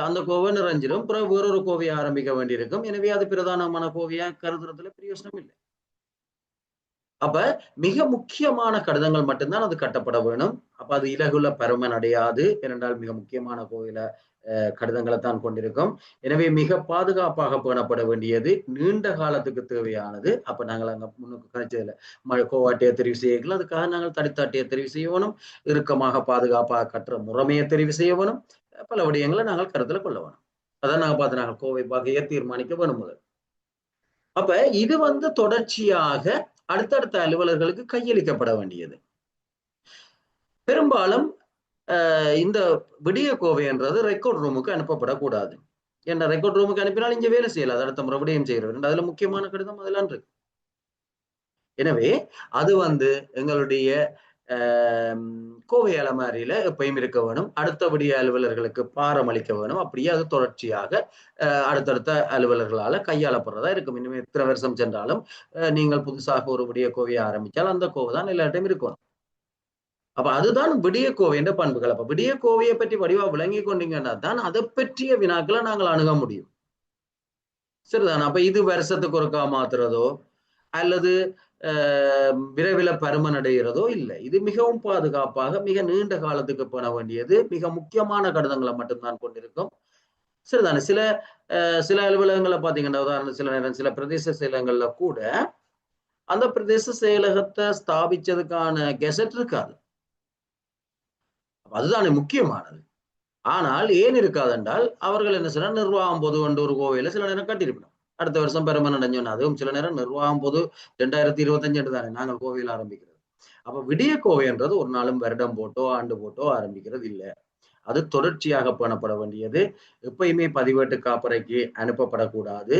அந்த கோவை நிறைஞ்சிடும். பிறகு வேறொரு கோவையை ஆரம்பிக்க வேண்டியிருக்கும். எனவே அது பிரதானமான கோவையா கருதுறதுல பிரயோசனம் இல்லை. அப்ப மிக முக்கியமான கடிதங்கள் மட்டும்தான் அது கட்டப்பட வேணும். அப்ப அது இலகுல பருமன் அடையாது. ஏனென்றால் மிக முக்கியமான கோவில கடிதங்களை தான் கொண்டிருக்கும். எனவே மிக பாதுகாப்பாக பேணப்பட வேண்டியது, நீண்ட காலத்துக்கு தேவையானது. அப்ப நாங்கள் அங்க முன்னுக்கு கழிச்சதுல கோவாட்டையை தெரிவு செய்யலாம். அதுக்காக நாங்கள் தடித்தாட்டையை தெரிவு செய்யணும், இறுக்கமாக பாதுகாப்பாக கட்டுற முறைமையை தெரிவு செய்ய வேணும், பல விடயங்களை நாங்கள் கருத்துல கொள்ள வேணும். அதான் நாங்க பார்த்து நாங்கள் கோவை வகையை தீர்மானிக்க வேணும் முதல். அப்ப இது தொடர்ச்சியாக அடுத்தடுத்த அலுவலர்களுக்கு கையளிக்கப்பட வேண்டியது. பெரும்பாலும் இந்த விடிய கோவை என்றது ரெக்கார்ட் ரூமுக்கு அனுப்பப்படக்கூடாது. என்ன ரெக்கார்ட் ரூமுக்கு அனுப்பினால் இங்க வேலை செய்யலாம், அடுத்த முறை விடயம் செய்யறது. அதுல முக்கியமான கடிதம் அதெல்லாம் இருக்கு. எனவே அது எங்களுடைய கோவை அலமாரியில எப்பயும் இருக்க வேணும். அடுத்த விடிய அலுவலர்களுக்கு பாரம் அளிக்க வேணும். அப்படியே அது தொடர்ச்சியாக அடுத்தடுத்த அலுவலர்களால கையாளப்படுறதா இருக்கும். இனிமே எத்தனை வருஷம் சென்றாலும் நீங்கள் புதுசாக ஒரு விடிய கோவையை ஆரம்பித்தால் அந்த கோவை தான் எல்லார்ட்டையும் இருக்கணும். அப்ப அதுதான் விடிய கோவையின் பண்புகள். அப்ப விடிய கோவையை பற்றி வடிவா விளங்கி கொண்டீங்கன்னா தான் அதை பற்றிய வினாக்களை நாங்கள் அணுக முடியும். சரிதான். அப்ப இது வருஷத்துக்கு ஒருக்கா மாத்துறதோ அல்லது விரைவில் பருமன் அடைகிறதோ இல்லை. இது மிகவும் பாதுகாப்பாக மிக நீண்ட காலத்துக்கு பண்ண வேண்டியது, மிக முக்கியமான கடிதங்களை மட்டும்தான் கொண்டிருக்கும். சரிதானே. சில அலுவலகங்களை பாத்தீங்கன்னா, உதாரணம் சில நேரம் சில பிரதேச செயலகங்கள்ல கூட அந்த பிரதேச செயலகத்தை ஸ்தாபிச்சதுக்கான கெசட் இருக்காது. அதுதானே முக்கியமானது. ஆனால் ஏன் இருக்காது என்றால் அவர்கள் என்ன செய்யணும், நிர்வாகம் பொது கொண்டு ஒரு கோவையில சில நேரம் கட்டியிருக்கணும். அடுத்த வருஷம் பெருமன் அடைஞ்சோன்னா அதுவும் சில நேரம் நிர்வாகம் பொது 2025 தானே நாங்கள் கோவையில் ஆரம்பிக்கிறது. அப்ப விடிய கோவை என்றது ஒரு நாளும் வருடம் போட்டோ ஆண்டு போட்டோ ஆரம்பிக்கிறது இல்லை. அது தொடர்ச்சியாக பேணப்பட வேண்டியது. எப்பயுமே பதிவேட்டு காப்பறைக்கு அனுப்பப்படக்கூடாது.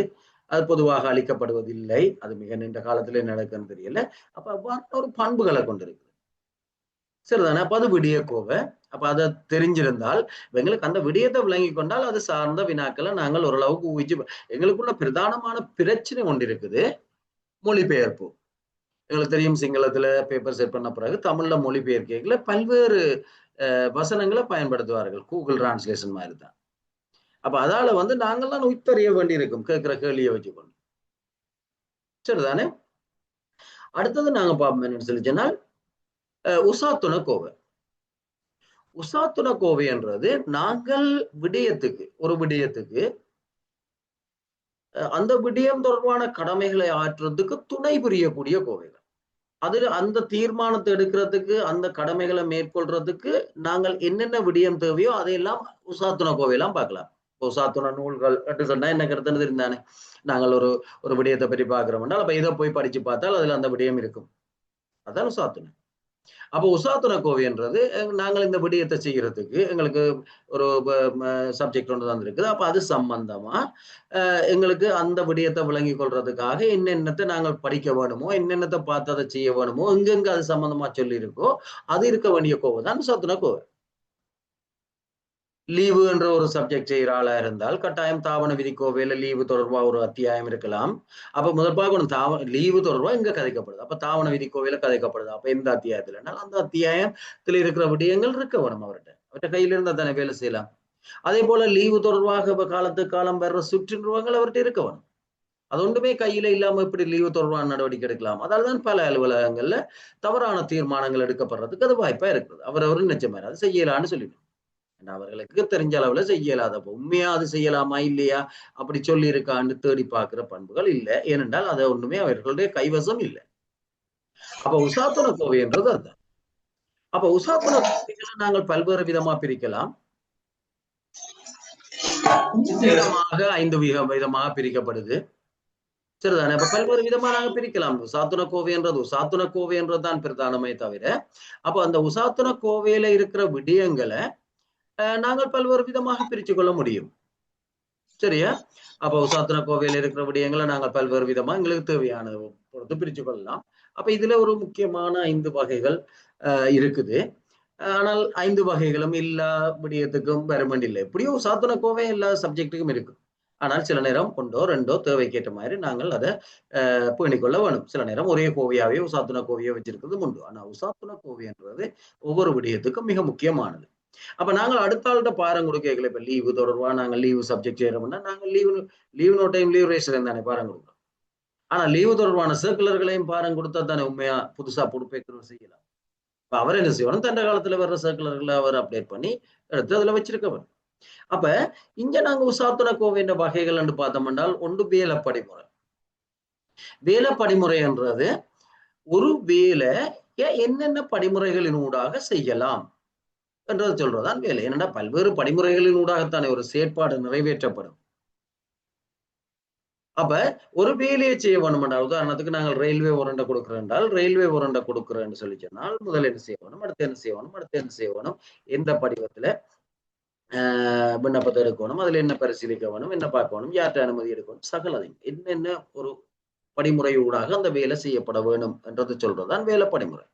அது பொதுவாக அளிக்கப்படுவதில்லை. அது மிக நீண்ட காலத்திலே நடக்குன்னு தெரியல. அப்ப அவ்வாறு ஒரு பண்புகளை கொண்டிருக்கு. சரிதானே. அப்ப அது விடிய கோவை. அப்ப அதை தெரிஞ்சிருந்தால் எங்களுக்கு அந்த விடயத்தை விளங்கி கொண்டால் அது சார்ந்த வினாக்களை நாங்கள் ஓரளவுக்கு ஊகிச்சு. எங்களுக்குள்ள பிரதானமான பிரச்சனை ஒன்று இருக்குது, மொழிபெயர்ப்பு. எங்களுக்கு தெரியும், சிங்களத்துல பேப்பர் செட் பண்ண பிறகு தமிழ்ல மொழிபெயர்க்கைகளை பல்வேறு வசனங்களை பயன்படுத்துவார்கள், கூகுள் டிரான்ஸ்லேஷன் மாதிரி தான். அப்ப அதால நாங்கள்லாம் உய்தறிய வேண்டி இருக்கும் கேட்கிற கேள்வியை வச்சுக்கொண்டு. சரிதானே. அடுத்தது நாங்க பார்ப்போம் என்னன்னு சொல்லி சொன்னால் உசாத்துண கோவை. உசாத்துண கோவை என்றது நாங்கள் ஒரு விடயத்துக்கு அந்த விடயம் தொடர்பான கடமைகளை ஆற்றுறதுக்கு துணை புரியக்கூடிய கோவைகள். அதுல அந்த தீர்மானத்தை எடுக்கிறதுக்கு அந்த கடமைகளை மேற்கொள்றதுக்கு நாங்கள் என்னென்ன விடயம் தேவையோ அதையெல்லாம் உசாத்துண கோவையெல்லாம் பார்க்கலாம். உசாத்துண நூல்கள் என்று சொன்னா என்ன கருத்துன்னு இருந்தானே, நாங்கள் ஒரு விடயத்தை பற்றி பார்க்கிறோம்னா அப்ப இதை போய் படிச்சு பார்த்தால் அதுல அந்த விடயம் இருக்கும். அதான் உசாத்துணை. அப்போ உசாத்துண கோவை என்றது நாங்கள் இந்த விடயத்தை செய்யறதுக்கு எங்களுக்கு ஒரு சப்ஜெக்ட் ஒன்று தான் இருக்குது. அப்ப அது சம்பந்தமா எங்களுக்கு அந்த விடயத்தை விளங்கி கொள்றதுக்காக என்னென்னத்தை நாங்கள் படிக்க வேணுமோ, என்னென்னத்தை பார்த்து அதை செய்ய வேணுமோ, எங்கெங்க அது சம்பந்தமா சொல்லி இருக்கோ அது இருக்க வேண்டிய கோவை தான் உசாத்துண கோவை. லீவு என்ற ஒரு சப்ஜெக்ட் செய்கிற ஆளா இருந்தால் கட்டாயம் தாவண விதி கோவையில லீவு தொடர்பா ஒரு அத்தியாயம் இருக்கலாம். அப்ப முதல் பார்க்கணும், லீவு தொடர்பா இங்க கதைக்கப்படுது. அப்ப தாவண விதி கோவையில கதைக்கப்படுது. அப்ப எந்த அத்தியாயத்துல அந்த அத்தியாயத்துல இருக்கிற விடயங்கள் இருக்க வேணும். அவர்கிட்ட கையில இருந்தா தானே வேலை செய்யலாம். அதே போல லீவு தொடர்பாக காலத்துக்கு காலம் வர்ற சுற்று நிறுவனங்கள் அவர்கிட்ட இருக்க வேணும். அது ஒன்றுமே கையில இல்லாம இப்படி லீவு தொடர்பான நடவடிக்கை எடுக்கலாம். அதால்தான் பல அலுவலகங்கள்ல தவறான தீர்மானங்கள் எடுக்கப்படுறதுக்கு அது வாய்ப்பா இருக்குது. அவரவரு நிச்சயமா அது செய்யலான்னு சொல்லிடும். அவர்களுக்கு தெரிஞ்ச அளவுல செய்யலாதப்போ உண்மையா அது செய்யலாமா இல்லையா அப்படி சொல்லி இருக்கான்னு தேடி பார்க்கிற பண்புகள் இல்லை. ஏனென்றால் அதை ஒண்ணுமே அவர்களுடைய கைவசம் இல்லை. அப்ப உசாத்துண கோவை என்றது அதுதான். அப்ப உசாத்துண கோவைகளை நாங்கள் பல்வேறு விதமா பிரிக்கலாம். விதமாக 5 விதமாக பிரிக்கப்படுது. சரிதானே. அப்ப பல்வேறு விதமா நாங்க பிரிக்கலாம். உசாத்துண கோவை என்றதுதான் பிரதானமே தவிர, அப்ப அந்த உசாத்துண கோவையில இருக்கிற விடயங்களை நாங்கள் பல்வேறு விதமாக பிரிச்சு கொள்ள முடியும். சரியா. அப்ப உசாத்துண கோவையில இருக்கிற விடயங்களை நாங்கள் பல்வேறு விதமா எங்களுக்கு தேவையான பொறுத்து பிரிச்சு கொள்ளலாம். அப்ப இதுல ஒரு முக்கியமான 5 வகைகள் இருக்குது. ஆனால் 5 வகைகளும் எல்லா விடயத்துக்கும் வருமண்டில்லை. எப்படியோ சாத்துண கோவை எல்லா சப்ஜெக்ட்டுக்கும் இருக்கு. ஆனால் சில நேரம் ஒன்றோ ரெண்டோ தேவைக்கேற்ற மாதிரி நாங்கள் அதை பேணிக்கொள்ள வேணும். சில நேரம் ஒரே கோவையாவே உசாத்துண கோவையை வச்சிருக்கிறது உண்டு. ஆனா உசாத்துண கோவைன்றது ஒவ்வொரு விடயத்துக்கும் மிக முக்கியமானது. அப்ப நாங்கள் அடுத்த ஆள்கிட்ட பாரம் கொடுக்கல. இப்ப லீவு தொடர்பா நாங்கள் லீவு சப்ஜெக்ட் செய்யறோம்னா நாங்கள் leave no time leave ration தானே பாரம் கொடுக்குறோம். ஆனா லீவு தொடர்பான சர்க்குலர்களையும் பாரம் கொடுத்தா தானே உண்மையா புதுசா பொறுப்பேற்கிறது செய்யலாம். இப்ப அவர் என்ன செய்யணும், தண்ட காலத்துல வர்ற சர்க்குலர்களை அவர் அப்டேட் பண்ணி எடுத்து அதுல வச்சிருக்கவர். அப்ப இங்க நாங்க உசாத்துண கோவைன்ற வகைகள் என்று பார்த்தோம் என்றால் ஒன்று வேலை படிமுறை. வேலை படிமுறை என்றது ஒரு வேலை என்னென்ன படிமுறைகளின் ஊடாக செய்யலாம் என்றது சொல்றதுதான் வேலை. என்னன்னா பல்வேறு படிமுறைகளின் ஊடாகத்தானே ஒரு செயற்பாடு நிறைவேற்றப்படும். அப்ப ஒரு வேலையை செய்ய வேணும்னா உதாரணத்துக்கு நாங்கள் ரயில்வே உரண்டை கொடுக்குறோம் என்றால் ரயில்வே உரண்டை கொடுக்குறேன்னு சொல்லி சொன்னால் முதல் என்ன செய்யணும், அடுத்து என்ன செய்யணும், அடுத்து என்ன செய்யணும், எந்த படிவத்துல விண்ணப்பத்தை எடுக்கணும், அதுல என்ன பரிசீலிக்க வேணும், என்ன பார்க்கணும், யார்கிட்ட அனுமதி எடுக்கணும், சகலதையும் என்னென்ன ஒரு படிமுறை ஊடாக அந்த வேலை செய்யப்பட வேணும் என்றது சொல்றதுதான் வேலை படிமுறை.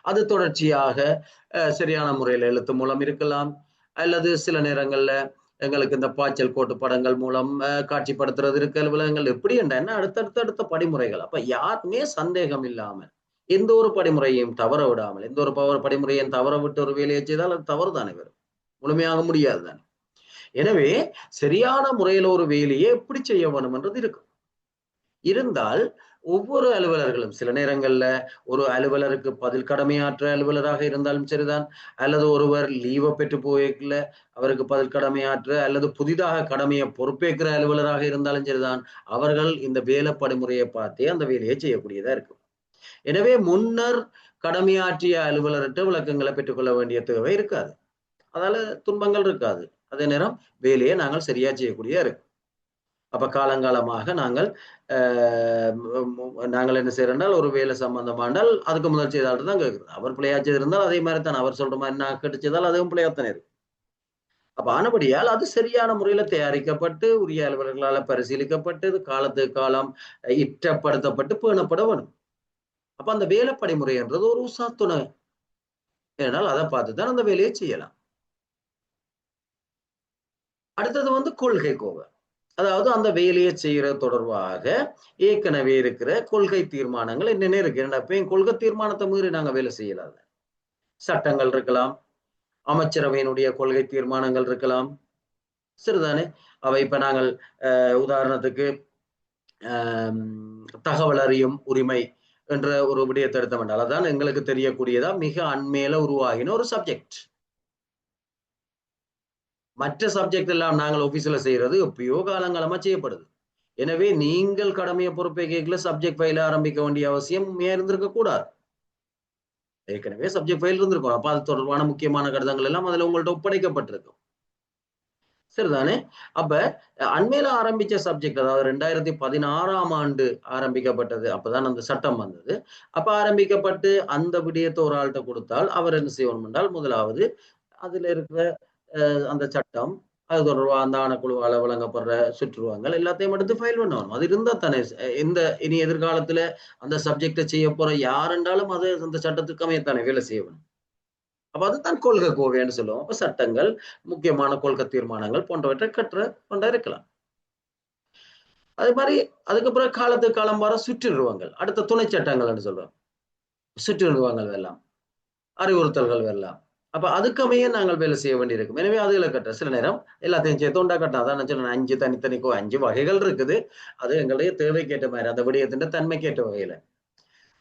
அது தொடர்ச்சியாக சரியான முறையில் எழுத்து மூலம் இருக்கலாம், அல்லது சில நேரங்கள்ல எங்களுக்கு இந்த பாய்ச்சல் கோட்டு படங்கள் மூலம் காட்சிப்படுத்துறது இருக்கு அலுவலகங்கள். எப்படி என்ன அடுத்த படிமுறைகள். அப்ப யாருமே சந்தேகம் இல்லாமல் எந்த ஒரு படிமுறையையும் தவற விடாமல், எந்த ஒரு படிமுறையையும் தவற விட்டு ஒரு வேலையை செய்தால் அது தவறு தானே வரும், முழுமையாக முடியாது தானே. எனவே சரியான முறையில ஒரு வேலையை எப்படி செய்ய வேணும் என்றது இருக்கும். இருந்தால் ஒவ்வொரு அலுவலர்களும் சில நேரங்கள்ல ஒரு அலுவலருக்கு பதில் கடமையாற்ற அலுவலராக இருந்தாலும் சரிதான், அல்லது ஒருவர் லீவை பெற்று போய்க்கல அவருக்கு பதில் கடமையாற்ற அல்லது புதிதாக கடமையை பொறுப்பேற்கிற அலுவலராக இருந்தாலும் சரிதான், அவர்கள் இந்த வேலை படிமுறையை பார்த்தே அந்த வேலையை செய்யக்கூடியதா இருக்கும். எனவே முன்னர் கடமையாற்றிய அலுவலர்கிட்ட விளக்கங்களை பெற்றுக்கொள்ள வேண்டிய தேவை இருக்காது, அதால துன்பங்கள் இருக்காது. அதே நேரம் வேலையை நாங்கள் சரியா செய்யக்கூடிய இருக்கும். அப்ப காலங்காலமாக நாங்கள் என்ன செய்யறோம்னால் ஒரு வேலை சம்பந்தமானால் அதுக்கு முதல் செய்தால் தான் கேட்குறது. அவர் பிள்ளையா செய்திருந்தால் அதே மாதிரி தான் அவர் சொல்ற மாதிரி நான் கிடைச்சதால் அதுவும் பிள்ளையாத்தானே இருக்கு. அப்ப ஆனபடியால் அது சரியான முறையில தயாரிக்கப்பட்டு உரிய அலுவலர்களால் பரிசீலிக்கப்பட்டு காலத்துக்கு காலம் இற்றப்படுத்தப்பட்டு பேணப்பட வேணும். அப்ப அந்த வேலை படிமுறை என்றது ஒரு உசாத்துணை. ஏனால் அதை பார்த்துதான் அந்த வேலையை செய்யலாம். அடுத்தது கொள்கை கோவை. அதாவது அந்த வேலையை செய்யற தொடர்பாக ஏற்கனவே இருக்கிற கொள்கை தீர்மானங்கள் என்னென்ன இருக்கு. கொள்கை தீர்மானத்தை மீறி நாங்க வேலை செய்யலாத. சட்டங்கள் இருக்கலாம், அமைச்சரவையினுடைய கொள்கை தீர்மானங்கள் இருக்கலாம், சரிதானே. அவை இப்ப நாங்கள் உதாரணத்துக்கு தகவல் அறியும் உரிமை என்ற ஒரு விடயத்தை எடுத்த வேண்டாம். அதான் எங்களுக்கு தெரியக்கூடியதா மிக அண்மையில உருவாகின ஒரு சப்ஜெக்ட். மற்ற சப்ஜெக்ட் எல்லாம் நாங்கள் ஆபீஸ்ல செய்யறது எப்பயோ காலங்காலமா செய்யப்படுது. எனவே நீங்கள் கடமையை பொறுப்பை கேட்கல சப்ஜெக்ட் ஃபைல ஆரம்பிக்க வேண்டிய அவசியம் இருந்திருக்க கூடாது. ஏற்கனவே சப்ஜெக்ட் ஃபைல் இருந்திருக்கும். அப்ப அது தொடர்பான முக்கியமான கடிதங்கள் எல்லாம் அதுல உங்கள்ட்ட ஒப்படைக்கப்பட்டிருக்கும், சரிதானே. அப்ப அண்மையில ஆரம்பிச்ச சப்ஜெக்ட், அதாவது 2016ஆம் ஆண்டு ஆரம்பிக்கப்பட்டது. அப்பதான் அந்த சட்டம் வந்தது. அப்ப ஆரம்பிக்கப்பட்டு அந்த விடயத்தை ஒரு ஆள்கிட்ட கொடுத்தால் அவர் என்ன செய்யணும் என்றால், முதலாவது அதுல இருக்கிற அந்த சட்டம், அது தொடர்பா அந்த ஆணைக்குழுவால வழங்கப்படுற சுற்றுருவங்கள் எல்லாத்தையும் எடுத்து ஃபைல் பண்ணணும். அது இருந்தா தானே இனி எதிர்காலத்துல அந்த சப்ஜெக்டை செய்ய போற யார் என்றாலும் அது அந்த சட்டத்துக்கு அமையத்தானே வேலை செய்யணும். அப்ப அதுதான் கொள்கை கோவைன்னு சொல்லுவோம். அப்ப சட்டங்கள், முக்கியமான கொள்கை தீர்மானங்கள் போன்றவற்றை கொண்டா இருக்கலாம். அதே மாதிரி அதுக்கப்புறம் காலத்துக்கு காலம் வர சுற்றுருவங்கள், அடுத்த துணை சட்டங்கள்னு சொல்றோம். சுற்றுருவங்கள் எல்லாம், அறிவுறுத்தல்கள் எல்லாம். அப்ப அதுக்கமையே நாங்கள் வேலை செய்ய வேண்டியிருக்கும். எனவே அதுல கட்ட சில நேரம் எல்லாத்தையும் சேர்த்து உண்டா கட்டணும். அதான் நான் சொன்னேன் 5 தனித்தனிக்கோ 5 வகைகள் இருக்குது. அது எங்களுடைய தேவைக்கேற்ற மாதிரி, அந்த விடயத்தின் தன்மைக்கேற்ற வகையில.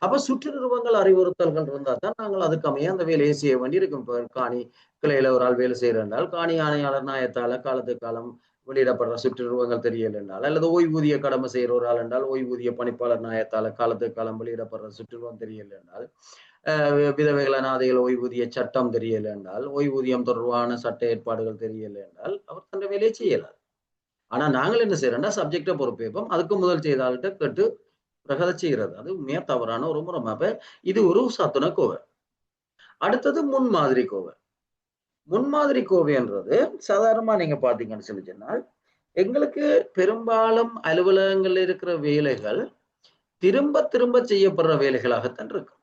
அப்ப சுற்றுருவங்கள் அறிவுறுத்தல்கள் இருந்தா தான் நாங்கள் அதுக்கமைய அந்த வேலையை செய்ய வேண்டியிருக்கும். இப்போ காணி கிளையில ஒரு ஆள் வேலை செய்யறால் காணி ஆணையாளர் நாயத்தால காலத்துக்கு காலம் வெளியிடப்படுற சுற்றுருவங்கள் தெரியல என்றால், அல்லது ஓய்வூதிய கடமை செய்யற ஒரு ஆள் என்றால் ஓய்வூதிய பணிப்பாளர் நாயத்தால காலத்துக்கு காலம் வெளியிடப்படுற சுற்றுருவம் தெரியல என்றால், விதவைகள் அநாதைகள் ஓய்வூதிய சட்டம் தெரியல என்றால், ஓய்வூதியம் தொடர்பான சட்ட ஏற்பாடுகள் தெரியல என்றால் அவர் தன்னை வேலையை செய்யலாம். ஆனா நாங்கள் என்ன செய்யறோம்னா சப்ஜெக்டை பொறுப்பேற்போம், அதுக்கு முதல் செய்தால்கிட்ட கேட்டு பிரகத செய்கிறது. அது உண்மையா தவறான ஒரு முறை. அப்ப இது ஒரு சத்துண கோவை. அடுத்தது முன்மாதிரி கோவை. முன்மாதிரி கோவைன்றது சாதாரணமா நீங்க பாத்தீங்கன்னு சொல்லி சொன்னால், எங்களுக்கு பெரும்பாலும் அலுவலகங்கள்ல இருக்கிற வேலைகள் திரும்ப திரும்ப செய்யப்படுற வேலைகளாகத்தான் இருக்கும்.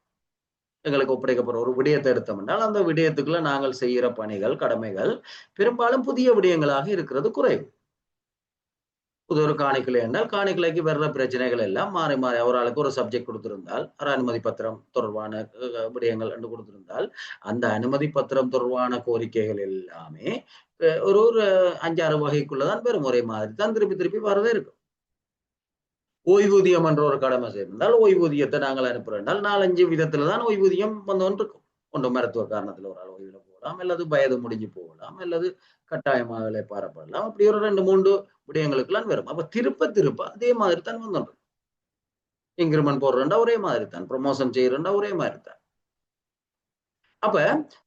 எங்களுக்கு ஒப்படைக்கப்படுற ஒரு விடயத்தை எடுத்தோம் என்றால் அந்த விடயத்துக்குள்ள நாங்கள் செய்கிற பணிகள் கடமைகள் பெரும்பாலும் புதிய விடயங்களாக இருக்கிறது குறைவு. புது ஒரு காணிக்கலை என்றால் காணிக்கலைக்கு வர்ற பிரச்சனைகள் எல்லாம் மாறி மாறி ஒரு ஆளுக்கு ஒரு சப்ஜெக்ட் கொடுத்திருந்தால் ஒரு அனுமதி பத்திரம் தொடர்பான விடயங்கள் என்று கொடுத்திருந்தால் அந்த அனுமதி பத்திரம் தொடர்பான கோரிக்கைகள் எல்லாமே ஒரு ஒரு 5-6 வகைக்குள்ளதான் பெரும் ஒரே மாதிரி தான் திருப்பி திருப்பி வரதே இருக்கும். ஓய்வூதியம் என்ற ஒரு கடமை சேர்ந்தால் ஓய்வூதியத்தை நாங்கள் அனுப்புறோம் 4-5 விதத்துல தான் ஓய்வூதியம் வந்து இருக்கும். ஒன்று மருத்துவ காரணத்துல ஒரு ஆள் ஓய்வுல போகலாம், அல்லது வயது முடிஞ்சு போகலாம், அல்லது கட்டாயமாக வேலை பாரப்படலாம். அப்படி ஒரு 2-3 விடயங்களுக்கெல்லாம் வரும். அப்ப திருப்ப திருப்ப அதே மாதிரி தான் வந்துடும். இன்கிரிமெண்ட் போடுறா ஒரே மாதிரி தான், ப்ரொமோஷன் செய்யறா ஒரே மாதிரி தான். அப்ப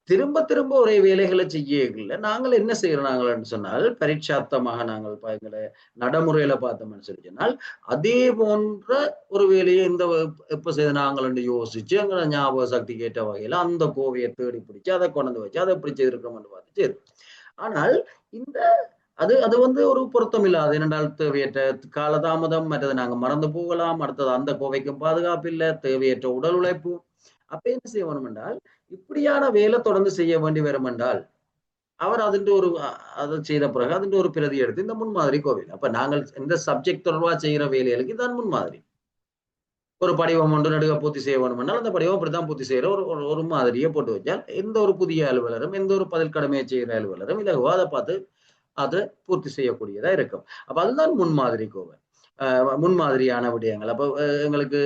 திரும்ப திரும்ப ஒரே வேலைகளை செய்யல நாங்கள் என்ன செய்யறோம் நாங்கள் சொன்னால் பரீட்சார்த்தமாக நாங்கள் எங்களை நடைமுறையில பார்த்தோம்னு சொல்லி சொன்னால் அதே போன்ற ஒரு வேலையை இந்த எப்ப செய்த நாங்கள் யோசிச்சு எங்களை ஞாபக சக்தி கேட்ட வகையில அந்த கோவையை தேடி பிடிச்சு அதை கொண்டு வச்சு அதை எப்படி செய்திருக்கிறோம்னு பார்த்து சரி. ஆனால் இந்த அது அது வந்து ஒரு பொருத்தம் இல்லாது என்னென்றால் தேவையற்ற காலதாமதம் மற்றது நாங்க மறந்து போகலாம், அடுத்தது அந்த கோவைக்கும் பாதுகாப்பு இல்லை, தேவையற்ற உடல் உழைப்பு. அப்ப என்ன செய்ய வேணும் என்றால் இப்படியான வேலை தொடர்ந்து செய்ய வேண்டி வரும் என்றால் அவர் அதிന്റെ ஒரு அதை செய்த பிறகு அதிന്റെ ஒரு பிரதி எடுத்து இந்த முன்மாதிரி கோவில் அப்ப நாங்கள் இந்த சப்ஜெக்ட் தொடர்பா செய்யற வேலைகளுக்கு இதான் முன்மாதிரி. ஒரு படிவம் ஒன்று நடுக பூர்த்தி செய்ய வேணும் என்றால் அந்த படிவம் அப்படித்தான் பூர்த்தி செய்யற ஒரு மாதிரியை போட்டு வச்சால் எந்த ஒரு புதிய அலுவலரும் எந்த ஒரு பதில் கடமையை செய்கிற அலுவலரும் இலகுவா அதை பார்த்து அதை பூர்த்தி செய்யக்கூடியதா இருக்கும். அப்ப அதுதான் முன்மாதிரி கோவை. முன்மாதிரியான விடயங்கள். அப்ப எங்களுக்கு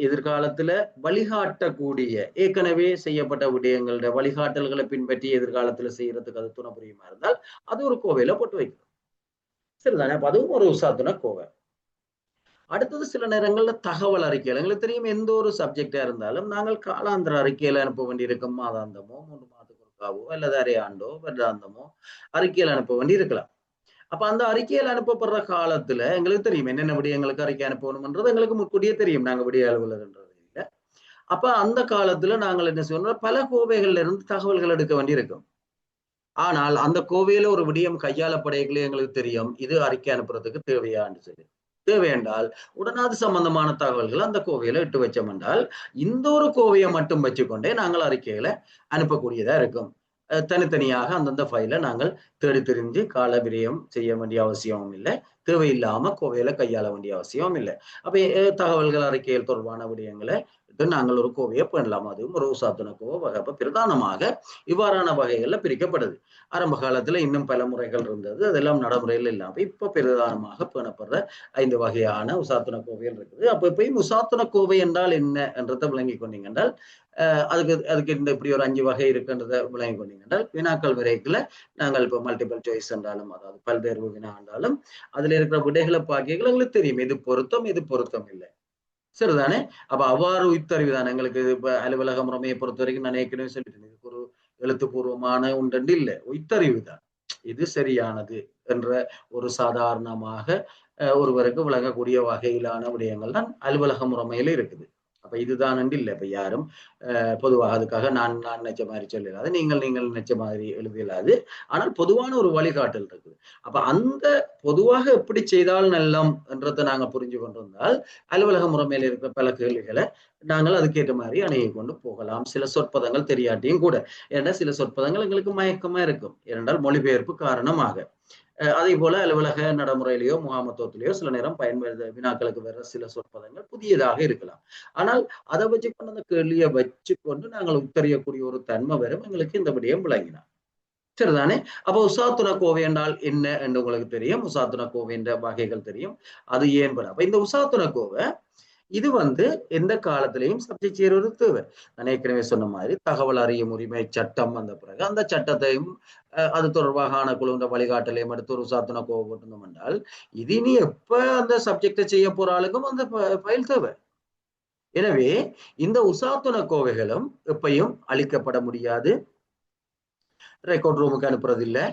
எதிர்காலத்துல வழிகாட்டக்கூடிய ஏற்கனவே செய்யப்பட்ட விடயங்களோட வழிகாட்டல்களை பின்பற்றி எதிர்காலத்துல செய்யறதுக்கு அது துணை புரியுமா இருந்தால் அது ஒரு கோவையில போட்டு வைக்கணும். சரிதானே? அப்ப அதுவும் ஒரு உசாத்துண கோவை. அடுத்தது சில நேரங்கள்ல தகவல் அறிக்கைகள் எங்களுக்கு தெரியும் எந்த ஒரு சப்ஜெக்டா இருந்தாலும் நாங்கள் காலாந்திர அறிக்கையில அனுப்ப வேண்டியிருக்கும். மாதாந்தமோ 3 மாதத்துக்கு ஒருக்காவோ அல்லது அரையாண்டோ வருடாந்தமோ அறிக்கையில் அனுப்ப வேண்டி இருக்கலாம். அப்ப அந்த அறிக்கையில் அனுப்பப்படுற காலத்துல எங்களுக்கு தெரியும் என்னென்ன விடயங்களுக்கு அறிக்கை அனுப்பணும்ன்றது எங்களுக்கு முன்கூட்டியே தெரியும் நாங்க விடிய அலுவலர்ன்றது இல்லை. அப்ப அந்த காலத்துல நாங்கள் என்ன செய்யணும் பல கோவைகள்ல இருந்து தகவல்கள் எடுக்க வேண்டி இருக்கும். ஆனால் அந்த கோவையில ஒரு விடயம் கையாளப்படைகளே எங்களுக்கு தெரியும் இது அறிக்கை அனுப்புறதுக்கு தேவையான்னு சொல்லி தேவை என்றால் உடனாது சம்பந்தமான தகவல்கள் அந்த கோவையில இட்டு வச்சோம் என்றால் இந்த ஒரு கோவையை மட்டும் வச்சுக்கொண்டே நாங்கள் அறிக்கைகளை அனுப்பக்கூடியதா இருக்கும். தனித்தனியாக அந்தந்த ஃபைலை நாங்கள் தேடி தெரிஞ்சு கால விரயம் செய்ய வேண்டிய அவசியமும் இல்லை, தேவையில்லாம கோவையில கையாள வேண்டிய அவசியமும் இல்லை. அப்ப தகவல்கள் அறிக்கைகள் தொடர்பான விடயங்களை நாங்கள் ஒரு கோவையை பண்ணலாம். அதுவும் ஒரு உசாத்துண கோவை வகை. அப்ப பிரதானமாக இவ்வாறான வகைகள்ல பிரிக்கப்படுது. ஆரம்ப காலத்துல இன்னும் பல முறைகள் இருந்தது, அதெல்லாம் நடைமுறையில் இல்லாம இப்ப பிரதானமாக பேணப்படுற 5 வகையான உசாத்துண கோவைகள் இருக்குது. அப்ப இப்பயும் உசாத்துண கோவை என்றால் என்ன என்றதை விளங்கி கொண்டீங்க என்றால் அதுக்கு இந்த இப்படி ஒரு 5 வகை இருக்குன்றதை விளங்கி கொண்டீங்க என்றால் வினாக்கள் விரைக்குல நாங்கள் இப்போ மல்டிபிள் சாய்ஸ் என்றாலும் அதாவது பல்தேர்வு வினா என்றாலும் அதுல இருக்கிற விடைகளை பார்க்கல எங்களுக்கு தெரியும் எது பொருத்தம் எது பொருத்தம் இல்லை. சரிதானே? அப்ப அவ்வாறு உய்த்தறிவு தானே எங்களுக்கு இப்ப அலுவலக முறைமையை பொறுத்த வரைக்கும் நான் ஏற்கனவே சொல்லிட்டேன் இதுக்கு ஒரு எழுத்துப்பூர்வமான ஒன்று இல்லை, உய்த்தறிவு தான் இது சரியானது என்ற ஒரு சாதாரணமாக ஒருவருக்கு விளங்கக்கூடிய வகையிலான விடயங்கள் தான் அலுவலக முறைமையில இருக்குது. அப்ப இதுதான் இல்லை இப்ப யாரும் பொதுவாக அதுக்காக நான் நினைச்ச மாதிரி சொல்லலாது, நீங்கள் நினைச்ச மாதிரி எழுதலாது. ஆனால் பொதுவான ஒரு வழிகாட்டல் இருக்குது. அப்ப அந்த பொதுவாக எப்படி செய்தால் நல்லம் என்றதை நாங்க புரிஞ்சு கொண்டிருந்தால் அலுவலக முறைமையில இருக்கிற பல கேள்விகளை நாங்கள் அதுக்கேற்ற மாதிரி அணுகி கொண்டு போகலாம். சில சொற்பதங்கள் தெரியாட்டியும் கூட, ஏன்னா சில சொற்பதங்கள் எங்களுக்கு மயக்கமா இருக்கும், ஏனென்றால் மொழிபெயர்ப்பு காரணமாக. அதே போல அலுவலக நடைமுறையிலேயோ முகாமத்துவத்திலேயோ சில நேரம் வினாக்களுக்கு வர்ற சில சொற்பதங்கள் புதியதாக இருக்கலாம். ஆனால் அதை வச்சுக்கொண்டு அந்த கேள்வியை வச்சுக்கொண்டு நாங்கள் உத்தறியக்கூடிய ஒரு தன்மை வரும் எங்களுக்கு இந்த விடயம் விளங்கினார். சரிதானே? அப்ப உசாத்துண கோவை என்றால் என்ன என்று உங்களுக்கு தெரியும், உசாத்துண கோவை என்ற வகைகள் தெரியும், அது ஏன் பெற. அப்ப இந்த உசாத்துண கோவை இது எந்த காலத்திலையும் சப்ஜெக்ட் செய்யறது தேவை. நான் ஏற்கனவே சொன்ன மாதிரி தகவல் அறியும் உரிமை சட்டம் வந்த பிறகு அந்த சட்டத்தையும் அது தொடர்பாக குழுந்த வழிகாட்டலையும் எடுத்து ஒரு உசாத்துண கோவை போட்டிருந்தோம் என்றால் இது நீ எப்ப அந்த சப்ஜெக்டை செய்ய போற ஆளுக்கும் அந்த ஃபைல் தேவை. எனவே இந்த உசாத்துண கோவைகளும் எப்பையும் அளிக்கப்பட முடியாது, ரெக்கார்ட் ரூமுக்கு அனுப்புறது இல்லை.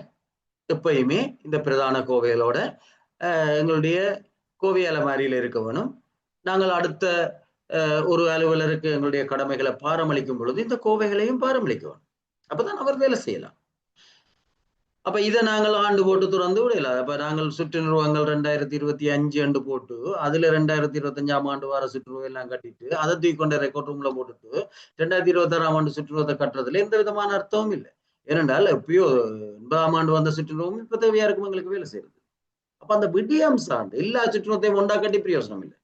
எப்பயுமே இந்த பிரதான கோவைகளோட எங்களுடைய கோவை அலமாரியில இருக்க வேணும். நாங்கள் அடுத்த ஒரு அலுவலருக்கு எங்களுடைய கடமைகளை பாரமளிக்கும் பொழுது இந்த கோவைகளையும் பாரமளிக்க வேணும். அப்பதான் அவர் வேலை செய்யலாம். அப்ப இதை நாங்கள் ஆண்டு போட்டு துறந்து விடல. அப்ப நாங்கள் சுற்று நிறுவனங்கள் 2025 ஆண்டு போட்டு அதுல 2025 ஆண்டு வார சுற்றுருவம் எல்லாம் கட்டிட்டு அதை தூக்கி கொண்ட ரெக்கார்ட் ரூம்ல போட்டுட்டு 2026 ஆண்டு சுற்றுருவத்தை கட்டுறதுல எந்த விதமான அர்த்தமும் இல்லை. ஏனென்றால் எப்பயோ 80 ஆண்டு வந்த சுற்றுருவம் இப்ப தேவையா இருக்கும் எங்களுக்கு வேலை செய்யறது. அப்ப அந்த விடியம் சார்ந்து எல்லா சுற்றுருவத்தையும் ஒண்டா கட்டி பிரயோசனம் இல்லை.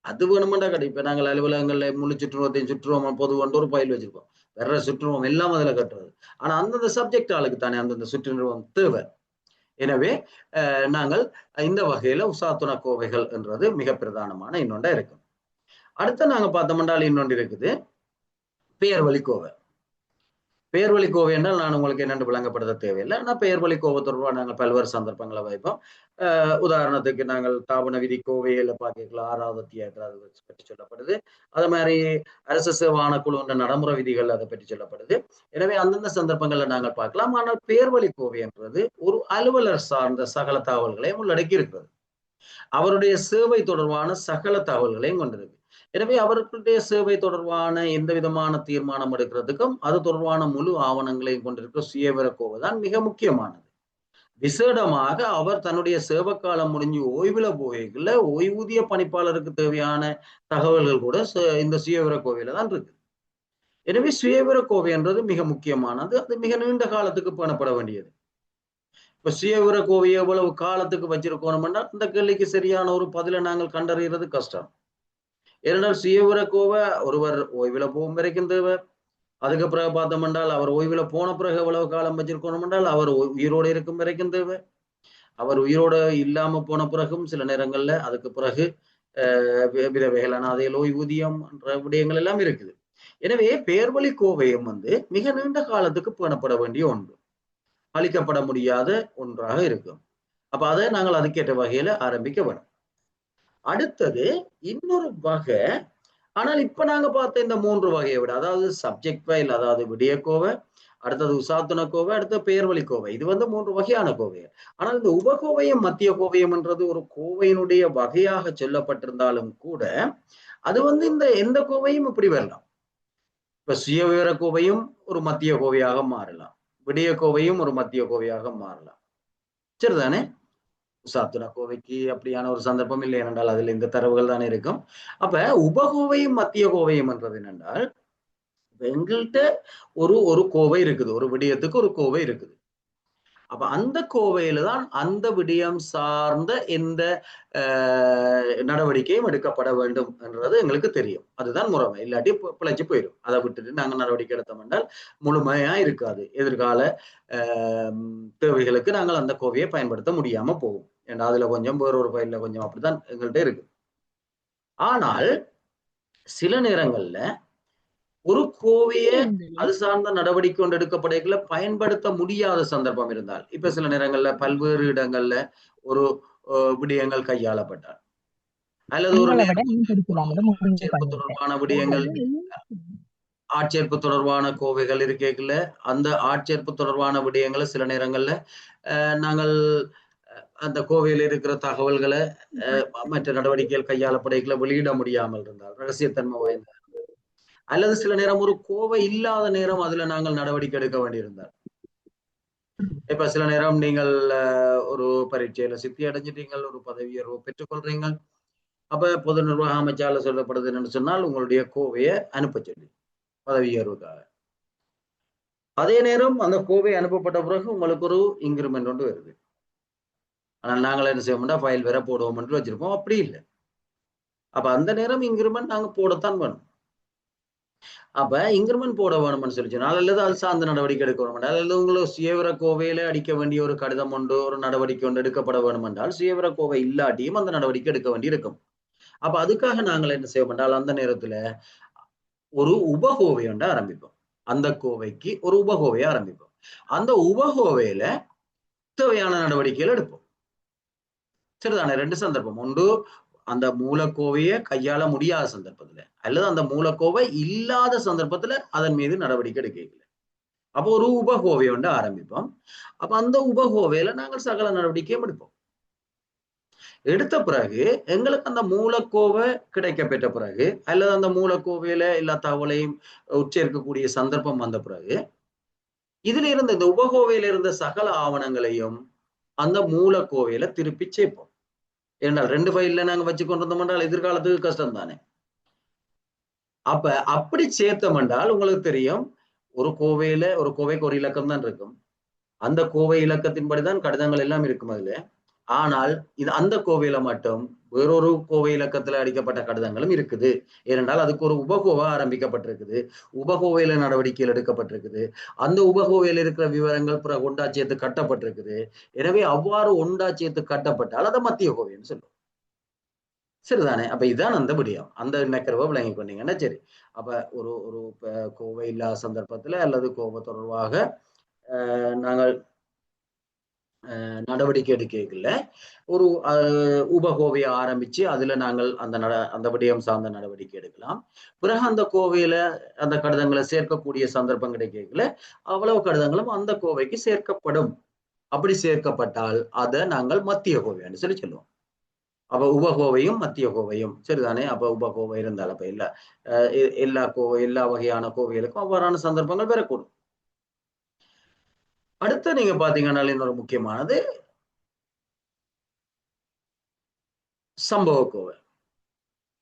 அது வேணுமெண்டா கட்டி இப்ப நாங்கள் அலுவலகங்கள்ல முழு சுற்றுருவத்தையும் சுற்றுருவம் பொது கொண்டு ஒரு பயில் வச்சிருக்கோம். வேற சுற்றுருவம் எல்லாம் அதுல கட்டுறது. ஆனா அந்தந்த சப்ஜெக்ட் ஆளுக்கு தானே அந்தந்த சுற்றுருவம் தேவை. எனவே நாங்கள் இந்த வகையில உசாத்துண கோவைகள் என்றது மிக பிரதானமான இன்னொன்றா இருக்கும். அடுத்து நாங்க பார்த்தோம்னால் இன்னொன்று இருக்குது பெயர்வழி கோவை. பெயர்வழி கோவை என்றால் நான் உங்களுக்கு என்னென்று விளங்கப்படுத்த தேவையில்லை. ஆனால் பெயர்வழி கோவை தொடர்பாக நாங்கள் பல்வேறு சந்தர்ப்பங்களை வைப்போம். உதாரணத்துக்கு நாங்கள் தாபன விதி கோவையில பார்க்கலாம் 6வது அத்தியாயத்தில் அதை பற்றி சொல்லப்படுது. அது மாதிரி அரசு சேவான குழு என்ற நடைமுறை விதிகள் அதை பற்றி சொல்லப்படுது. எனவே அந்தந்த சந்தர்ப்பங்களை நாங்கள் பார்க்கலாம். ஆனால் பெயர்வழி கோவை என்றது ஒரு அலுவலர் சார்ந்த சகல தகவல்களையும் உள்ளடக்கி இருக்கிறது. அவருடைய சேவை தொடர்பான சகல தகவல்களையும் கொண்டிருக்கு. எனவே அவர்களுடைய சேவை தொடர்பான எந்த விதமான தீர்மானம் எடுக்கிறதுக்கும் அது தொடர்பான முழு ஆவணங்களையும் கொண்டிருக்கிற சுயவிவர கோவை தான் மிக முக்கியமானது. விசேடமாக அவர் தன்னுடைய சேவக்காலம் முடிஞ்சு ஓய்வுல போய்கல ஓய்வூதிய பணிப்பாளருக்கு தேவையான தகவல்கள் கூட இந்த சுயவிவர கோவையில தான் இருக்கு. எனவே சுயவிவர கோவை என்றது மிக முக்கியமானது. அது மிக நீண்ட காலத்துக்கு பேணப்பட வேண்டியது. இப்ப சுயவிவர கோவையை எவ்வளவு காலத்துக்கு வச்சிருக்கணும்னா அந்த கேள்விக்கு சரியான ஒரு பதிலை நாங்கள் கண்டறிகிறது கஷ்டம். ஏனென்றால் சுயவிவர கோவை ஒருவர் ஓய்வுல போகும் வரைக்கும் தேவை. அதுக்கு பிறகு பார்த்தோம் என்றால் அவர் ஓய்வுல போன பிறகு எவ்வளவு காலம் வச்சிருக்கணும் என்றால் அவர் உயிரோடு இருக்கும் வரைக்கும் தேவை. அவர் உயிரோடு இல்லாம போன பிறகும் சில நேரங்கள்ல அதுக்கு பிறகு விதவைகள் அனாதைகள் ஓய்வூதியம் என்ற விடயங்கள் எல்லாம் இருக்குது. எனவே பெயர்வழி கோவையும் மிக நீண்ட காலத்துக்கு பேணப்பட வேண்டிய ஒன்று, அளிக்கப்பட முடியாத ஒன்றாக இருக்கும். அப்ப அதை நாங்கள் அதுக்கேற்ற வகையில ஆரம்பிக்க வேணும். அடுத்தது இன்னொரு வகை. ஆனால் இப்ப நாங்க பார்த்த இந்த 3 வகையை விட, அதாவது சப்ஜெக்ட் ஃபைல், அதாவது விடயக்கோவை, அடுத்தது உசாத்துண கோவை, அடுத்த பெயர்வழி கோவை, இது 3 வகையான கோவை. ஆனால் இந்த உபகோவையும் மத்திய கோவையும் என்றது ஒரு கோவையினுடைய வகையாக சொல்லப்பட்டிருந்தாலும் கூட அது இந்த எந்த கோவையும் இப்படி வரலாம். இப்ப சுயவிவர கோவையும் ஒரு மத்திய கோவையாக மாறலாம், விடய கோவையும் ஒரு மத்திய கோவையாக மாறலாம். சரிதானே? உசாத்துண கோவைக்கு அப்படியான ஒரு சந்தர்ப்பம் இல்லை என்றால் அதுல இந்த தரவுகள் தானே இருக்கும். அப்ப உபகோவையும் மத்திய கோவையும் என்றது என்னென்றால் எங்கள்கிட்ட ஒரு கோவை இருக்குது, ஒரு விடயத்துக்கு ஒரு கோவை இருக்குது. அப்ப அந்த கோவையில தான் அந்த விடயம் சார்ந்த எந்த நடவடிக்கையும் எடுக்கப்பட வேண்டும் என்றது எங்களுக்கு தெரியும். அதுதான் முறைமை. இல்லாட்டி பிழைச்சு போயிடும். அதை விட்டுட்டு நாங்கள் நடவடிக்கை எடுத்தோம் என்றால் முழுமையா இருக்காது. எதிர்கால தேவைகளுக்கு நாங்கள் அந்த கோவையை பயன்படுத்த முடியாம போகும். ஏன்னா அதுல கொஞ்சம் வேறொரு பயில கொஞ்சம் அப்படித்தான் எங்கள்கிட்ட இருக்கு. ஆனால் சில நேரங்கள்ல ஒரு கோவையை அது சார்ந்த நடவடிக்கை கொண்டு எடுக்கப்படைகளை பயன்படுத்த முடியாத சந்தர்ப்பம் இருந்தால், இப்ப சில நேரங்கள்ல பல்வேறு இடங்கள்ல ஒரு விடயங்கள் கையாளப்பட்டால் அல்லது ஒரு ஆட்சேர்ப்பு தொடர்பான விடயங்கள், ஆட்சேர்ப்பு தொடர்பான கோவைகள் இருக்கேக்குல அந்த ஆட்சேர்ப்பு தொடர்பான விடயங்களை சில நேரங்கள்ல நாங்கள் அந்த கோவையில் இருக்கிற தகவல்களை மற்ற நடவடிக்கைகள் கையாளப்படைகளை வெளியிட முடியாமல் இருந்தால், ரகசியத்தன்மை வாய்ந்த, அல்லது சில நேரம் ஒரு கோவை இல்லாத நேரம் அதுல நாங்கள் நடவடிக்கை எடுக்க வேண்டியிருந்தால், இப்ப சில நேரம் நீங்கள் ஒரு பரீட்சையில சித்தி அடைஞ்சிட்டீங்கள், ஒரு பதவி உயர்வு பெற்றுக்கொள்றீங்க. அப்ப பொது நிர்வாக அமைச்சால சொல்லப்படுது என்னன்னு சொன்னால் உங்களுடைய கோவையை அனுப்ப சொல்லி பதவி உயர்வுக்காக. அதே நேரம் அந்த கோவை அனுப்பப்பட்ட பிறகு உங்களுக்கு ஒரு இன்கிரிமெண்ட் ஒன்று வருது. ஆனால் நாங்கள் என்ன செய்வோம்னா ஃபைல் வேற போடுவோம் என்று வச்சிருப்போம். அப்படி இல்லை. அப்ப அந்த நேரம் இன்கிரிமெண்ட் நாங்க போடத்தான் வேணும். அப்ப இன்கிரிமெண்ட் போட வேணும்னு சொல்லி சொன்னால் அல்லது அது சார்ந்த நடவடிக்கை எடுக்க வேணும், அல்லது உங்களுக்கு சுயவிவர கோவையில அடிக்க வேண்டிய ஒரு கடிதம் ஒன்று, ஒரு நடவடிக்கை ஒன்று எடுக்கப்பட வேணும் என்றால் சுயவிவர கோவை இல்லாட்டியும் அந்த நடவடிக்கை எடுக்க வேண்டி இருக்கும். அப்ப அதுக்காக நாங்கள் என்ன செய்வோம் என்றால் அந்த நேரத்துல ஒரு உபகோவை ஒன்று ஆரம்பிப்போம். அந்த கோவைக்கு ஒரு உபகோவையை ஆரம்பிப்போம். அந்த உபகோவையில தேவையான நடவடிக்கைகள் எடுப்போம். சரிதானே? 2 சந்தர்ப்பம். ஒன்று அந்த மூலக்கோவையை கையாள முடியாத சந்தர்ப்பத்துல, அல்லது அந்த மூலக்கோவை இல்லாத சந்தர்ப்பத்துல அதன் மீது நடவடிக்கை எடுக்கல. அப்போ ஒரு உபகோவை ஒன்று ஆரம்பிப்போம். அப்ப அந்த உபகோவையில நாங்கள் சகல நடவடிக்கையும் எடுப்போம். எடுத்த பிறகு எங்களுக்கு அந்த மூலக்கோவை கிடைக்க பெற்ற பிறகு, அல்லது அந்த மூலக்கோவையில எல்லா தகவலையும் உச்சரிக்கக்கூடிய சந்தர்ப்பம் வந்த பிறகு இதுல இருந்த இந்த உபகோவையில இருந்த சகல ஆவணங்களையும் அந்த மூலக்கோவையில திருப்பி சேர்ப்போம். ஏனால் 2 ஃபைல்ல நாங்க வச்சு கொண்டு வந்தோம் என்றால் எதிர்காலத்துக்கு கஷ்டம் தானே. அப்ப அப்படி சேர்த்தோம் என்றால் உங்களுக்கு தெரியும், ஒரு கோவைக்கு ஒரு இலக்கம் தான் இருக்கும். அந்த கோவை இலக்கத்தின்படிதான் கடிதங்கள் எல்லாம் இருக்கும் அதுல. ஆனால் இது அந்த கோவையில மட்டும் வேறொரு கோவை இலக்கத்துல அடிக்கப்பட்ட கடிதங்களும் இருக்குது. ஏனென்றால் அதுக்கு ஒரு உபகோவை ஆரம்பிக்கப்பட்டிருக்குது. உபகோவையில நடவடிக்கைகள் எடுக்கப்பட்டிருக்குது. அந்த உபகோவையில் இருக்கிற விவரங்கள் பிறகு ஒன்றா சேர்த்து கட்டப்பட்டிருக்குது. எனவே அவ்வாறு ஒன்றா சேர்த்து கட்டப்பட்டால் அதை மத்திய கோவைன்னு சொல்லுவோம். சரிதானே. அப்ப இதுதான் அந்த விடயம். அந்த நெக்கரவை விளங்கி கொண்டீங்கன்னா சரி. அப்ப ஒரு ஒரு கோவை இல்லாத சந்தர்ப்பத்துல அல்லது கோவை தொடர்பாக நாங்கள் நடவடிக்கை எடுக்கல ஒரு உபகோவையை ஆரம்பிச்சு அதுல நாங்கள் அந்த விடயம் சார்ந்த நடவடிக்கை எடுக்கலாம். பிறகு அந்த கோவையில அந்த கடிதங்களை சேர்க்கக்கூடிய சந்தர்ப்பம் கிடைக்கல அவ்வளவு கடிதங்களும் அந்த கோவைக்கு சேர்க்கப்படும். அப்படி சேர்க்கப்பட்டால் அதை நாங்கள் மத்திய கோவைன்னு சொல்லி சொல்லுவோம். அப்ப உபகோவையும் மத்திய கோவையும் சரிதானே. அப்ப உபகோவை இருந்தால் அப்ப எல்லா வகையான கோவைகளுக்கும் அவ்வாறான சந்தர்ப்பங்கள் பெறக்கூடும். அடுத்து நீங்க பாத்தீங்கன்னா இன்னொரு முக்கியமானது சம்பவ கோவை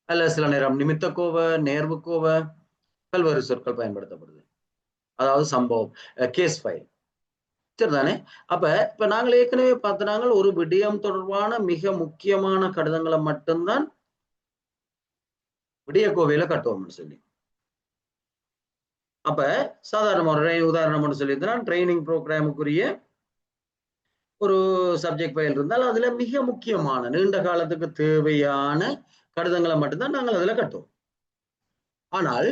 அல்ல சில நேரம் நிமித்த கோவை, நேர்வு கோவை, பல்வேறு சொற்கள் பயன்படுத்தப்படுது. அதாவது சம்பவம், கேஸ் ஃபைல் சரிதானே. அப்ப இப்ப நாங்கள் ஏற்கனவே பார்த்தனாங்க ஒரு விடயம் தொடர்பான மிக முக்கியமான கடிதங்களை மட்டும்தான் விடிய கோவையில கட்டுவோம்னு சொல்லி. அப்ப சாதாரண ஒரு உதாரணம் ஒன்று சொல்லியிருந்தா ட்ரைனிங் ப்ரோக்ராமுக்குரிய ஒரு சப்ஜெக்ட் ஃபைல் இருந்தால் அதுல மிக முக்கியமான நீண்ட காலத்துக்கு தேவையான கடிதங்களை மட்டும்தான் நாங்கள் அதுல கட்டுவோம். ஆனால்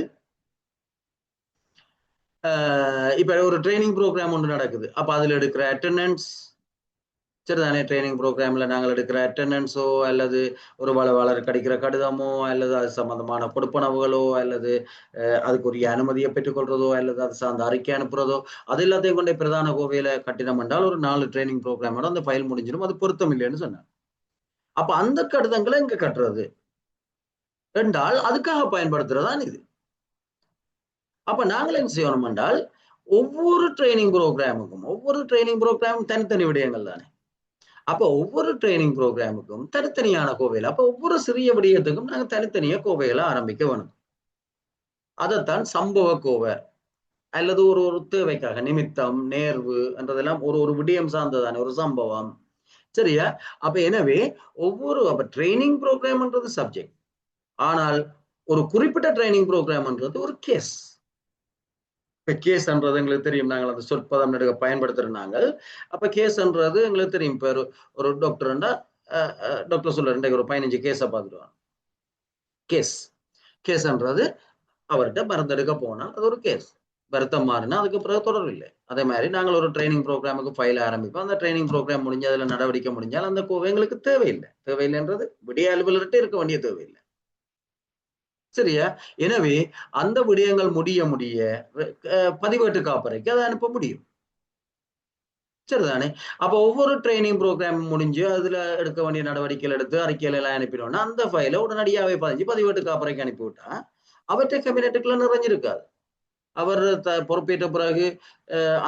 இப்ப ஒரு ட்ரைனிங் ப்ரோக்ராம் ஒன்று நடக்குது. அப்ப அதுல எடுக்கிற அட்டெண்டன்ஸ் சரிதானே. ட்ரைனிங் ப்ரோக்ராம்ல நாங்கள் எடுக்கிற அட்டெண்டன்ஸோ அல்லது ஒரு வளருக்கு அடிக்கிற கடிதமோ அல்லது அது சம்பந்தமான கொடுப்பனவுகளோ அல்லது அதுக்குரிய அனுமதியை பெற்றுக்கொள்றதோ அல்லது அது சார்ந்த அறிக்கை அனுப்புறதோ அது எல்லாத்தையும் கொண்டே பிரதான கோவையில கட்டினம் என்றால் ஒரு 4 ட்ரைனிங் ப்ரோக்ராமோட அந்த ஃபைல் முடிஞ்சிடும். அது பொருத்தம் இல்லைன்னு சொன்னாங்க. அப்ப அந்த கடிதங்களை இங்க கட்டுறது என்றால் அதுக்காக பயன்படுத்துறதான் இது. அப்ப நாங்கள் என்ன செய்யணும் என்றால் ஒவ்வொரு ட்ரைனிங் ப்ரோக்ராமும் தனித்தனி விடயங்கள் தானே. அப்ப ஒவ்வொரு ட்ரைனிங் ப்ரோக்ராமுக்கும் தனித்தனியான கோவையில் அப்ப ஒவ்வொரு சிறிய விடயத்துக்கும் நாங்க தனித்தனியா கோவைகளை ஆரம்பிக்க வேணும். அதைத்தான் சம்பவ கோவை அல்லது ஒரு தேவைக்காக நிமித்தம், நேர்வு என்றதெல்லாம் ஒரு விடயம் சார்ந்ததானே ஒரு சம்பவம் சரியா. அப்ப எனவே அப்ப ட்ரைனிங் ப்ரோக்ராம்ன்றது சப்ஜெக்ட். ஆனால் ஒரு குறிப்பிட்ட ட்ரைனிங் ப்ரோக்ராம்ன்றது ஒரு கேஸ். இப்ப கேஸ்ன்றது எங்களுக்கு தெரியும். நாங்கள் அந்த சொற்பதம் நடுக பயன்படுத்துறாங்க. அப்ப கேஸ்ன்றது எங்களுக்கு தெரியும். இப்ப ஒரு டாக்டர்ண்டா டாக்டர் சொல்ற இன்றைக்கு ஒரு 15 கேஸை பார்த்துடுவாங்க. கேஸ்ன்றது அவர்கிட்ட மருந்தெடுக்க போனா அது ஒரு கேஸ். வருத்தம் மாறினா அதுக்கு பிறகு தொடர் இல்லை. அதே மாதிரி நாங்கள் ஒரு ட்ரைனிங் ப்ரோக்ராமுக்கு ஃபைல் ஆரம்பிப்போம். அந்த ட்ரைனிங் ப்ரோக்ராம் முடிஞ்சு அதுல நடவடிக்கை முடிஞ்சால் அந்த கோவை எங்களுக்கு தேவையில்லைன்றது விடிய அலுவலர்கிட்ட இருக்க வேண்டிய தேவையில்லை சரியா. எனவே அந்த விடயங்கள் முடிய பதிவேட்டு காப்பறைக்கு அதை அனுப்ப முடியும் சரிதானே. அப்ப ஒவ்வொரு ட்ரைனிங் ப்ரோக்ராம் முடிஞ்சு அதுல எடுக்க வேண்டிய நடவடிக்கைகள் எடுத்து அறிக்கைகள் எல்லாம் அனுப்பினோம்னா அந்த ஃபைலை உடனடியாவே பதிவேட்டு காப்பறைக்கு அனுப்பிவிட்டா அவற்றை கேபினெட்டுக்குள்ள நிறைஞ்சிருக்காது. அவர் பொறுப்பேற்ற பிறகு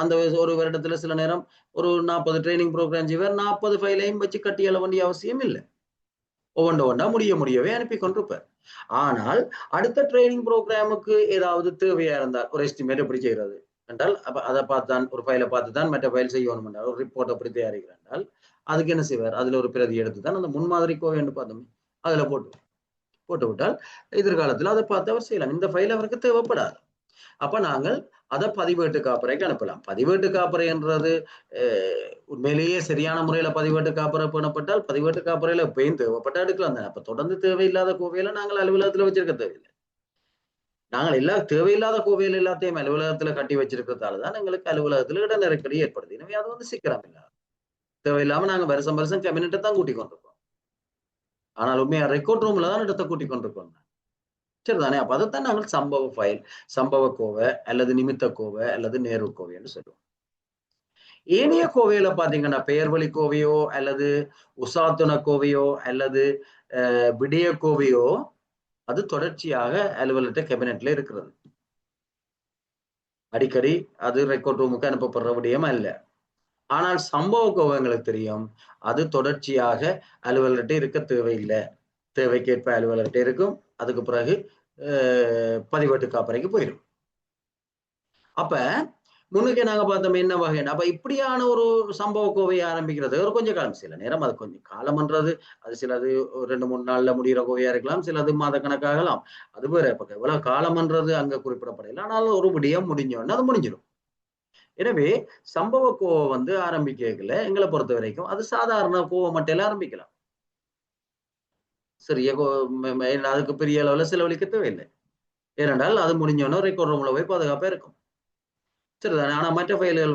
அந்த ஒரு வருடத்துல சில நேரம் ஒரு 40 ட்ரைனிங் ப்ரோக்ராம் செய்வார். 40 ஃபைலையும் வச்சு கட்டி எழ வேண்டிய அவசியம் இல்லை. ஒவ்வொன்றா முடியவே அனுப்பி கொண்டிருப்பார். ஆனால் அடுத்த ட்ரைனிங் ப்ரோக்ராமுக்கு ஏதாவது தேவையா இருந்தால் ஒரு எஸ்டிமேட் எப்படி செய்யறது என்றால் அதை பார்த்தான் ஒரு ஃபைலை பார்த்து தான் மற்ற ஃபைல் செய்யணும் என்றால் ஒரு ரிப்போர்ட் அப்படி தயாரிக்கிறார் என்றால் அதுக்கு என்ன செய்வார். அதுல ஒரு பிரதி எடுத்து தான் அந்த முன்மாதிரி கோவை என்று பார்த்தோமே அதுல போட்டு விட்டால் எதிர்காலத்தில் அதை பார்த்து அவர் செய்யலாம். இந்த ஃபைல் அவருக்கு தேவைப்படாது. அப்ப நாங்கள் அதை பதிவேட்டு காப்பறைக்கு அனுப்பலாம். பதிவேட்டு காப்பறை என்றது உண்மையிலேயே சரியான முறையில பதிவேட்டு காப்பறை பண்ணப்பட்டால் பதிவேட்டு காப்பறையில எப்பயும் தேவைப்பட்டா எடுக்கலாம் தானே. அப்ப தொடர்ந்து தேவையில்லாத கோவையில நாங்கள் அலுவலகத்துல வச்சிருக்க தேவையில்லை. நாங்கள் தேவையில்லாத கோவையில் எல்லாத்தையும் அலுவலகத்துல கட்டி வச்சிருக்கிறதாலதான் எங்களுக்கு அலுவலகத்துல இட நெருக்கடி ஏற்படுது. எனவே அது வந்து சீக்கிரம் இல்லை. தேவையில்லாம நாங்க வருஷம் கேபினெட்டை தான் கூட்டிக் கொண்டிருக்கோம். ஆனால் உண்மையா ரெக்கார்ட் ரூம்ல தான் இடத்தை கூட்டிக் கொண்டிருக்கோம் சரிதானே. அப்ப அதைத்தான் நாங்கள் சம்பவ கோவை அல்லது நிமித்த கோவை அல்லது நேர்வு கோவை என்று சொல்லுவோம். ஏனைய கோவையில பாத்தீங்கன்னா பெயர்வழி கோவையோ அல்லது உசாத்துண கோவையோ அல்லது விடிய கோவையோ அது தொடர்ச்சியாக அலுவலகத்தை கேபினெட்ல இருக்கிறது. அடிக்கடி அது ரெக்கார்ட் ரூமுக்கு அனுப்பப்படுற விடயம் அல்ல. ஆனால் சம்பவ கோவை எங்களுக்கு தெரியும், அது தொடர்ச்சியாக அலுவலர்கிட்ட இருக்க தேவையில்லை. தேவைக்கேற்ப அலுவலர்கிட்ட இருக்கும். அதுக்கு பிறகு பதிவேட்டு காப்பறைக்கு போயிடும். அப்ப முன்னுக்கு நாங்க பார்த்தோம் என்ன வகை. அப்ப இப்படியான ஒரு சம்பவ கோவையை ஆரம்பிக்கிறது ஒரு கொஞ்சம் காலம், சில நேரம் அது கொஞ்சம் காலம்ன்றது அது சிலது 2-3 நாள்ல முடிகிற கோவையா இருக்கலாம், சிலது மாத கணக்காகலாம். அது வேற. இப்ப எவ்வளவு காலம்ன்றது அங்க குறிப்பிடப்படல. ஆனாலும் ஒரு விடயம் முடிஞ்சோன்னா அது முடிஞ்சிடும். எனவே சம்பவ கோவம் ஆரம்பிக்கல எங்களை பொறுத்த வரைக்கும் அது சாதாரண கோவம் மட்டும் ஆரம்பிக்கலாம். சிறிய அதுக்கு பெரிய அளவுல செலவழிக்க தேவையில்லை. ஏனென்றால் அது முடிஞ்சோன்னா ரெக்கார்ட் ரூம்ல போய் பாதுகாப்பா இருக்கும். சரிதானே. ஆனா மற்ற ஃபைல்கள்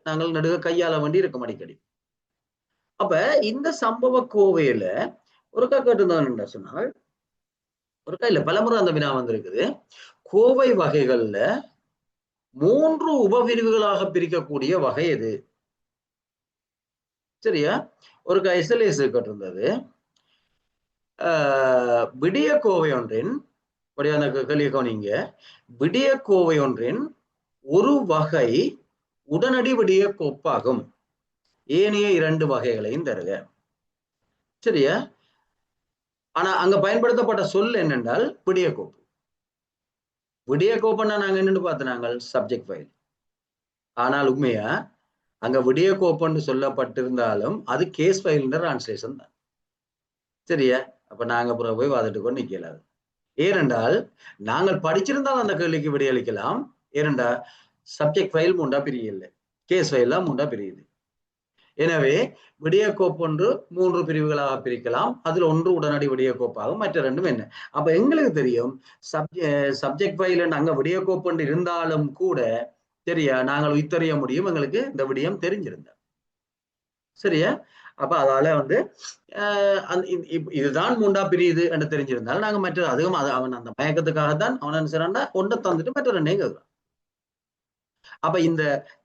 நாங்கள் நடுக கையாள வேண்டி இருக்கும் அடிக்கடி. அப்ப இந்த சம்பவ கோவையில ஒருக்கா கேட்டிருந்தாங்க சொன்னால், ஒருக்கா இல்ல பலமுறை அந்த வினா வந்திருக்குது. கோவை வகைகள்ல 3 உபபிரிவுகளாக பிரிக்கக்கூடிய வகை எது? சரியா? ஒருக்கா எஸ்எல்ஏஸ் கேட்டிருந்தது. விடிய கோவை ஒன்றின் கேள்வியை கவனிங்க. விடிய கோவை ஒன்றின் ஒரு வகை உடனடி விடிய கோப்பாகும். ஏனைய 2 வகைகளையும் தருக. சரியா? ஆனா அங்க பயன்படுத்தப்பட்ட சொல் என்னென்றால் விடிய கோப்பு. விடிய கோப்புன்னா நாங்க என்னன்னு பார்த்தோம், சப்ஜெக்ட் ஃபைல். ஆனால் உண்மையா அங்க விடிய கோப்புன்னு சொல்லப்பட்டிருந்தாலும் அது கேஸ் ஃபைல் டிரான்ஸ்லேஷன் தான். சரியா? அப்ப நாங்க அப்புறம் போய் வாதிட்டு கொண்டு நிக்கலாது. ஏனென்றால் நாங்கள் படிச்சிருந்தால் அந்த கேள்விக்கு விடையளிக்கலாம். ஏனென்றா சப்ஜெக்ட் ஃபைல் 3 பிரியுது, கேஸ் ஃபைல் 3 பிரியுது. எனவே விடிய கோப்பொன்று 3 பிரிவுகளாக பிரிக்கலாம். அதுல ஒன்று உடனடி விடிய கோப்பாகும், மற்ற 2 என்ன. அப்ப எங்களுக்கு தெரியும் சப்ஜெக்ட் ஃபைல் அங்க விடிய கோப்பு இருந்தாலும் கூட சரியா நாங்கள் உய்தறிய முடியும், எங்களுக்கு இந்த விடயம் தெரிஞ்சிருந்த. சரியா? அப்ப அதால இதுதான் 3 பிரியுது என்று தெரிஞ்சிருந்தால் நாங்க மற்ற அதிகம் அவன் அந்த மயக்கத்துக்காகத்தான் அவன் என்ன செய்யறான்டா ஒன்றை தந்துட்டு மற்ற 2 கேட்கிறான். அப்ப இந்த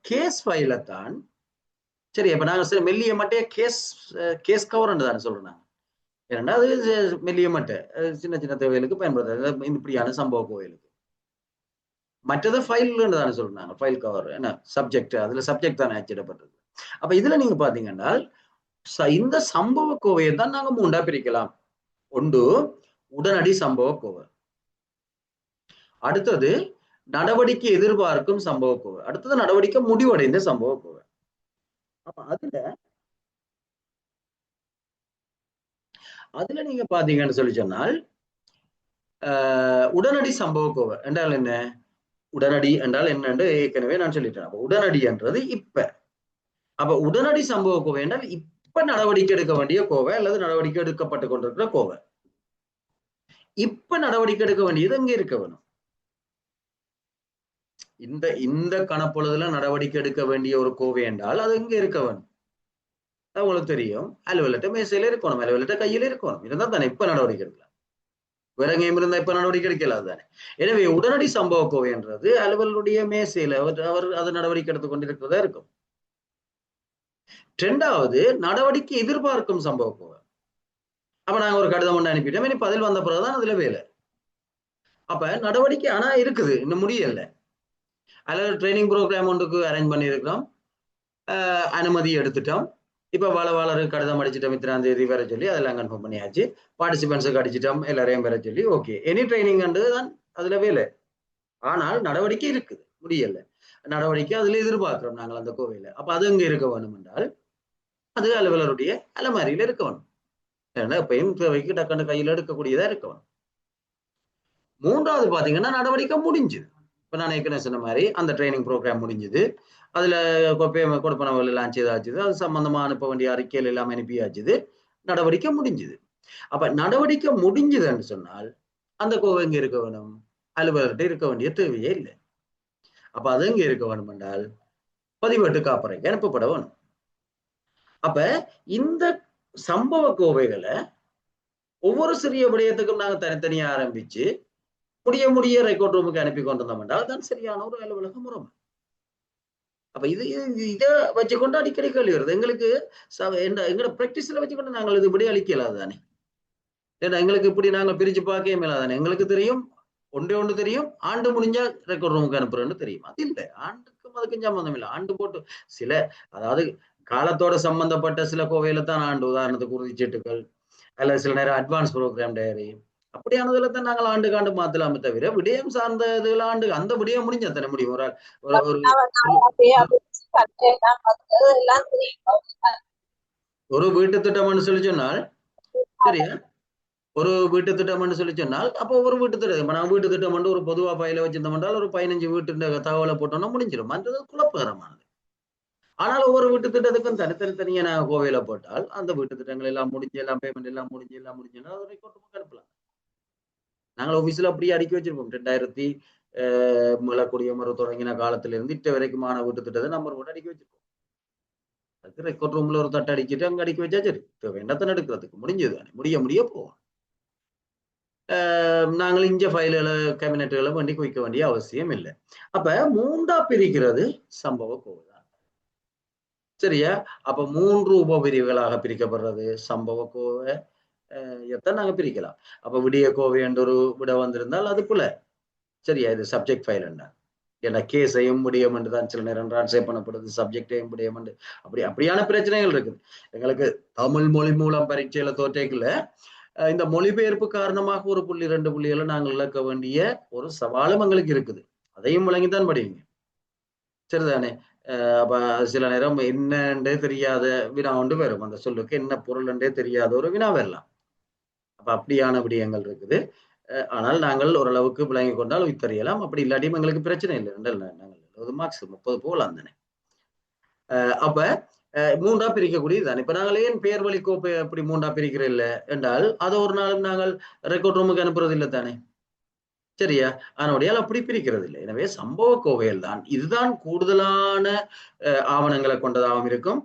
கேஸ் ஃபைல தான் சரி. அப்ப நாங்க மெல்லிய மட்டையை கேஸ் கவர் தானே சொல்றோம். ஏன்னா அது மெல்லிய மட்டை சின்ன சின்ன தேவைகளுக்கு பயன்படுத்துறது இப்படியான சம்பவ கோவிலுக்கு. மற்றது ஃபைல் தானே சொல்றாங்க, ஃபைல் கவர் என்ன சப்ஜெக்ட், அதுல சப்ஜெக்ட் தானே அச்சிடப்பட்டது. அப்ப இதுல நீங்க பாத்தீங்கன்னா இந்த சம்பவ கோவையை தான் நாங்க 3 பிரிக்கலாம். ஒன்று உடனடி சம்பவ கோவை, அடுத்தது நடவடிக்கை எதிர்பார்க்கும் சம்பவ கோவை, அடுத்தது நடவடிக்கை முடிவடைந்த சம்பவ கோவை. அப்ப அதுல நீங்க பாத்தீங்கன்னு சொல்லி சொன்னால் உடனடி சம்பவ கோவை என்றால் என்ன, உடனடி என்றால் என்னன்னு ஏற்கனவே நான் சொல்லிட்டேன். அப்ப உடனடி என்றது இப்ப. அப்ப உடனடி சம்பவ கோவை என்றால் இப்ப நடவடிக்கை எடுக்க வேண்டிய கோவை அல்லது நடவடிக்கை எடுக்கப்பட்டு கொண்டிருக்கிற கோவை. இப்ப நடவடிக்கை எடுக்க வேண்டியது அங்க இருக்க வேணும். இந்த கணப்பொழுதுல நடவடிக்கை எடுக்க வேண்டிய ஒரு கோவை என்றால் அது இங்க இருக்க வேணும். உங்களுக்கு தெரியும், அலுவலர்கிட்ட மேசையில இருக்கணும், அலுவலர்கிட்ட கையில இருக்கணும். இருந்தா தானே இப்ப நடவடிக்கை எடுக்கலாம். வேற எங்கேயும் இருந்தா இப்ப நடவடிக்கை எடுக்கலாது தானே. எனவே உடனடி சம்பவ கோவை என்றது அலுவலருடைய மேசையில அவர் அது நடவடிக்கை எடுத்துக் கொண்டிருக்கிறதா இருக்கும். 2வது நடவடிக்கை எதிர்பார்க்கும் சம்பவ கோவை. அப்ப நாங்க ஒரு கடிதம் ஒன்று அனுப்பிட்டோம், இனி பதில் வந்த பிறகுதான் அதுல வேலை. அப்ப நடவடிக்கை ஆனா இருக்குது, இன்னும் முடியல. அல்லது ட்ரைனிங் ப்ரோக்ராம் ஒன்றுக்கு அரேஞ்ச் பண்ணியிருக்கிறோம், அனுமதி எடுத்துட்டோம். இப்ப வளவாளருக்கு கடிதம் அடிச்சிட்டோம், 3ஆம் தேதி வர சொல்லி அதெல்லாம் கன்ஃபார்ம் பண்ணியாச்சு. பார்ட்டிசிபென்ட்ஸுக்கு அடிச்சிட்டோம், எல்லாரையும் வர சொல்லி ஓகே. எனி ட்ரைனிங் தான் அதுல வேலை. ஆனால் நடவடிக்கை இருக்குது, முடியல. நடவடிக்கை அதுல எதிர்பார்க்கிறோம் நாங்கள் அந்த கோவையில. அப்ப அது இங்க இருக்க வேணும் என்றால் அது அலுவலருடைய அலமாரியில இருக்க வேணும். ஏன்னா எப்பயும் தேவைக்கு டக்குன்னு கையில எடுக்கக்கூடியதா இருக்க வேணும். 3வது பாத்தீங்கன்னா நடவடிக்கை முடிஞ்சுது. இப்ப நான் ஏற்கனவே சொன்ன மாதிரி அந்த ட்ரைனிங் ப்ரோக்ராம் முடிஞ்சுது. அதுல கொடுப்பனவுகள் எல்லாம் செய்தாச்சுது, அது சம்பந்தமா அனுப்ப வேண்டிய அறிக்கைகள் எல்லாம் அனுப்பியாச்சுது, நடவடிக்கை முடிஞ்சுது. அப்ப நடவடிக்கை முடிஞ்சுதுன்னு சொன்னால் அந்த கோவை எங்க இருக்க வேணும், அலுவலர்கிட்ட இருக்க வேண்டிய தேவையே இல்லை. அப்ப அது எங்க இருக்க வேணும் என்றால் பதிவேட்டு காப்பறைக்கு அனுப்பப்பட வேணும். அப்ப இந்த சம்பவ கோவைகளை ஒவ்வொரு சிறிய விடயத்துக்கும் நாங்க தனித்தனியா ஆரம்பிச்சு முடிய ரெக்கார்ட் ரூமுக்கு அனுப்பி கொண்டிருந்தோம் என்றால் தான் சரியான ஒரு அலுவலக முறை. அப்ப இதை வச்சுக்கொண்டு அடிக்கடி கேள்வி வருது எங்களுக்கு. எங்களோட பிராக்டிஸ்ல வச்சுக்கொண்டு நாங்கள் இது இப்படி அளிக்கலாது தானே. ஏன்னா எங்களுக்கு இப்படி நாங்கள் பிரிச்சு பார்க்கவே மேலாதானே. எங்களுக்கு தெரியும் ஒன்று தெரியும், ஆண்டு முடிஞ்சா ரெக்கார்ட் ரூமுக்கு அனுப்புறேன்னு தெரியும். அது இல்லை, ஆண்டுக்கும் அதுக்கும் சம்பந்தம் இல்லை. ஆண்டு போட்டு சில, அதாவது காலத்தோட சம்பந்தப்பட்ட சில கோவையில தான் ஆண்டு, உதாரணத்துக்கு உறுதிச்சீட்டுகள் அல்லது சில நேரம் அட்வான்ஸ் ப்ரோக்ராம் டயரி அப்படியானதுல தான் நாங்கள் ஆண்டுக்கு ஆண்டு மாத்தலாமே தவிர, விடயம் சார்ந்த இதுல ஆண்டு அந்த விடயம் முடிஞ்ச தானே முடியும். ஒரு ஒரு ஒரு வீட்டு திட்டம்னு சொல்லி சொன்னால், சரியா, ஒரு வீட்டு திட்டம்னு சொல்லி சொன்னால், அப்போ ஒரு வீட்டு திட்டம், இப்ப நான் வீட்டு திட்டம் ஒரு பொதுவா பயில வச்சிருந்தோம்னால் ஒரு 15 வீட்டு தகவலை போட்டோம்னா முடிஞ்சிடும். மற்றது குழப்பகரமானது. ஆனால் ஒவ்வொரு வீட்டு திட்டத்துக்கும் தனித்தனியா நாங்கள் கோவையில போட்டால், அந்த வீட்டு திட்டங்கள் எல்லாம் முடிஞ்சு, எல்லாம் பேமெண்ட் எல்லாம் முடிஞ்சுன்னா அதை ரெக்கார்ட் அனுப்பலாம். நாங்கள் ஆபீஸ்ல அப்படியே அடுக்கி வச்சிருப்போம். 2000 குடியமர தொடங்கின காலத்துல இருந்து இட்ட வரைக்குமான வீட்டு திட்டத்தை நம்பர் போட்டு அடுக்கி வச்சிருப்போம். அதுக்கு ரெக்கார்ட் ரூம்ல ஒரு தட்டை அடிக்கிட்டு அங்க அடுக்கி வச்சா சரி. வேண்டத்தனை எடுக்கிறதுக்கு முடிஞ்சது தானே, முடிய போவோம். நாங்கள் இஞ்ச ஃபைல்களை கேபினெட்டுகளை வண்டி குவிக்க வேண்டிய அவசியம் இல்லை. அப்ப 3ஆ பிரிக்கிறது சம்பவ கோவை தான். சரியா? அப்ப 3 உபபிரிவுகளாக பிரிக்கப்படுறது சம்பவ கோவை. எத்தனை நாங்க பிரிக்கலாம். அப்ப விடிய கோவை என்ற ஒரு விட வந்திருந்தால் அதுக்குள்ள, சரியா, இது சப்ஜெக்ட் ஃபைல் என்ன, ஏன்னா கேஸையும் விடியம் என்று தான் சில நேரம் டிரான்ஸ்லேட் பண்ணப்படுது, சப்ஜெக்டையும் விடியம் என்று அப்படியான பிரச்சனைகள் இருக்குது. எங்களுக்கு தமிழ் மொழி மூலம் பரீட்சையில தோற்றைக்குள்ள இந்த மொழிபெயர்ப்பு காரணமாக 1.2 புள்ளிகளை நாங்கள் இழக்க வேண்டிய ஒரு சவாலும் எங்களுக்கு இருக்குது. அதையும் விளங்கித்தான் படிங்க. சரிதானே? அப்ப சில நேரம் என்னன்றே தெரியாத வினா ஒன்று வரும். அந்த சொல்லுக்கு என்ன பொருள் என்றே தெரியாத ஒரு வினா வரலாம். அப்ப அப்படியான விடயங்கள் இருக்குது. ஆனால் நாங்கள் ஓரளவுக்கு விளங்கி கொண்டால் வித்தறியலாம். அப்படி இல்லாட்டியும் எங்களுக்கு பிரச்சனை இல்லை. நாங்கள் 70 மார்க்ஸ் 30 போகலாம் தானே. அப்ப 3ஆ பிரிக்கக்கூடியது தானே. இப்ப நாங்கள் ஏன் பெயர் வழி கோப்பை அப்படி 3ஆ பிரிக்கிற இல்லை என்றால், அதை ஒரு நாளும் நாங்கள் ரெக்கார்ட் ரூமுக்கு அனுப்புறது இல்லை தானே. சரியா? அதனுடையால் அப்படி பிரிக்கிறது இல்லை. எனவே சம்பவ கோவையில் தான் இதுதான் கூடுதலான ஆவணங்களை கொண்டதாகவும் இருக்கும்.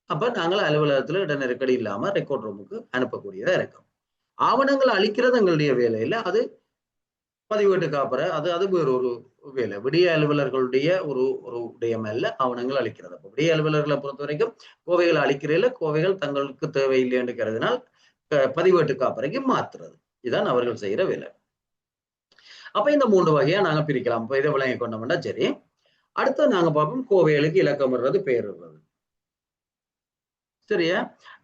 அப்ப நாங்கள் அலுவலகத்துல இட நெருக்கடி இல்லாம ரெக்கார்ட் ரூமுக்கு அனுப்பக்கூடியதா இருக்கும். ஆவணங்கள் அளிக்கிறது எங்களுடைய வேலையில, அது பதிவேட்டு காப்பற, அது வேறு ஒரு வேலை. விடிய அலுவலர்களுடைய ஒரு விடயம் அல்ல ஆவணங்கள் அளிக்கிறது. அப்ப விடிய அலுவலர்களை பொறுத்த வரைக்கும் கோவைகள் அளிக்கிறதில்ல, கோவைகள் தங்களுக்கு தேவையில்லை என்று கருதினால் பதிவேட்டு காப்பறைக்கு மாத்துறது. இதுதான் அவர்கள் செய்யற வேலை. அப்ப இந்த 3 வகையா நாங்க பிரிக்கலாம். இப்ப இதை விளங்கி கொண்டோம்னா சரி. அடுத்து நாங்க பார்ப்போம் கோவைகளுக்கு இலக்கம் இடுறது, பெயர் இடுறது. சரியா?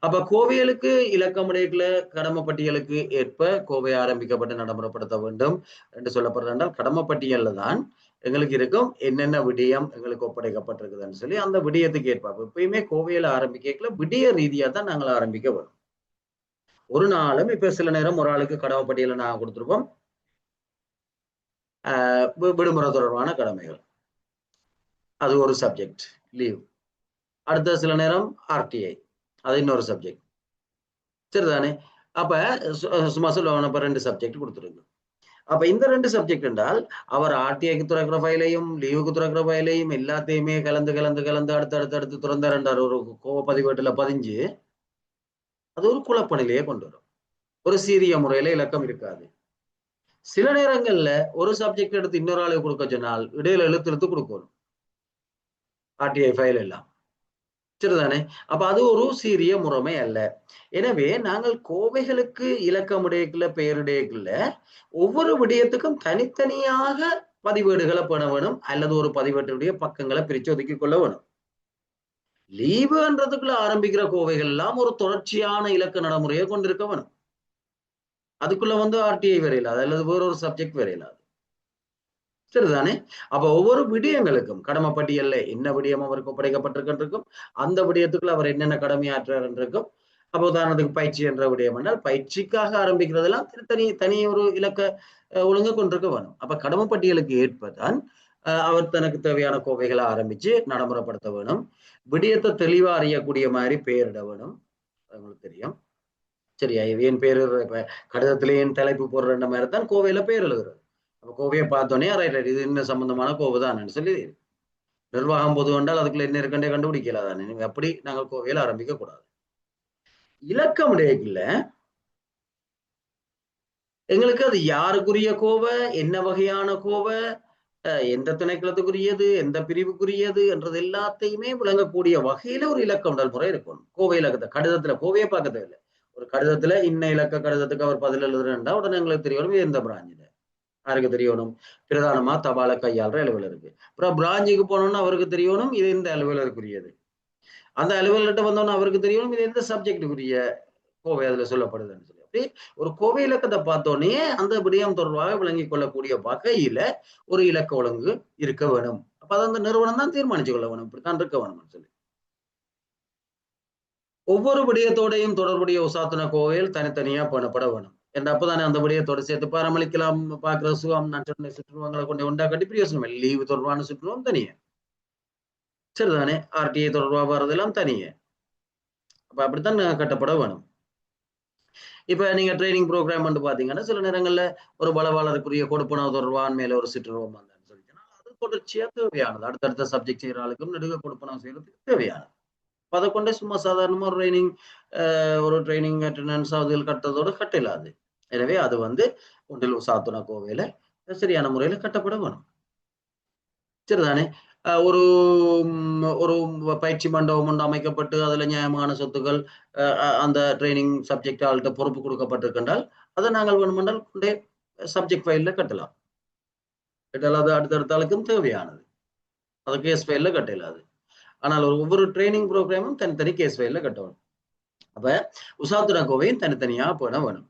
அப்ப கோவைகளுக்கு இலக்கமுடையக்குள்ள கடமைப்பட்டியலுக்கு ஏற்ப கோவை ஆரம்பிக்கப்பட்டு நடைமுறைப்படுத்த வேண்டும் என்று சொல்லப்படுறது என்றால், கடமைப்பட்டியல்ல தான் எங்களுக்கு இருக்கும் என்னென்ன விடயம் எங்களுக்கு ஒப்படைக்கப்பட்டிருக்குதுன்னு சொல்லி அந்த விடயத்துக்கு ஏற்ப எப்பயுமே கோவையில ஆரம்பிக்கல விடய ரீதியா தான் நாங்கள் ஆரம்பிக்க வரும். ஒரு நாளும் இப்ப சில நேரம் ஒரு ஆளுக்கு கடமைப்பட்டியலை நாங்கள் கொடுத்துருப்போம், விடுமுறை தொடர்பான கடமைகள், அது ஒரு சப்ஜெக்ட் லீவ். அடுத்த சில நேரம் ஆர்டிஐ, அது இன்னொரு சப்ஜெக்ட். சரிதானே? அப்ப சும்மா சொல்லுவாங்க, இப்ப 2 சப்ஜெக்ட் கொடுத்துருக்கு. அப்ப இந்த 2 சப்ஜெக்ட் என்றால் அவர் ஆர்டிஐக்கு துறக்கிற ஃபைலையும் லீவுக்கு துறக்கிற ஃபைலையும் எல்லாத்தையுமே கலந்து அடுத்து துறந்தார் ஒரு கோவ பதிவேட்டுல பதிஞ்சு அது ஒரு குழப்பநிலையை கொண்டு வரும். ஒரு சீரிய முறையில இலக்கம் இருக்காது. சில நேரங்கள்ல ஒரு சப்ஜெக்ட் எடுத்து இன்னொரு ஆளுக்கு கொடுக்க சொன்னால் இடையில எழுத்து கொடுக்கணும் ஆர்டிஐ ஃபைல் எல்லாம். சரிதானே? அப்ப அது ஒரு சீரிய முறைமை அல்ல. எனவே நாங்கள் கோவைகளுக்கு இலக்கமுடையக்குள்ள பெயருடையக்குள்ள ஒவ்வொரு விடயத்துக்கும் தனித்தனியாக பதிவேடுகளை பண்ண வேணும், அல்லது ஒரு பதிவேட்டுடைய பக்கங்களை பிரிச்சு ஒதுக்கிக் கொள்ள வேணும். லீவுன்றதுக்குள்ள ஆரம்பிக்கிற கோவைகள் எல்லாம் ஒரு தொடர்ச்சியான இலக்க நடைமுறையை கொண்டிருக்க வேணும். அதுக்குள்ள ஆர்டிஐ வரையிலாது, அல்லது வேறொரு சப்ஜெக்ட் வரையிலாது. சரிதானே? அப்ப ஒவ்வொரு விடயங்களுக்கும் கடமைப்பட்டியல்ல என்ன விடயம் அவருக்கு ஒப்படைக்கப்பட்டிருக்கும், அந்த விடயத்துக்குள்ள அவர் என்னென்ன கடமையாற்றார் இருக்கும். அப்ப உதாரணத்துக்கு பயிற்சி என்ற விடயம் என்றால் பயிற்சிக்காக ஆரம்பிக்கிறதெல்லாம் தனி ஒரு இலக்க ஒழுங்கு கொண்டிருக்க வேணும். அப்ப கடமைப்பட்டியலுக்கு ஏற்பதான் அவர் தனக்கு தேவையான கோவைகளை ஆரம்பிச்சு நடைமுறைப்படுத்த வேணும். விடயத்தை தெளிவா அறியக்கூடிய மாதிரி பெயரிட வேணும். உங்களுக்கு தெரியும். சரியா? என் பேரு கடிதத்திலே என் தலைப்பு போடுற மாதிரி தான் கோவையில பேர் எழுதுறது. அப்ப கோவையை பார்த்தோன்னே ரைட் இது இன்னும் சம்பந்தமான கோவை தான் சொல்லி நிர்வாகம் பொது என்றால் அதுக்குள்ள என்ன இருக்கண்டே கண்டுபிடிக்கல தானே. அப்படி நாங்கள் கோவையில் ஆரம்பிக்க கூடாது. இலக்கம் இடையில எங்களுக்கு அது யாருக்குரிய கோவை, என்ன வகையான கோவை, எந்த திணைக்களத்துக்குரியது, எந்த பிரிவுக்குரியது என்றது எல்லாத்தையுமே விளங்கக்கூடிய வகையில ஒரு இலக்கம் முறை இருக்கும். கோவை இலக்கத்தை கடிதத்துல கோவையை பார்க்க தேவையில்லை. ஒரு கடிதத்துல இன்ன இலக்க கடிதத்துக்கு அவர் பதில் எழுதுறா உடனே எங்களுக்கு தெரியணும் எந்த பிராஞ்சில. யாருக்கு தெரியணும்? பிரதானமா தபாலை கையாளுற அலுவலருக்கு. அப்புறம் பிராஞ்சுக்கு போனோம்னா அவருக்கு தெரியணும் இது இந்த அலுவலருக்குரியது. அந்த அலுவலர்கிட்ட வந்தோம்னா அவருக்கு தெரியணும் இது எந்த சப்ஜெக்டுக்குரிய கோவை அதுல சொல்லப்படுதுன்னு சொல்லி. அப்படி ஒரு கோவை இலக்கத்தை பார்த்தோன்னே அந்த விடயம் தொடர்பாக விளங்கிக் கொள்ளக்கூடிய வகையில ஒரு இலக்க ஒழுங்கு இருக்க வேணும். அப்ப அதை அந்த நிறுவனம் தான் தீர்மானிச்சு கொள்ள வேணும். இப்படித்தான் இருக்க வேணும்னு சொல்லி. ஒவ்வொரு விடயத்தோடையும் தொடர்புடைய உசாத்துண கோவையில் தனித்தனியா பண்ணப்பட வேணும். என்ற அப்பதானே அந்த விடயத்தோட சேர்த்து பராமரிக்கலாம் பார்க்கிற சுகம் நான் சொன்ன சுற்றுருவங்களை கொண்டு உண்டா கட்டி பிரயோசனம் இல்லை. லீவு தொடர்பான சுற்றுருவம் தனியே. சரிதானே? ஆர்டிஐ தொடர்பாக வர்றதெல்லாம் தனியே. அப்ப அப்படித்தான் கட்டப்பட வேணும். இப்ப நீங்க ட்ரைனிங் ப்ரோக்ராம் வந்து பாத்தீங்கன்னா சில நேரங்கள்ல ஒரு பலவாளருக்குரிய கொடுப்பனவு தொடர்பான மேல ஒரு சிற்றுருவம் வந்தான்னு சொல்லிச்சுன்னா அது தொடர்ச்சியா தேவையானது. அடுத்தடுத்த சப்ஜெக்ட் செய்யற ஆளுக்கும் நெடுக கொடுப்பனவு செய்யறதுக்கு தேவையானது. அதை கொண்டு சும்மா சாதாரணமா ஒரு ட்ரைனிங் அட்டண்டன்ஸ் அதுகள் கட்டுறதோட கட்டலாது. எனவே அது வந்து ஒன்றில் உசாத்துண கோவையில சரியான முறையில கட்டப்பட வேணும். சரிதானே? ஒரு ஒரு பயிற்சி மண்டபம் ஒன்று அமைக்கப்பட்டு அதுல நியாயமான சொத்துக்கள் அந்த ட்ரைனிங் சப்ஜெக்ட் ஆள்கிட்ட பொறுப்பு கொடுக்கப்பட்டிருக்கின்றால் அதை நாங்கள் வேணுமென்றால் கொண்டே சப்ஜெக்ட் ஃபைல்ல கட்டலாம். அது அடுத்தடுத்த ஆளுக்கும் தேவையானது. அது கேஸ் ஃபைல்ல கட்டலாது. ஆனால் ஒவ்வொரு ட்ரைனிங் ப்ரோக்ராமும் தனித்தனி கேஸ் ஃபைல்ல கட்டணும். அப்ப உசாத்துண கோவையும் தனித்தனியா போட வேணும்.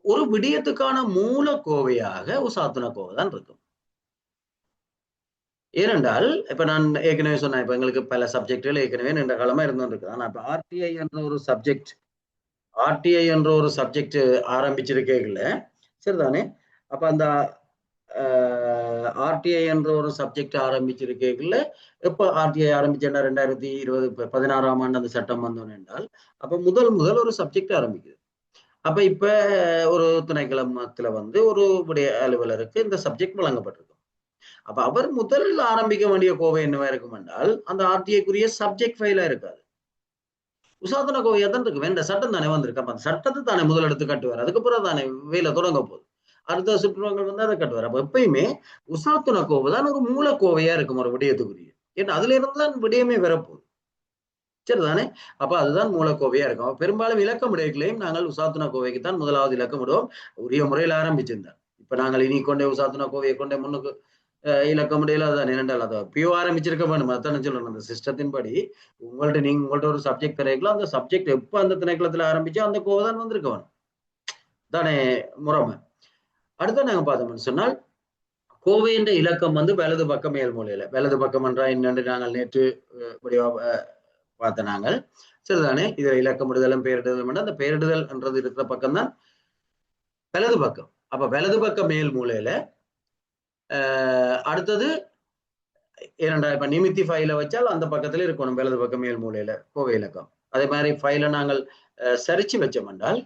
ஒரு விடயத்துக்கான மூல கோவையாக உசாத்துண கோவை தான் இருக்கும். ஏனென்றால் இப்ப நான் ஏற்கனவே சொன்னேன் இப்ப எங்களுக்கு பல சப்ஜெக்டுகள் ஏற்கனவே நீண்ட காலமா இருந்துருக்கு. ஆனா இப்ப ஆர்டிஐ என்ற ஒரு சப்ஜெக்ட் ஆரம்பிச்சிருக்கேங்கல்ல சரிதானே? அப்ப அந்த ஆர்டிஐ என்ற ஒரு சப்ஜெக்ட் ஆரம்பிச்சிருக்கேங்கல்ல எப்ப ஆர்டிஐ ஆரம்பிச்சேன்னா 2016ஆம் ஆண்டு அந்த சட்டம் வந்தோம் என்றால் அப்ப முதல் ஒரு சப்ஜெக்ட் ஆரம்பிக்குது. அப்ப இப்ப ஒரு திணைக்களத்துல வந்து ஒரு அலுவலருக்கு இந்த சப்ஜெக்ட் வழங்கப்பட்டிருக்கு. அப்ப அவர் முதலில் ஆரம்பிக்க வேண்டிய கோவை என்னவா இருக்கும் என்றால் அந்த ஆர்டிஐக்குரிய சப்ஜெக்ட் ஃபைலா இருக்காது. உசாதன கோவையா தான் இருக்கு. வேண்ட சட்டம் தானே வந்திருக்கு. அப்ப அந்த சட்டத்தை தானே முதல் எடுத்து கட்டுவார். அதுக்கப்புறம் தானே வேலை தொடங்க போகுது. அடுத்த சுற்றுவங்கள் வந்து அதை கட்டுவார். அப்ப எப்பயுமே உசாத்துண கோவை தான் ஒரு மூல கோவையா இருக்கும் ஒரு விடயத்துக்குரிய. ஏன்னா அதுல இருந்து தான் விடயமே வரப்போகுது. சரிதானே? அப்ப அதுதான் மூலக்கோவையா இருக்கும். பெரும்பாலும் இலக்கம் இடைகளையும் நாங்கள் உசாத்துண கோவைக்கு தான் முதலாவது இலக்கம் விடுவோம். உரிய முறையில் ஆரம்பிச்சிருந்தார். இப்ப நாங்கள் இனி கொண்டே உசாத்துண கோவையை கொண்டே முன்னுக்கு இலக்க முடியல அதான் இரண்டால் அதை பியோ ஆரம்பிச்சிருக்க வேணும். அதான் சொல்லணும் அந்த சிஸ்டத்தின் படி உங்கள்ட்ட ஒரு சப்ஜெக்ட் திணைக்கலாம் அந்த சப்ஜெக்ட் எப்ப அந்த திணைக்களத்துல ஆரம்பிச்சோ அந்த கோவை தான் வந்திருக்க வேணும். தானே முறைமை. அடுத்த நாங்க பார்த்தோம்னு சொன்னால் கோவை என்ற இலக்கம் வந்து வலது பக்கம் மேல் மூலையில வலது பக்கம் என்றா என்னென்று நாங்கள் நேற்று பார்த்த நாங்கள் சரிதானே? இதுல இலக்கமிடுதலும் பெயரிடுதலும் அந்த பெயரிடுதல் என்றது இருக்கிற பக்கம் தான் வலது பக்கம். அப்ப வலது பக்கம் மேல் மூலையில அடுத்தது இப்ப நிமித்தி ஃபைல வச்சால் அந்த பக்கத்துல இருக்கணும் வலது பக்கம் மேல் மூலையில கோவை இலக்கம். அதே மாதிரி ஃபைல நாங்கள் சரிச்சு வச்சோம் என்றால்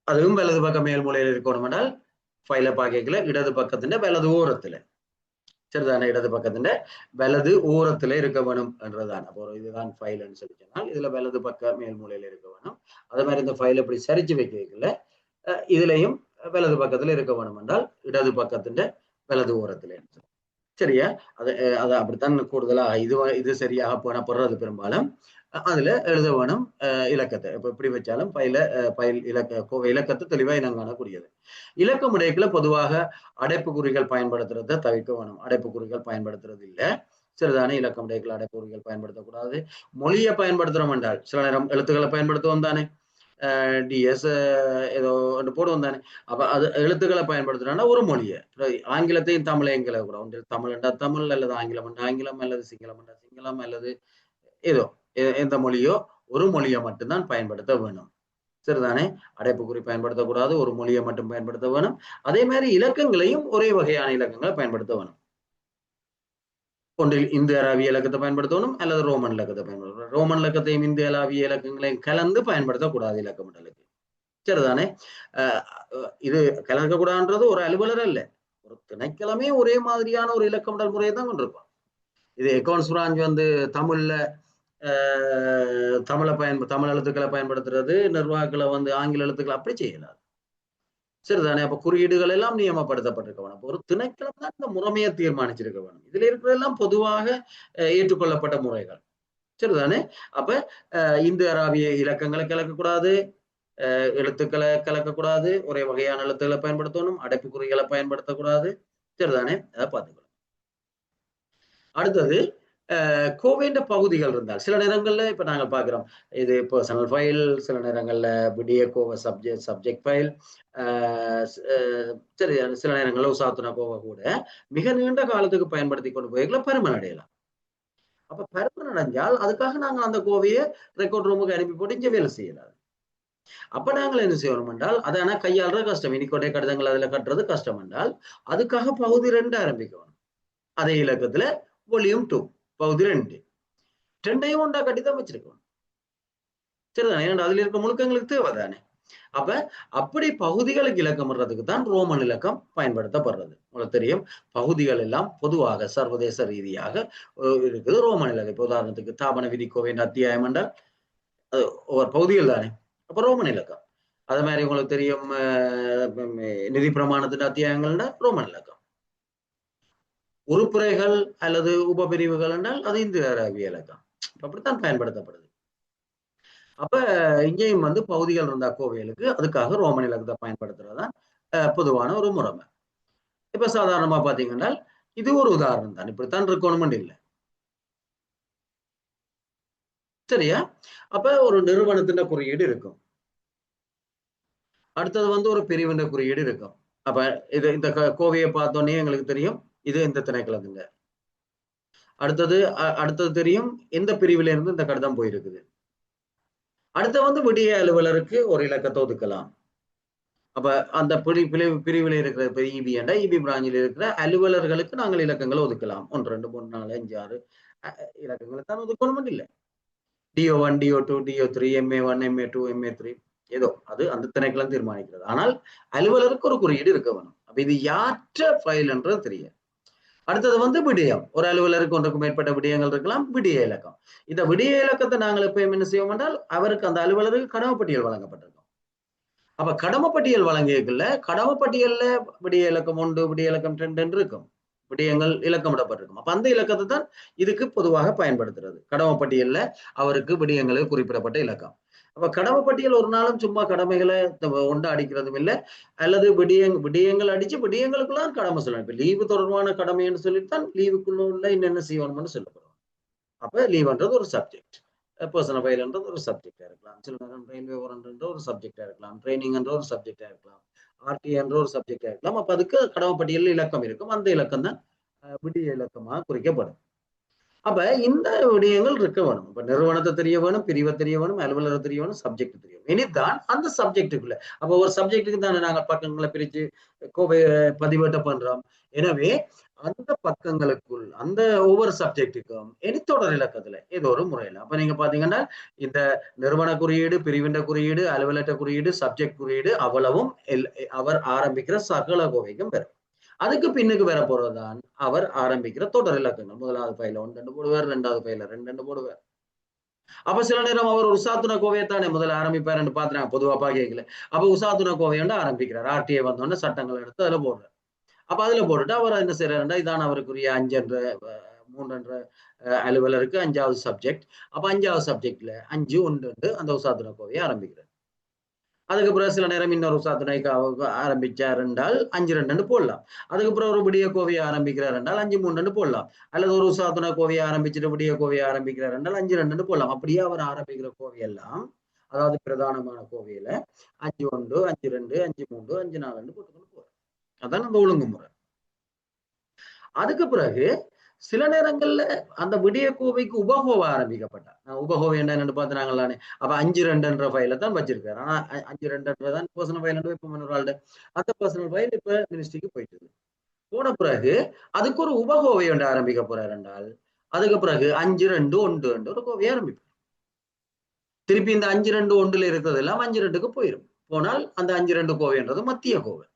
அதுவும் வலது பக்கம் மேல் மூலையில இருக்கணும் என்றால் ஃபைல பாக்கல இடது பக்கத்துல வலது ஓரத்துல சரிதானே? இடது பக்கத்துல வலது ஓரத்துல இருக்க வேணும் என்றுதான். அப்போ இதுதான் ஃபைல்னு சொல்லி சொன்னால் இதுல வலது பக்க மேல் மூலையில இருக்க வேணும். அதே மாதிரி இந்த ஃபைல் இப்படி சரிச்சு வைக்கல இதுலயும் வலது பக்கத்துல இருக்க வேணும் என்றால் இடது பக்கத்துல வலது ஓரத்துல சரியா? அது அப்படித்தான் கூடுதலா இது சரியாக போனப்படுறது பெரும்பாலும் அதுல எழுத வேணும் இலக்கத்தை. இப்ப எப்படி வச்சாலும் கோவை இலக்கத்தை தெளிவா இனம் காணக்கூடியது. இலக்கம் இடைக்குள்ள பொதுவாக அடைப்புக்குறிகள் பயன்படுத்துறதை தவிர்க்க வேணும். அடைப்புக்குறிகள் பயன்படுத்துறது இல்லை சரிதானே? இலக்கம் இடைக்குள்ள அடைப்புக்குறிகள் பயன்படுத்தக்கூடாது. மொழியை பயன்படுத்துறோம் என்றால் சில நேரம் எழுத்துக்களை பயன்படுத்துவோம் தானே? டிஎஸ் ஏதோ ஒன்று போடுவோம் தானே? அப்ப அது எழுத்துக்களை பயன்படுத்துறோம்னா ஒரு மொழியை ஆங்கிலத்தையும் தமிழையும் கூட ஒன்றில் தமிழ் என்றா தமிழ் அல்லது ஆங்கிலம் என்றா ஆங்கிலம் அல்லது சிங்களம் என்றா சிங்களம் அல்லது ஏதோ எந்த மொழியோ ஒரு மொழியை மட்டும்தான் பயன்படுத்த வேணும் சரிதானே? அடைப்புக்குறி பயன்படுத்தக்கூடாது. ஒரு மொழியை மட்டும் பயன்படுத்த வேணும். அதே மாதிரி இலக்கங்களையும் ஒரே வகையான இலக்கங்களை பயன்படுத்த வேணும். ஒன்றில் இந்திய அராபிய இலக்கத்தை பயன்படுத்தணும் அல்லது ரோமன் இலக்கத்தை பயன்படுத்தணும். ரோமன் இலக்கத்தையும் இந்திய அராபிய இலக்கங்களையும் கலந்து பயன்படுத்தக்கூடாது இலக்கமிடலுக்கு சரிதானே? இது கலக்கக்கூடாதுன்றது ஒரு அலுவலர் அல்ல, ஒரு திணைக்களமே ஒரே மாதிரியான ஒரு இலக்கமிடல் முறையை தான் கொண்டிருப்பான். இது அக்கௌண்ட்ஸ் பிரான்ச் வந்து தமிழ்ல தமிழ் எழுத்துக்களை பயன்படுத்துறது, நிர்வாகங்களை வந்து ஆங்கில எழுத்துக்களை அப்படி செய்யலாது சரிதானே? அப்ப குறியீடுகள் எல்லாம் நியமப்படுத்தப்பட்டிருக்க வேணும். ஒரு திணைக்களம் தான் இந்த முறைமையை தீர்மானிச்சிருக்க வேணும். இதுல இருக்கிறதெல்லாம் பொதுவாக ஏற்றுக்கொள்ளப்பட்ட முறைகள் சரிதானே? அப்ப இந்து அராபிய இலக்கங்களை கலக்கக்கூடாது, எழுத்துக்களை கலக்கக்கூடாது, ஒரே வகையான எழுத்துக்களை பயன்படுத்தணும், அடைப்புக்குறிகளை பயன்படுத்தக்கூடாது. சரிதானே? அதை பார்த்துக்கணும். அடுத்தது கோவைன்ற பகுதிகள் இருந்தால் சில நேரங்கள்ல இப்ப நாங்க பார்க்கிறோம் இது பர்சனல் ஃபைல், சில நேரங்கள்ல விடிய கோவை சப்ஜெக்ட் ஃபைல், சரி சில நேரங்கள்ல உசாத்துனா கோவை கூட மிக நீண்ட காலத்துக்கு பயன்படுத்தி கொண்டு போய்களை பெருமன் அடையலாம். அப்ப பெருமன் அடைஞ்சால் அதுக்காக நாங்க அந்த கோவையை ரெக்கார்ட் ரூமுக்கு அனுப்பி போட்டு இங்க வேலை செய்யலாம். அப்ப நாங்கள் என்ன செய்யணும் என்றால் அதான கையாளுற கஷ்டம், இனிக்கொண்டே கடிதங்கள் அதுல கட்டுறது கஷ்டம் என்றால் அதுக்காக பகுதி 2 ஆரம்பிக்கணும். அதே இலக்கத்துல வால்யூம் 2 பகுதி 2 ரெண்டையும் ஒன்றா கட்டிதான் வச்சிருக்கணும். சரிதானே? ஏன்னா அதுல இருக்க முழுக்கங்களுக்கு தேவைதானே. அப்ப அப்படி பகுதிகளுக்கு இலக்கம் வர்றதுக்கு தான் ரோமன் இலக்கம் பயன்படுத்தப்படுறது. உங்களுக்கு தெரியும் பகுதிகள் எல்லாம் பொதுவாக சர்வதேச ரீதியாக இருக்குது ரோமன் இலக்கம். இப்ப உதாரணத்துக்கு தாபன விதிக்கோவை அத்தியாயம் என்றால் அது ஒவ்வொரு பகுதிகள் தானே, அப்ப ரோமன் இலக்கம். அது மாதிரி உங்களுக்கு தெரியும் நிதி பிரமாணத்தின் அத்தியாயங்கள்னா ரோமன் இலக்கம். உறுப்புரைகள் அல்லது உபபிரிவுகள் என்றால் அது இந்திய அரபிய இலக்கம். அப்படித்தான் பயன்படுத்தப்படுது. அப்ப இங்கேயும் வந்து பகுதிகள் இருந்தா கோவிலுக்கு அதுக்காக ரோமன் இலக்கத்தை பயன்படுத்துறதுதான் பொதுவான ஒரு முறைமை. இப்ப சாதாரணமா பாத்தீங்கன்னா இது ஒரு உதாரணம் தான், இப்படித்தான் இருக்கணும் இல்லை. சரியா? அப்ப ஒரு நிறுவனத்தின் குறியீடு இருக்கும், அடுத்தது வந்து ஒரு பிரிவின குறியீடு இருக்கும். அப்ப இது இந்த கோவையை பார்த்தோன்னே எங்களுக்கு தெரியும் இது இந்த திணைக்களத்துங்க. அடுத்தது தெரியும் எந்த பிரிவில இருந்து இந்த கடிதம் போயிருக்குது. அடுத்த வந்து விடிய அலுவலருக்கு ஒரு இலக்கத்தை ஒதுக்கலாம். அப்ப அந்த பிரிவில் இருக்கிற இப்ப இபி என்ற இபி பிராஞ்சில் இருக்கிற அலுவலர்களுக்கு நாங்கள் இலக்கங்களை ஒதுக்கலாம். 1 2 3 4 5 6 இலக்கங்களை தான் ஒதுக்கணும் இல்லை. DO1 DO2 DO3 MA1 MA2 MA3 ஏதோ அது அந்த திணைக்களம் தீர்மானிக்கிறது. ஆனால் அலுவலருக்கு ஒரு குறியீடு இருக்க வேணும். அப்ப இது யாற்ற ஃபைல் என்றது தெரியும். அடுத்தது வந்து விடயம், ஒரு அலுவலருக்கு ஒன்றுக்கு மேற்பட்ட விடயங்கள் இருக்கலாம், விடிய இலக்கம். இந்த விடிய இலக்கத்தை நாங்கள் எப்பயும் என்ன செய்வோம் என்றால் அவருக்கு அந்த அலுவலருக்கு கடமைப்பட்டியல் வழங்கப்பட்டிருக்கும். அப்ப கடமைப்பட்டியல் வழங்கியதுல கடமைப்பட்டியல்ல விடிய இலக்கம் 1 விடிய இலக்கம் 2 இருக்கும், விடயங்கள் இலக்கமிடப்பட்டிருக்கும். அப்ப அந்த இலக்கத்தை தான் இதுக்கு பொதுவாக பயன்படுத்துறது. கடமைப்பட்டியல்ல அவருக்கு விடயங்களுக்கு குறிப்பிடப்பட்ட இலக்கம். அப்ப கடமைப்பட்டியல் ஒரு நாளும் சும்மா கடமைகளை ஒன்றா அடிக்கிறதும் இல்லை, அல்லது விடயங்கள் அடிச்சு விடயங்களுக்குலாம் கடமை சொல்லணும். இப்ப லீவு தொடர்பான கடமைன்னு சொல்லித்தான் லீவுக்குள்ள உள்ள என்னென்ன செய்யணும்னு சொல்லப்படுவோம். அப்ப லீவ்ன்றது ஒரு சப்ஜெக்ட், பர்சனல் ஃபைல்ன்றது ஒரு சப்ஜெக்டா இருக்கலாம், சில நேரம் ரயில்வே வாரண்ட் ஒரு சப்ஜெக்டா இருக்கலாம், ட்ரைனிங் என்ற ஒரு சப்ஜெக்டா இருக்கலாம், ஆர்டி என்ற ஒரு சப்ஜெக்டா இருக்கலாம். அப்ப அதுக்கு கடமைப்பட்டியல் இலக்கம் இருக்கும், அந்த இலக்கம் தான் விடிய இலக்கமாக குறிக்கப்படும். அப்ப இந்த விடயங்கள் இருக்க வேணும். இப்ப நிறுவனத்தை தெரிய வேணும், பிரிவை தெரிய வேணும், அலுவலரை தெரிய வேணும், சப்ஜெக்ட் தெரிய வேணும். இனிதான் அந்த சப்ஜெக்டுக்குள்ள அப்ப ஒரு சப்ஜெக்டுக்கு தானே நாங்க பக்கங்களை பிரிச்சு கோவை பதிவேட்ட பண்றோம். எனவே அந்த பக்கங்களுக்குள் அந்த ஒவ்வொரு சப்ஜெக்டுக்கும் எனித்தொடர் இலக்கத்துல ஏதோ ஒரு முறையில அப்ப நீங்க பாத்தீங்கன்னா இந்த நிறுவன குறியீடு, பிரிவின குறியீடு, அலுவலக குறியீடு, சப்ஜெக்ட் குறியீடு அவ்வளவும் அவர் ஆரம்பிக்கிற சகல கோவைக்கும் பெறும். அதுக்கு பின்னுக்கு வர போறதுதான் அவர் ஆரம்பிக்கிற தொடர் இலக்கங்கள். முதலாவது பையில 1 2 போடுவார், 2வது பையில 2 2 போடுவார். அப்ப சில நேரம் அவர் உசாத்துண கோவையத்தானே முதல்ல ஆரம்பிப்பாருன்னு பாத்துறாங்க, பொதுவா பாக்கல. அப்ப உசாத்துண கோவையாண்டு ஆரம்பிக்கிறார். ஆர்டிஐ வந்தோடனே சட்டங்கள் எடுத்து அதுல போடுறார். அப்ப அதுல போட்டுட்டு அவர் என்ன செய்யறாருன்னா இதான் அவருக்குரிய 5 என்ற 3 என்ற அலுவலருக்கு 5வது சப்ஜெக்ட். அப்ப 5வது சப்ஜெக்ட்ல 5 1 அந்த உசாத்துண கோவையை ஆரம்பிக்கிறார். அதுக்கப்புறம் சில நேரம் இன்னொரு உசாத்துணை ஆரம்பிச்சார் என்றால் 5 2 போடலாம். அதுக்கப்புறம் ஒரு விடிய கோவையை ஆரம்பிக்கிறார் என்றால் 5 3 போடலாம். அல்லது ஒரு உசாத்துணை கோவையை ஆரம்பிச்சுட்டு விடிய கோவையை ஆரம்பிக்கிறார் என்றால் 5 2 போடலாம். அப்படியே அவர் ஆரம்பிக்கிற கோவையெல்லாம் அதாவது பிரதானமான கோவையில 5 1 5 2 5 3 5 4 போட்டுக்கொண்டு போறார். அதான் அந்த ஒழுங்குமுறை. அதுக்கு பிறகு சில நேரங்கள்ல அந்த விடிய கோவைக்கு உபகோவை ஆரம்பிக்கப்பட்டார். உபகோவை என்னன்னு பாத்துறாங்களானே. அப்ப 5 2 ஃபைல தான் வச்சிருக்காரு. ஆனா 5 2 தான் பர்சனல் ஃபைல் இப்ப மனோரால்ட அந்த பர்சனல் ஃபைல் இப்ப மினிஸ்ட்ரிக்கு போயிட்டு போன பிறகு அதுக்கு ஒரு உபகோவை ஒன்று ஆரம்பிக்க போறாரு என்றால் அதுக்கு பிறகு 5 2 1 ஒரு கோவையை ஆரம்பிப்பார். திருப்பி இந்த 5 2 1 இருக்கிறது எல்லாம் 5 2க்கு போயிடும். போனால் அந்த 5 2 கோவைன்றது மத்திய கோவை,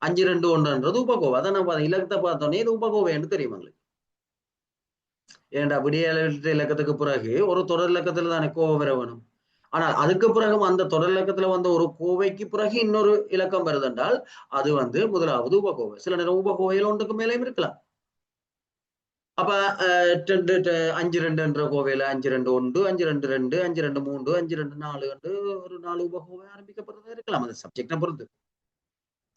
5 2 1ன்றது உபகோவை. அதான் நம்ம இலக்கத்தை பார்த்தோன்னே இது உபகோவை என்று தெரியும் எங்களுக்கு. ஏன்டா விடிய இலக்கத்துக்கு பிறகு ஒரு தொடர் இலக்கத்துல தானே கோவை வர வேணும். ஆனால் அதுக்கு பிறகு அந்த தொடர் இலக்கத்துல வந்த ஒரு கோவைக்கு பிறகு இன்னொரு இலக்கம் வருது என்றால் அது வந்து முதலாவது உபகோவை. சில நேரம் உபகோவையில் ஒன்றுக்கு மேலேயும் இருக்கலாம். அப்ப 5-2 என்ற கோவையில 5-2-1, 5-2-2, 5-2-3, 5-2-4 என்று ஒரு 4 உபகோவை ஆரம்பிக்கப்படுறதா இருக்கலாம் அந்த சப்ஜெக்டை பொறுத்து.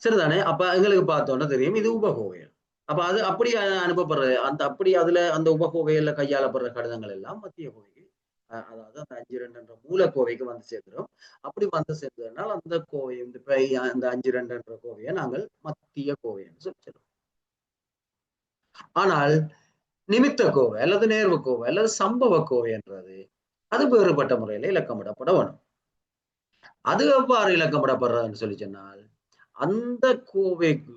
சரிதானே? அப்ப எங்களுக்கு பார்த்தோன்னா தெரியும் இது உபகோவைகள். அப்ப அது அப்படி அனுப்பப்படுற அப்படி அதுல அந்த உபகோவையில கையாளப்படுற கடிதங்கள் எல்லாம் மத்திய கோவைக்கு அதாவது அந்த 5-2 என்ற மூலக்கோவைக்கு வந்து சேர்ந்துடும். அப்படி வந்து சேர்ந்ததுனால் அந்த கோவை இப்ப அந்த 5-2 என்ற கோவையை நாங்கள் மத்திய கோவை என்று சொல்லிடுறோம். ஆனால் நிமித்த கோவை அல்லது நேர்வு கோவை அல்லது சம்பவ கோவை என்றது அது வேறுபட்ட முறையில இலக்கமிடப்பட வேணும். அது எவ்வாறு இலக்கமிடப்படுறதுன்னு சொல்லி சொன்னால் அந்த கோவைக்கு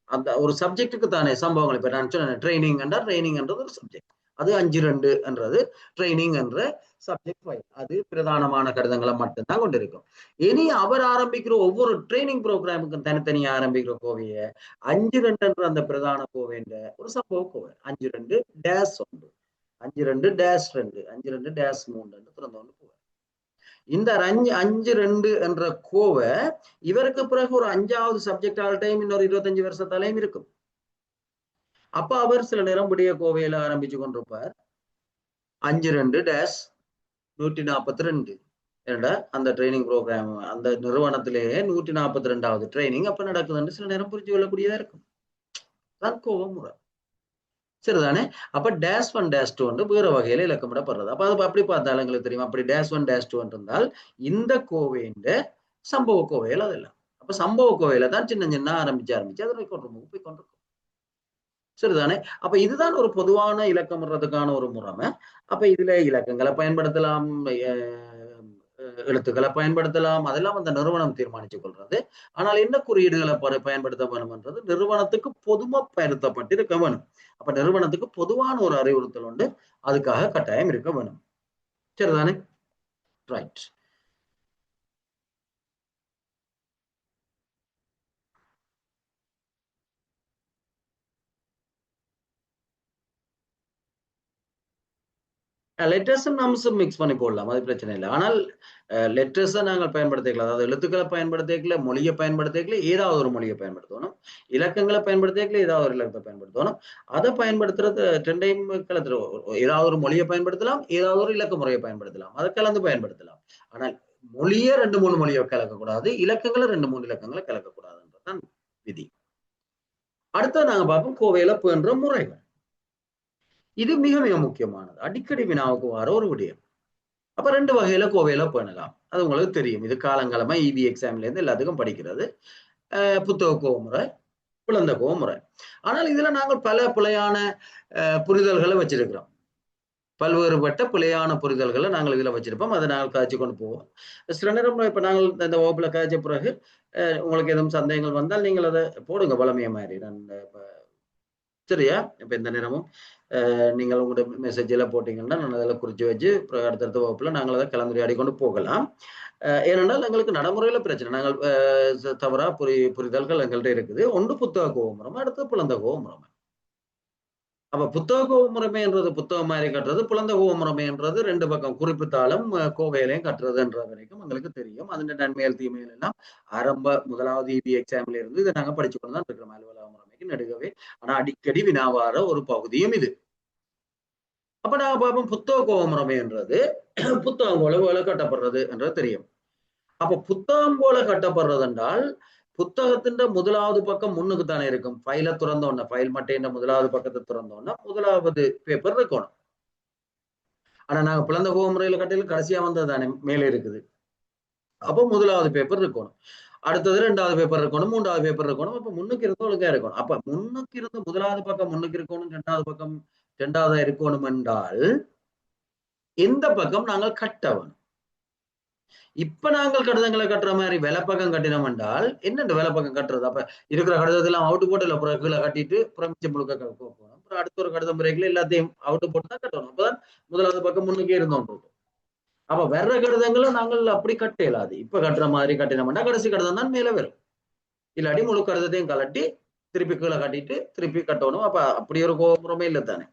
அந்த ஒரு சப்ஜெக்டுக்கு தானே சம்பவங்கள் இப்ப நான் சொன்னேன் ட்ரைனிங் என்றால் ட்ரைனிங் என்றது ஒரு சப்ஜெக்ட். அது 5-2 என்றது ட்ரைனிங் என்ற சப்ஜெக்ட் ஃபைல். அது பிரதானமான கடிதங்களை மட்டும்தான் கொண்டிருக்கும். இனி அவர் ஆரம்பிக்கிற ஒவ்வொரு ட்ரைனிங் ப்ரோக்ராமுக்கும் தனித்தனியா ஆரம்பிக்கிற கோவையை 5-2 என்ற அந்த பிரதான கோவை என்ற ஒரு சம்பவ கோவை 5-2-1 5-2-2 5-2-3 என்று திறந்தோண்டு கோவை. இந்த 5-2 என்ற கோவை இவருக்கு பிறகு ஒரு 5வது சப்ஜெக்ட் ஆல் டைம் இன்னொரு 25 வருஷத்தாலையும் இருக்கும். அப்ப அவர் சில நேரம் விடிய கோவையில ஆரம்பிச்சு கொண்டிருப்பார் 5-2-142 என்ற அந்த ட்ரைனிங் ப்ரோக்ராம் அந்த நிறுவனத்திலேயே 142வது ட்ரைனிங் அப்ப நடக்குதுன்னு சில நேரம் புரிஞ்சு கொள்ளக்கூடியதா இருக்கும். தான் கோவம் முறை. சரிதானே? அப்ப -1-2 வந்து வேற வகையில இலக்கமிடப்படுறது. அப்ப அது அப்படி பார்த்தாலும் எங்களுக்கு தெரியும். அப்படி -1-2 இருந்தால் இந்த கோவையின் சம்பவ கோவையில் அதெல்லாம். அப்ப சம்பவ கோவையில தான் சின்ன சின்ன ஆரம்பிச்சு அதை போய் கொண்டிருக்கும். சரிதானே? அப்ப இதுதான் ஒரு பொதுவான இலக்கமிடுறதுக்கான ஒரு முறைமை. அப்ப இதுல இலக்கங்களை பயன்படுத்தலாம், எழுத்துக்களை பயன்படுத்தலாம், அதெல்லாம் அந்த நிறுவனம் தீர்மானித்துக் கொள்றது. ஆனால் என்ன குறியீடுகளை பயன்படுத்த வேணும் என்றது நிறுவனத்துக்கு பொதுமைப்படுத்தப்பட்டிருக்க வேணும். அப்ப நிறுவனத்துக்கு பொதுவான ஒரு அறிவுறுத்தல் உண்டு, அதுக்காக கட்டாயம் இருக்க வேணும். சரிதானே? ரைட். லெட்டர்ஸும் நம்ஸும் மிக்ஸ் பண்ணி போடலாம், அது பிரச்சனை இல்லை. ஆனால் லெட்டர்ஸை நாங்கள் பயன்படுத்திக்கலாம், அதாவது எழுத்துக்களை பயன்படுத்திக்கல, மொழியை பயன்படுத்திக்கல, ஏதாவது ஒரு மொழியை பயன்படுத்தணும். இலக்கங்களை பயன்படுத்திக்கல, ஏதாவது ஒரு இலக்கத்தை பயன்படுத்தணும். அதை பயன்படுத்துறது ரெண்டையும் கலந்து ஏதாவது ஒரு மொழியை பயன்படுத்தலாம், ஏதாவது ஒரு இலக்க முறையை பயன்படுத்தலாம், அதை கலந்து பயன்படுத்தலாம். ஆனால் மொழியே 2-3 மொழியை கலக்கக்கூடாது, இலக்கங்களை 2-3 இலக்கங்களை கலக்கக்கூடாதுன்றதுதான் விதி. அடுத்தது நாங்க பார்ப்போம் கோவையில பயின்ற முறைகள். இது மிக மிக முக்கியமானது, அடிக்கடி வினாவுக்கு வர ஒரு விடயம். அப்ப 2 வகையில கோவையில பண்ணலாம், அது உங்களுக்கு தெரியும். இது காலங்காலமா இபி எக்ஸாம்ல இருந்து எல்லாத்துக்கும் படிக்கிறது. புத்தக கோமுறை, குழந்தை கோமுறை. ஆனால் இதுல நாங்கள் பல பிழையான புரிதல்களை வச்சிருக்கிறோம். பல்வேறுபட்ட பிழையான புரிதல்களை நாங்கள் இதுல வச்சிருப்போம். அதை நாங்கள் காய்ச்சி கொண்டு போவோம். சில நேரம் இப்ப நாங்கள் இந்த வகுப்புல காய்ச்ச பிறகு உங்களுக்கு எதுவும் சந்தேகங்கள் வந்தால் நீங்கள் அதை போடுங்க வளமைய மாதிரி. நான் சரியா? இப்ப இந்த நேரமும் நீங்கள் உங்களோட மெசேஜ்ல போட்டீங்கன்னா நான் அதில் குறிச்சு வச்சு அடுத்தடுத்த வகுப்புல நாங்கள் அதை கலந்துரையாடி கொண்டு போகலாம். ஏனென்றால் எங்களுக்கு நடைமுறையில பிரச்சனை, நாங்கள் தவறா புரிதல்கள் எங்கள்கிட்ட இருக்குது. ஒன்று புத்தக கோமுறைமை, அடுத்தது புலந்த கோமுறைமை. அப்ப புத்தக கோமுறைமைன்றது புத்தகம் மாதிரி கட்டுறது, புலந்த கோமுறைமைன்றது 2 பக்கம் குறிப்பிட்டாலும் கோவையிலையும் கட்டுறதுன்ற வரைக்கும் எங்களுக்கு தெரியும். அதன் நன்மைகள் தீமைகள் எல்லாம் ஆரம்ப 1வது இபி எக்ஸாம்ல இருந்து இதை நாங்க படிச்சு கொண்டு தான் இருக்கிறோம் அலுவலக முறைமைக்கு நடுகவே. ஆனா அடிக்கடி வினாவார ஒரு பகுதியும் இது. அப்ப நாங்க பார்ப்போம் புத்தக கோமுறைமைன்றது புத்தகம் போல கட்டப்படுறது என்றது தெரியும். அப்ப புத்தகம் போல கட்டப்படுறது என்றால் புத்தகத்தின் 1வது பக்கம் முன்னுக்கு தானே இருக்கும். ஃபைலை திறந்தோன்னா, ஃபைல் மட்டையின் 1வது பக்கத்தை திறந்தோன்னா 1வது பேப்பர் இருக்கணும். ஆனா நாங்க பிளந்த கோமுறையில கட்டையில கடைசியா வந்தது தானே மேலே இருக்குது. அப்போ 1வது பேப்பர் இருக்கணும், அடுத்தது 2வது பேப்பர் இருக்கணும், 3வது பேப்பர் இருக்கணும். அப்ப முன்னுக்கு இருந்து ஒழுங்கா இருக்கணும். அப்ப முன்னுக்கு இருந்து 1வது பக்கம் முன்னுக்கு இருக்கணும், 2வது பக்கம் 2வது இருக்கணும் என்றால் எந்த பக்கம் நாங்கள் கட்டவணும். இப்ப நாங்கள் கடிதங்களை கட்டுற மாதிரி வெள்ளப்பக்கம் கட்டினோம் என்றால் என்ன வெள்ளப்பக்கம் கட்டுறது? அப்ப இருக்கிற கடிதத்தெல்லாம் அவுட்டு போட்டு இல்ல கீழே கட்டிட்டு புறமிச்சம் முழுக்க போகணும். அப்புறம் அடுத்த ஒரு கடிதம் பிறகுல எல்லாத்தையும் அவுட்டு போட்டு தான் கட்டணும். அப்பதான் 1வது பக்கம் முன்னுக்கே இருந்தோம். அப்ப வர்ற கடிதங்களும் நாங்கள் அப்படி கட்ட இயலாது. இப்ப கட்டுற மாதிரி கட்டினோம்னா கடைசி கடிதம் தான் மேல வரும். இல்லாட்டி முழு கடிதத்தையும் கலட்டி திருப்பி கீழே கட்டிட்டு திருப்பி கட்டணும். அப்ப அப்படி ஒரு கோபுரமே இல்லை தானே.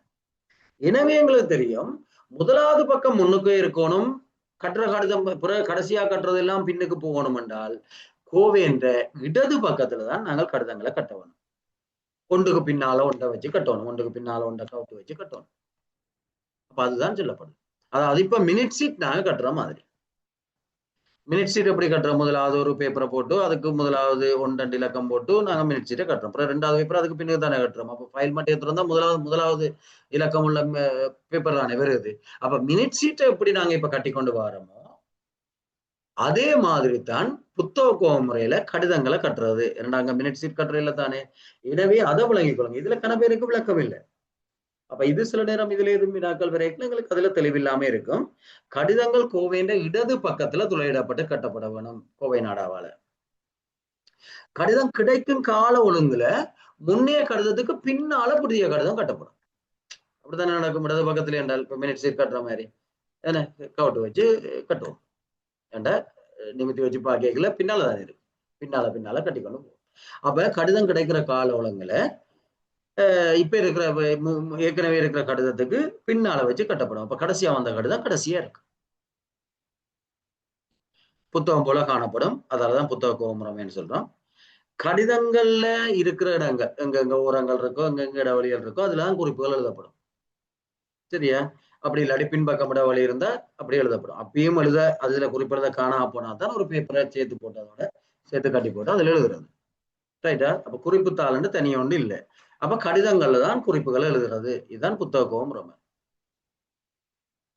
எனவே எங்களுக்கு தெரியும் 1வது பக்கம் முன்னுக்கே இருக்கணும், கட்டுற கடிதம் கடைசியா கட்டுறது எல்லாம் பின்னுக்கு போகணும் என்றால் கோவை என்ற இடது பக்கத்துல தான் நாங்கள் கடிதங்களை கட்ட வேணும். ஒன்றுக்கு பின்னால ஒன்றை வச்சு கட்டணும், ஒன்றுக்கு பின்னால ஒன்றை கவுட்டு வச்சு கட்டணும். அப்ப அதுதான் சொல்லப்படுது. அதாவது இப்ப மினிட் சீட் நாங்க கட்டுற மாதிரி. மினிட் சீட் எப்படி கட்டுறோம்? முதலாவது ஒரு பேப்பரை போட்டு அதுக்கு முதலாவது 1 2 இலக்கம் போட்டு நாங்க மினிட் சீட்டை கட்டுறோம். அப்புறம் 2வது பேப்பர் அதுக்கு பின்னுக்கு தானே கட்டுறோம். அப்ப ஃபைல் மட்டும் எடுத்துருந்தா முதலாவது இலக்கம் உள்ள பேப்பர் தானே வருது. அப்ப மினிட் சீட்டை எப்படி நாங்க இப்ப கட்டி கொண்டு வரோமோ அதே மாதிரி தான் புத்தக முறையில கடிதங்களை கட்டுறது. நாங்க மினிட் சீட் கட்டுறதுல தானே. எனவே அதை விளங்கிக் கொள்ளுங்க. இதுல கன பேருக்கு விளக்கம் இல்லை. அப்ப இது சில நேரம் இதுல எதுவும் வினாக்கள் வரைக்கும் எங்களுக்கு அதுல தெளிவில்லாம இருக்கும். கடிதங்கள் கோவையின் இடது பக்கத்துல துளையிடப்பட்டு கட்டப்பட வேணும் கோவை நாடாவால. கடிதம் கிடைக்கும் கால ஒழுங்குல முன்னைய கடிதத்துக்கு பின்னால புதிய கடிதம் கட்டப்படும். அப்படித்தானே நடக்கும் இடது பக்கத்துல என்றால் இப்ப மினிட் சீட் கட்டுற மாதிரி என்ன கவுட்டு வச்சு கட்டுவோம். ஏண்டா நிமித்தி வச்சு பாக்கல பின்னாலதான் இருக்கு. பின்னால கட்டிக்கொண்டு போகும். அப்ப கடிதம் கிடைக்கிற கால ஒழுங்குல இப்ப இருக்கிற ஏற்கனவே இருக்கிற கடிதத்துக்கு பின்னால வச்சு கட்டப்படும். அப்ப கடைசியா வந்த கடிதம் கடைசியா இருக்கு. புத்தகம் போல காணப்படும். அதாலதான் புத்தக கோமுறைன்னு சொல்றோம். கடிதங்கள்ல இருக்கிற இடங்கள் எங்கெங்க ஓரங்கள் இருக்கோ எங்கெங்க இடைவெளிகள் இருக்கோ அதுலதான் குறிப்புகள் எழுதப்படும். சரியா? அப்படி இல்லாட்டி பின்பக்கம் இடைவெளி இருந்தா அப்படி எழுதப்படும். அப்பயும் அதுல குறிப்பிடறத காணாம போனா தான் ஒரு பேப்பரை சேர்த்து போட்டதோட சேர்த்து கட்டி போட்டு அதுல எழுதுறது. ரைட்டா? அப்ப குறிப்பு தாள்னு தனியா ஒன்று இல்லை. அப்ப கடிதங்கள்ல தான் குறிப்புகளை எழுதுறது. இதுதான் புத்தக கோமுறை.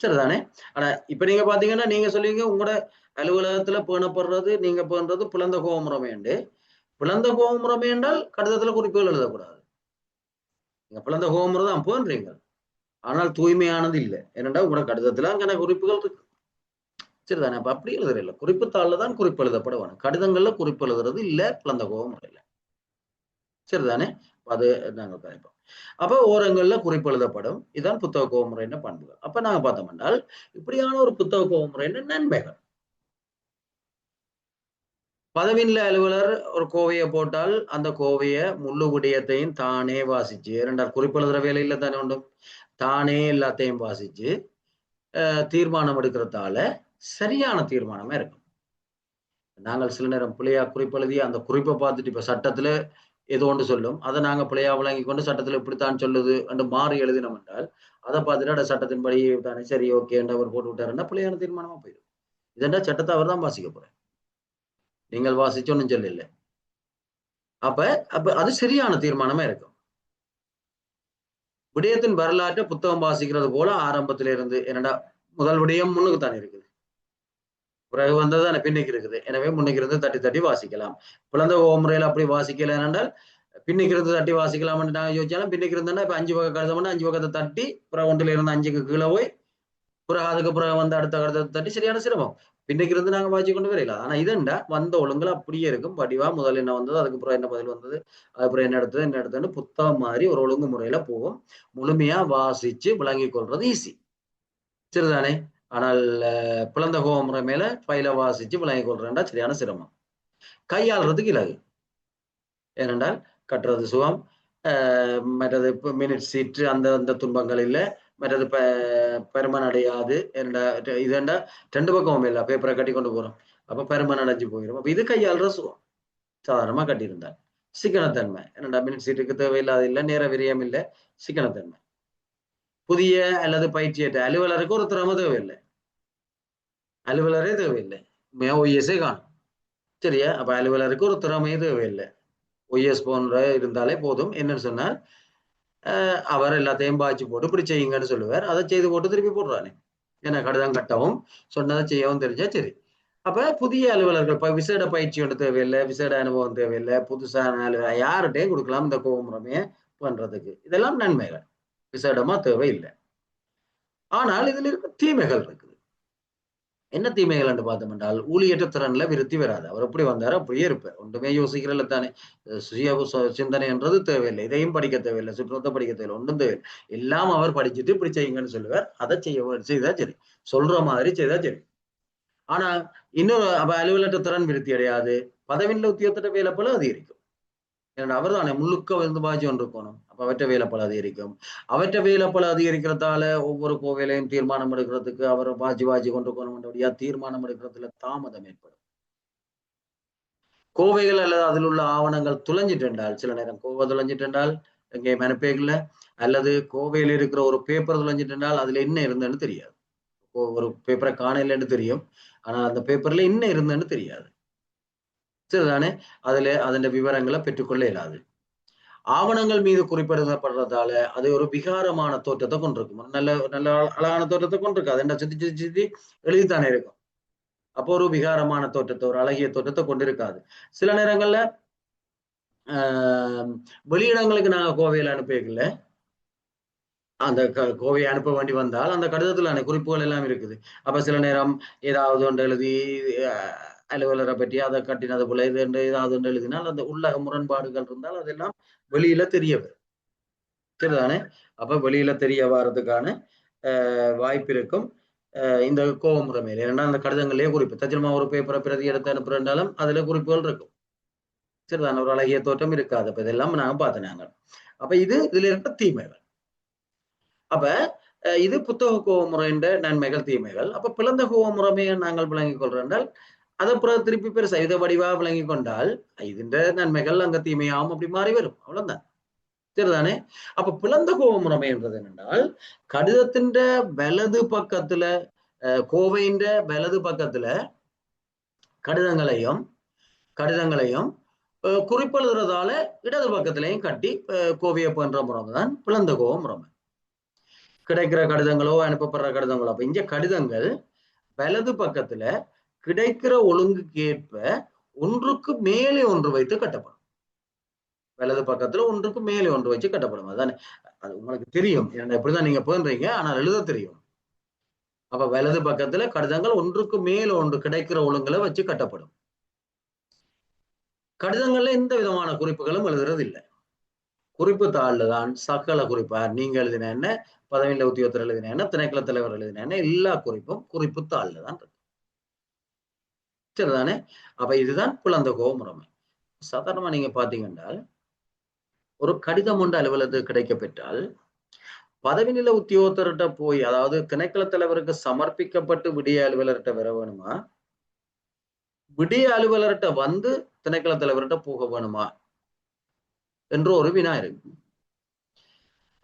சரிதானே? ஆனா இப்ப நீங்க பாத்தீங்கன்னா நீங்க சொல்லுவீங்க உங்களோட அலுவலகத்துல பேணப்படுறது நீங்க பேணுறது பிளந்த கோமுறைமேண்டு. பிளந்த கோமுறை என்றால் கடிதத்துல குறிப்புகள் எழுதக்கூடாது. நீங்க பிளந்த கோமுறை தான் பேணுறீங்க. ஆனால் தூய்மையானது இல்லை. ஏனென்றா உங்களோட கடிதத்துல அங்கே குறிப்புகள் இருக்கு. சரிதானே? அப்ப அப்படி எழுதுறது இல்லை. குறிப்பு தாள்ல தான் குறிப்பு எழுதப்பட வேணும். கடிதங்கள்ல குறிப்பு எழுதுறது இல்ல பிளந்த கோமுறையில. சரிதானே? அது நாங்க கணிப்போம். அப்ப ஓரங்கள்ல குறிப்பு எழுதப்படும். இதுதான் புத்தக கோமுறையின் பண்புகள். அப்ப நாங்க பார்த்தோம் என்றால் இப்படியான ஒரு புத்தக கோமுறையின் நன்மைகள். பதவியின்ல அலுவலர் ஒரு கோவையை போட்டால் அந்த கோவையை முழு விடயத்தையும் தானே வாசிச்சு, இரண்டால் குறிப்பு எழுதுற வேலையில தானே உண்டு. தானே எல்லாத்தையும் வாசிச்சு தீர்மானம் எடுக்கிறதால சரியான தீர்மானமா இருக்கும். நாங்கள் சில நேரம் பிள்ளையா குறிப்பு எழுதி அந்த குறிப்பை பார்த்துட்டு இப்ப சட்டத்துல ஏதோ ஒன்று சொல்லும். அதை நாங்க பிள்ளையா விளங்கி கொண்டு சட்டத்துல இப்படித்தான் சொல்லுது என்று மாறி எழுதினோம் என்றால் அதை பார்த்துட்டு சட்டத்தின்படி தானே சரி ஓகே என்று அவர் போட்டு விட்டாருன்னா பிள்ளையான தீர்மானமா போயிடும். இதெண்டா சட்டத்தை அவர் தான் வாசிக்க போறேன். நீங்கள் வாசிச்சு ஒன்றும் சொல்லல. அப்ப அப்ப அது சரியான தீர்மானமா இருக்கும். விடயத்தின் வரலாற்றை புத்தகம் வாசிக்கிறது போல ஆரம்பத்தில இருந்து என்னடா முதல் விடயம் முன்னுக்கு தானே இருக்குது. பிறகு வந்தது பின்னுக்கு இருக்குது. எனவே முன்னுக்கு இருந்து தட்டி தட்டி வாசிக்கலாம். பிளந்த முறையில அப்படி வாசிக்கல என்றால் பின்னுக்கு இருந்து தட்டி வாசிக்கலாம் நாங்க யோசிச்சாலும் பின்னுக்கு இருந்தா இப்ப 5 பக்கம் கருதம்னா 5 பக்கத்தை தட்டி பிறகு 1ல இருந்து 5க்கு கீழே போய் பிறகு அதுக்கு பிறகு வந்து அடுத்த கருத்தை தட்டி சரியான சிரமம். பின்னுக்கு இருந்து நாங்க வாசி கொண்டு வரையில. ஆனா இதண்டா வந்த ஒழுங்குல அப்படியே இருக்கும். வடிவா முதல்ல என்ன வந்தது அதுக்கு பிறகு என்ன பதில் வந்தது அதுக்கப்புறம் என்ன எடுத்ததுன்னு புத்தகம் மாதிரி ஒரு ஒழுங்கு முறையில போகும். முழுமையா வாசிச்சு விளங்கிக் கொள்றது ஈஸி. சரிதானே? ஆனால் பிளந்த முறை மேல பயில வாசிச்சு விளங்கிக் கொள்றேன்டா சரியான சிரமம். கையாளுறதுக்கு இலகு. ஏனென்றால் கட்டுறது சுகம். மற்றது மினிட் சீட்டு அந்த அந்த துன்பங்கள் இல்லை. மற்றது பெருமன் அடையாது. இதெண்டா 2 பக்கம் இல்லை பேப்பரை கட்டி கொண்டு போறோம். அப்ப பெருமன் அடைஞ்சு போயிடும். அப்ப இது கையாளுற சுகம். சாதாரணமா கட்டியிருந்தார். சிக்கனத்தன்மை. என்னடா மினிட் சீட்டுக்கு தேவையில்லாத இல்லை, நேர விரயம் இல்லை, சிக்கனத்தன்மை. புதிய அல்லது பயிற்சியற்ற அலுவலருக்கு ஒரு திறமை தேவையில்லை. அலுவலரே தேவையில்லை. OS காணும். சரியா? அப்ப அலுவலருக்கு ஒரு திறமையே தேவையில்லை. OS போன்ற இருந்தாலே போதும். என்னன்னு சொன்னால் அவர் எல்லாத்தையும் பாய்ச்சி போட்டு இப்படி செய்யுங்கன்னு சொல்லுவார். அதை செய்து போட்டு திருப்பி போடுறானே. ஏன்னா கடிதம் கட்டவும் சொன்னதை செய்யவும் தெரிஞ்சா சரி. அப்ப புதிய அலுவலர்கள் விசேட பயிற்சி ஒன்று தேவையில்லை, விசேட அனுபவம் தேவையில்லை, புதுசான அலுவலர் யார்கிட்டையும் கொடுக்கலாம் இந்த கோமுறைமையை பண்றதுக்கு. இதெல்லாம் நன்மைகள். விசேடமா தேவையில்லை. ஆனால் இதுல இருக்க தீமைகள் இருக்குது. என்ன தீமைகள் என்று பார்த்தோம் என்றால் ஊழியற்ற திறன்ல விருத்தி வராது. அவர் எப்படி வந்தாரோ அப்படியே இருப்பார். ஒன்றுமே யோசிக்கிறல்ல தானே. சுய சிந்தனை என்றது தேவையில்லை. இதையும் படிக்க தேவையில்லை, சுற்றத்தை படிக்க தேவையில்லை, ஒன்றும் தேவையில்லை. எல்லாம் அவர் படிச்சுட்டு இப்படி செய்யுங்கன்னு சொல்லுவார். அதை செய்தா சரி, சொல்ற மாதிரி செய்தா சரி. ஆனா இன்னொரு அலுவலற்ற திறன் விருத்தி அடையாது. பதவியில் உத்தியோகத்திட்ட வேலை போல அதிகரிக்கும். ஏன்னா அவர் தானே முழுக்க வந்து பாய்ச்சி கொண்டிருக்கணும். அப்ப அவற்ற வேலைப்பல அதிகரிக்கும். அவற்ற வேலைப்பல அதிகரிக்கிறதால ஒவ்வொரு கோவிலையும் தீர்மானம் எடுக்கிறதுக்கு அவர் பாய்ச்சி கொண்டிருக்கணும். தீர்மானம் எடுக்கிறதுல தாமதம் ஏற்படும். கோவைகள் அல்லது அதில் உள்ள ஆவணங்கள் துளைஞ்சிட்டால், சில நேரம் கோவை துளைஞ்சிட்டால் எங்கேயும் அனுப்பல, அல்லது கோவையில் இருக்கிற ஒரு பேப்பர் துளைஞ்சிட்டால் அதுல என்ன இருந்ததுன்னு தெரியாது. ஒரு பேப்பரை காணலன்னு தெரியும், ஆனா அந்த பேப்பர்ல என்ன இருந்ததுன்னு தெரியாது. சரிதானே? அதுல அதன் விவரங்களை பெற்றுக்கொள்ள இயலாது. ஆவணங்கள் மீது குறிப்பிடப்படுறதால அது ஒரு விகாரமான தோற்றத்தை கொண்டிருக்கும். நல்ல நல்ல அழகான தோற்றத்தை கொண்டிருக்கு. அதை என்ன சுத்தி சுத்தி சுத்தி எழுதித்தானே இருக்கும். அப்போ ஒரு விகாரமான தோற்றத்தை, ஒரு அழகிய தோற்றத்தை கொண்டிருக்காது. சில நேரங்கள்ல வெளியிடங்களுக்கு நாங்க கோவையில் அனுப்பிக்கல, அந்த கோவையை அனுப்ப வேண்டி வந்தால் அந்த கடிதத்துல குறிப்புகள் எல்லாம் இருக்குது. அப்ப சில நேரம் ஏதாவது ஒன்று எழுதி அலுவலரை பற்றி அதை கட்டினது போல இது என்று ஏதாவது ஒன்று எழுதினால் அந்த உள்ளக முரண்பாடுகள் இருந்தால் அதெல்லாம் வெளியில தெரிய வரும். சரிதானே? அப்ப வெளியில தெரிய வர்றதுக்கான வாய்ப்பு இருக்கும். இந்த கோவமுறை மேல ஏன்னா அந்த கடிதங்களே குறிப்பு தச்சிரமா ஒரு பேப்பரை பிரதி எடுத்து அனுப்புறாலும் அதுல குறிப்புகள் இருக்கும். சரிதானே? ஒரு அழகிய தோற்றம் இருக்காது. அப்ப இதெல்லாம் நாங்க பார்த்தேன். அப்ப இதுல இருக்க தீமைகள். அப்ப இது புத்தக கோவமுறையின் நன்மைகள் தீமைகள். அப்ப பிளந்த கோவமுறைமையை நாங்கள் விளங்கிக் கொள்றோம் என்றால் அதை திருப்பி பெருசா இதை வடிவா விளங்கிக் கொண்டால் இதுன்ற நன்மைகள் அங்க தீமையாகும் அப்படி மாறி வரும். அவ்வளவுதான். சரிதானே? அப்ப பிளந்த கோவமுறைமை என்றது என்னென்றால் கடிதத்தின் வலது பக்கத்துல கோவையின் வலது பக்கத்துல கடிதங்களையும் குறிப்பெழுதுறதால இடது பக்கத்திலையும் கட்டி கோவையை பண்ற முறைமை தான் பிளந்த கோவ முறைமை. கிடைக்கிற கடிதங்களோ அனுப்பப்படுற கடிதங்களோ அப்ப இங்க கடிதங்கள் வலது பக்கத்துல கிடைக்கிற ஒழுங்குக்கு ஏற்ப ஒன்றுக்கு மேலே ஒன்று வைத்து கட்டப்படும். வலது பக்கத்துல ஒன்றுக்கு மேலே ஒன்று வச்சு கட்டப்படும். அதானே? அது உங்களுக்கு தெரியும் எப்படிதான் நீங்க பண்றீங்க, ஆனால் எழுத தெரியும். அப்ப வலது பக்கத்துல கடிதங்கள் ஒன்றுக்கு மேல ஒன்று கிடைக்கிற ஒழுங்குல வச்சு கட்டப்படும். கடிதங்கள்ல எந்த விதமான குறிப்புகளும் எழுதுறது இல்லை. குறிப்பு தாள்ல தான் சகல குறிப்பா நீங்க எழுதின என்ன, பதவியில உத்தியோகத்தர் எழுதின என்ன, திணைக்கள தலைவர் எழுதின என்ன, எல்லா குறிப்பும் குறிப்பு தாள்ல தான் இருக்கு. சரிதானே? அப்ப இதுதான் பிளந்த கோவ முறைமை. சாதாரணமா நீங்க பாத்தீங்கன்னா ஒரு கடிதம் ஒன்று அலுவலகத்துக்கு கிடைக்க பெற்றால் பதவி நில உத்தியோகத்தர்கிட்ட போய் அதாவது திணைக்கள தலைவருக்கு சமர்ப்பிக்கப்பட்டு விடிய அலுவலர்கிட்ட வர வேணுமா, விடிய அலுவலர்கிட்ட வந்து திணைக்கள தலைவர்கிட்ட போக வேணுமா என்று ஒரு வினா இருக்கு.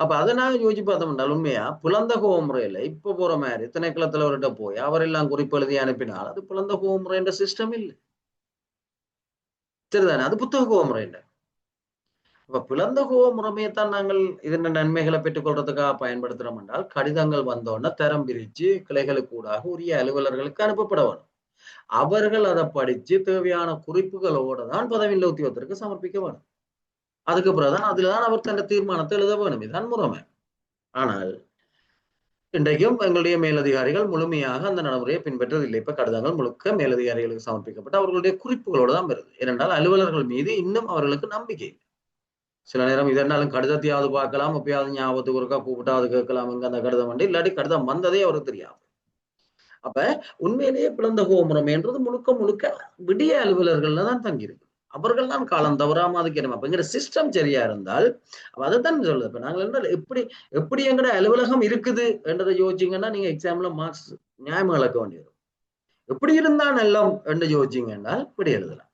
அப்ப அதை நாங்க யோசிச்சு பார்த்தோம்னா உண்மையா பிளந்த கோவ முறையில இப்ப போற மாதிரி திணைக்கள தலைவர்கிட்ட போய் அவரெல்லாம் குறிப்பு எழுதி அனுப்பினால் அது பிளந்த கோவ முறைன்ற சிஸ்டம் இல்லை. சரிதானே? அது புத்தக கோவ முறை இல்லை. அப்ப பிளந்த கோவ முறைமையைத்தான் நாங்கள் இதன் நன்மைகளை பெற்றுக் கொள்றதுக்காக பயன்படுத்துறோம் என்றால் கடிதங்கள் வந்தோடனே தரம் பிரிச்சு கிளைகளுக்கு ஊடாக உரிய அலுவலர்களுக்கு அனுப்பப்பட வேணும். அவர்கள் அதை படிச்சு தேவையான குறிப்புகளோட தான் பதவியில் உத்தியோகத்திற்கு சமர்ப்பிக்க வேணும். அதுக்கு பிறகுதான் அதுலதான் அவர் தன் தீர்மானத்தை எழுத வேணும். இதுதான் முறைமை. ஆனால் இன்றைக்கும் எங்களுடைய மேலதிகாரிகள் முழுமையாக அந்த நடைமுறையை பின்பற்றதில்லை. இப்ப கடிதங்கள் முழுக்க மேலதிகாரிகளுக்கு சமர்ப்பிக்கப்பட்டு அவர்களுடைய குறிப்புகளோடு தான் வருது. ஏனென்றால் அலுவலர்கள் மீது இன்னும் அவர்களுக்கு நம்பிக்கை. சில நேரம் இதனாலும் கடிதத்தையாவது பார்க்கலாம், எப்பயாவது ஞாபகத்துக்கு ஒருக்கா கூப்பிட்டாவது கேட்கலாம் இங்க அந்த கடிதம் வந்து இல்லாட்டி கடிதம் வந்ததே அவருக்கு தெரியாது. அப்ப உண்மையிலேயே பிளந்த கோமுறைமை என்றது முழுக்க முழுக்க விடிய அலுவலர்கள்ல தான் தங்கியிருக்கு. அவர்கள் தான் காலம் தவறாம அதுக்கு அப்படிங்கிற சிஸ்டம் சரியா இருந்தால் அதைத்தான் சொல்லுது. இப்ப நாங்கள் என்ன எப்படி எங்கட அலுவலகம் இருக்குது என்றதை யோசிச்சீங்கன்னா நீங்க எக்ஸாம்ல மார்க்ஸ் நியாயம் இழக்க வேண்டியது. எப்படி இருந்தா நல்லம் என்று யோசிச்சீங்கன்னா இப்படி எழுதலாம்.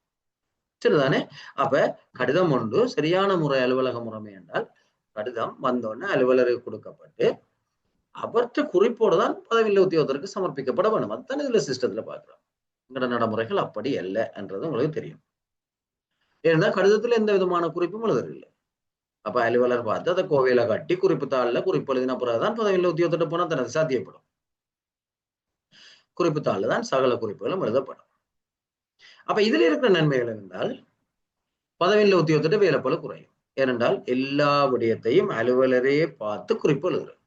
சரிதானே? அப்ப கடிதம் ஒன்று சரியான முறை அலுவலக முறைமை என்றால் கடிதம் வந்தோடனே அலுவலருக்கு கொடுக்கப்பட்டு அவற்றை குறிப்போடு தான் பதவியில் உத்தியோகத்திற்கு சமர்ப்பிக்கப்பட வேண்டும். அதுதான் இதுல சிஸ்டத்துல பாக்குறோம். எங்கட நடைமுறைகள் அப்படி அல்ல என்றது உங்களுக்கு தெரியும். ஏன்னா கடிதத்துல எந்த விதமான குறிப்பும் எழுதுறதில்லை. அப்ப அலுவலர் பார்த்து அதை கோவையில கட்டி குறிப்பு தாளில் குறிப்பு எழுதின பிறகுதான் பதவியில் உத்தியோகத்திட்ட போனா தனது சாத்தியப்படும். குறிப்பு தாளில் தான் சகல குறிப்புகளும் எழுதப்படும். அப்ப இதுல இருக்கிற நன்மைகள் என்றால் பதவியில் உத்தியோகத்திட்ட வேலைப்பளு குறையும். ஏனென்றால் எல்லா விடயத்தையும் அலுவலரே பார்த்து குறிப்பு எழுதுறோம்.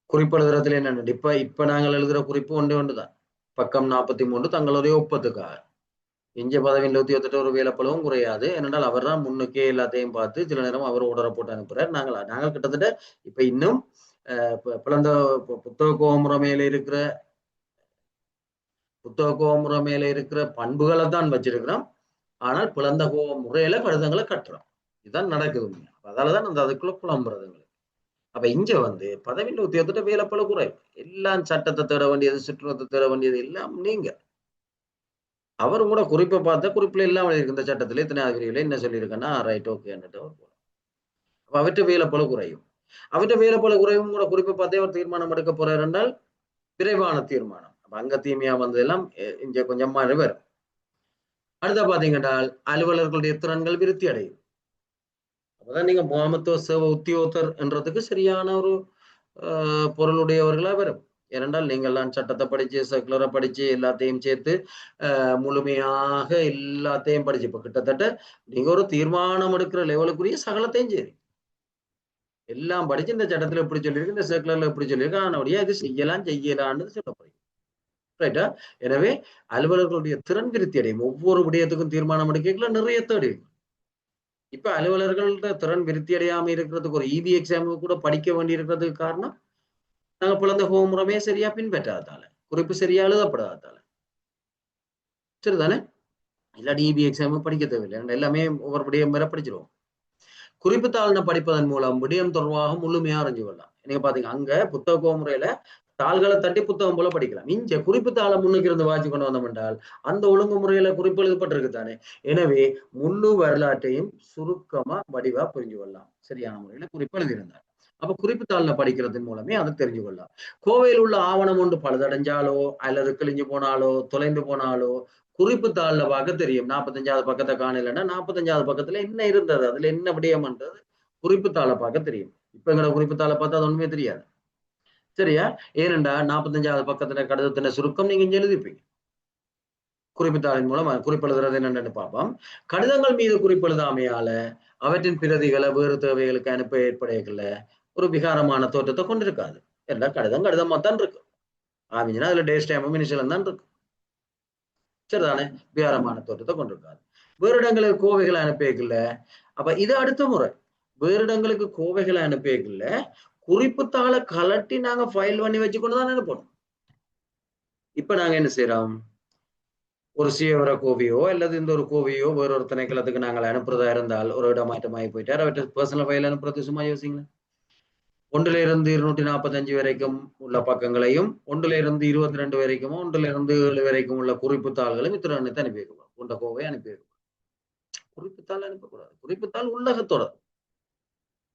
குறிப்பு எழுதுறதுல என்ன இப்ப நாங்கள் எழுதுற குறிப்பு ஒன்றுதான். பக்கம் 43 தங்களுடைய ஒப்பத்துக்காக. இஞ்ச பதவியில் உத்தியோகத்திட்ட ஒரு வேலைப்பளவும் குறையாது. ஏனென்றால் அவர் தான் முன்னுக்கே எல்லாத்தையும் பார்த்து சில நேரம் அவர் ஓடரை போட்டு அனுப்புறார். நாங்கள் கிட்டத்தட்ட இப்ப இன்னும் பிளந்த புத்தக கோமுறைமையில இருக்கிற பண்புகளை தான் வச்சிருக்கிறோம். ஆனால் பிளந்த முறையில கடிதங்களை கட்டுறோம். இதுதான் நடக்குது. அதாலதான் அந்த அதுக்குள்ள புலம்புறதுங்க. அப்ப இங்க வந்து பதவியில் உத்தியோகத்திட்ட வேலைப்பளு குறைவு. எல்லாம் சட்டத்தை தேட வேண்டியது, சுற்றுலத்தை தேட வேண்டியது எல்லாம் நீங்க. அவர் கூட குறிப்பை பார்த்தா குறிப்பில் எல்லாம் இருக்கு இந்த சட்டத்திலே இத்தனை பிரிவில் என்ன சொல்லியிருக்கேன்னா ரைட் ஓகே அப்ப அவற்றை வேலைப்போல குறையும். அவற்றை வேலைப்போல குறையும் கூட குறிப்பை பார்த்தே அவர் தீர்மானம் எடுக்க போறார் என்றால் விரைவான தீர்மானம். அப்ப அங்க தீமையா வந்ததெல்லாம் இங்க கொஞ்சம் மாறி வரும். அடுத்த பாத்தீங்கன்னா அலுவலர்களுடைய திறன்கள் விருத்தி அடையும். அப்பதான் நீங்க முகாமத்துவ சேவை உத்தியோகத்தர் என்றதுக்கு சரியான ஒரு பொருளுடையவர்களா வரும். ஏனென்றால் நீங்கள்லாம் சட்டத்தை படிச்சு செக்குலரை படிச்சு எல்லாத்தையும் சேர்த்து முழுமையாக எல்லாத்தையும் படிச்சு இப்ப கிட்டத்தட்ட நீங்க ஒரு தீர்மானம் எடுக்கிற லெவலுக்குரிய சகலத்தையும் சரி எல்லாம் படிச்சு இந்த சட்டத்துல எப்படி சொல்லியிருக்கு இந்த செக்குலர்ல எப்படி சொல்லியிருக்கு ஆனோடைய இது செய்யலான்னு சொல்ல போறீங்க. ரைட்டா? எனவே அலுவலர்களுடைய திறன் விருத்தி அடையும். ஒவ்வொரு விடயத்துக்கும் தீர்மானம் எடுக்கல நிறைய தேடி. இப்ப அலுவலர்கள்ட்ட திறன் விருத்தி அடையாம இருக்கிறதுக்கு ஒரு இபி எக்ஸாம் கூட படிக்க வேண்டி இருக்கிறதுக்கு காரணம் நாங்க பிறந்த ஹோம்ரமே சரியா பின்பற்றாதால குறிப்பு சரியா எழுதப்படாதால சரிதானே இல்லாட்டி இபி எக்ஸாம் படிக்க தேவையில்லை எல்லாமே ஒவ்வொரு விடயம் வரை படிச்சிருவோம். குறிப்பு தாள்ன படிப்பதன் மூலம் விடயம் தொடர்பாக முழுமையா அறிஞ்சு கொள்ளலாம். நீங்க பாத்தீங்க அங்க புத்தக முறையில தாள்களை தட்டி புத்தகம் போல படிக்கலாம். இங்க குறிப்பு தாளை முன்னுக்கு இருந்து வாசி கொண்டு வந்தோம் என்றால் அந்த ஒழுங்குமுறையில குறிப்பு எழுதப்பட்டிருக்கு தானே. எனவே முழு வரலாற்றையும் சுருக்கமா வடிவா புரிஞ்சு கொள்ளலாம். சரியான முறையில குறிப்பு எழுதியிருந்தார். அப்ப குறிப்பு தாள்ல படிக்கிறதன் மூலமே அதை தெரிஞ்சு கொள்ளலாம். கோவையில் உள்ள ஆவணம் ஒன்று பழுதடைஞ்சாலோ அல்லது கிழிஞ்சு போனாலோ தொலைந்து போனாலோ குறிப்பு தாள்ல பார்க்க தெரியும். 45வது பக்கத்தை காணலைன்னா 45வது பக்கத்துல என்ன இருந்தது அதுல என்ன விடயம்ன்றது குறிப்பு தாளை பார்க்க தெரியும். இப்ப எங்களை குறிப்பு தாளை பார்த்தா அது ஒண்ணுமே தெரியாது. சரியா? ஏனென்றா 45வது பக்கத்துல கடிதத்தின சுருக்கம் நீங்க இங்க எழுதிப்பீங்க. குறிப்புத்தாளின் மூலம் குறிப்பெழுதுறது என்னன்னு பார்ப்போம். கடிதங்கள் மீது குறிப்பெழுதாமையால அவற்றின் பிரதிகளை வேறு தேவைகளுக்கு அனுப்ப ஏற்படையல ஒரு விகாரமான தோற்றத்தை கொண்டிருக்காது. எல்லாம் கடிதமா தான் இருக்கு. ஆமிஞ்சுன்னா அதுல டேஸ் டைமும் இனிஷியலும் தான் இருக்கு. சரிதானே? விகாரமான தோற்றத்தை கொண்டிருக்காது. வேறு இடங்களுக்கு கோவைகளை அனுப்பியக்கல. அப்ப இது அடுத்த முறை வேறு இடங்களுக்கு கோவைகளை அனுப்பியக்கல குறிப்புத்தாளை கலட்டி நாங்க ஃபைல் பண்ணி வச்சுக்கொண்டுதான் அனுப்பணும். இப்ப நாங்க என்ன செய்யறோம் ஒரு சீவர கோவையோ அல்லது இந்த ஒரு கோவையோ வேற ஒரு திணைக்களத்துக்கு நாங்கள் அனுப்புறதா இருந்தால் ஒரு இடமாற்றமாகி போயிட்டார் அவற்றை பர்சனல் ஃபைல் அனுப்புறது சும்மா யோசிங்களேன். 1லிருந்து 245 வரைக்கும் உள்ள பக்கங்களையும் 1லிருந்து 22 வரைக்கும் 1லிருந்து 7 வரைக்கும் உள்ள குறிப்பு தாள்களையும் இத்திரத்தை அனுப்பி வைக்கணும். கொண்ட கோவை அனுப்பி வைக்கணும். குறிப்புத்தாள் அனுப்பக்கூடாது. குறிப்புத்தாள் உள்ளகத்தோட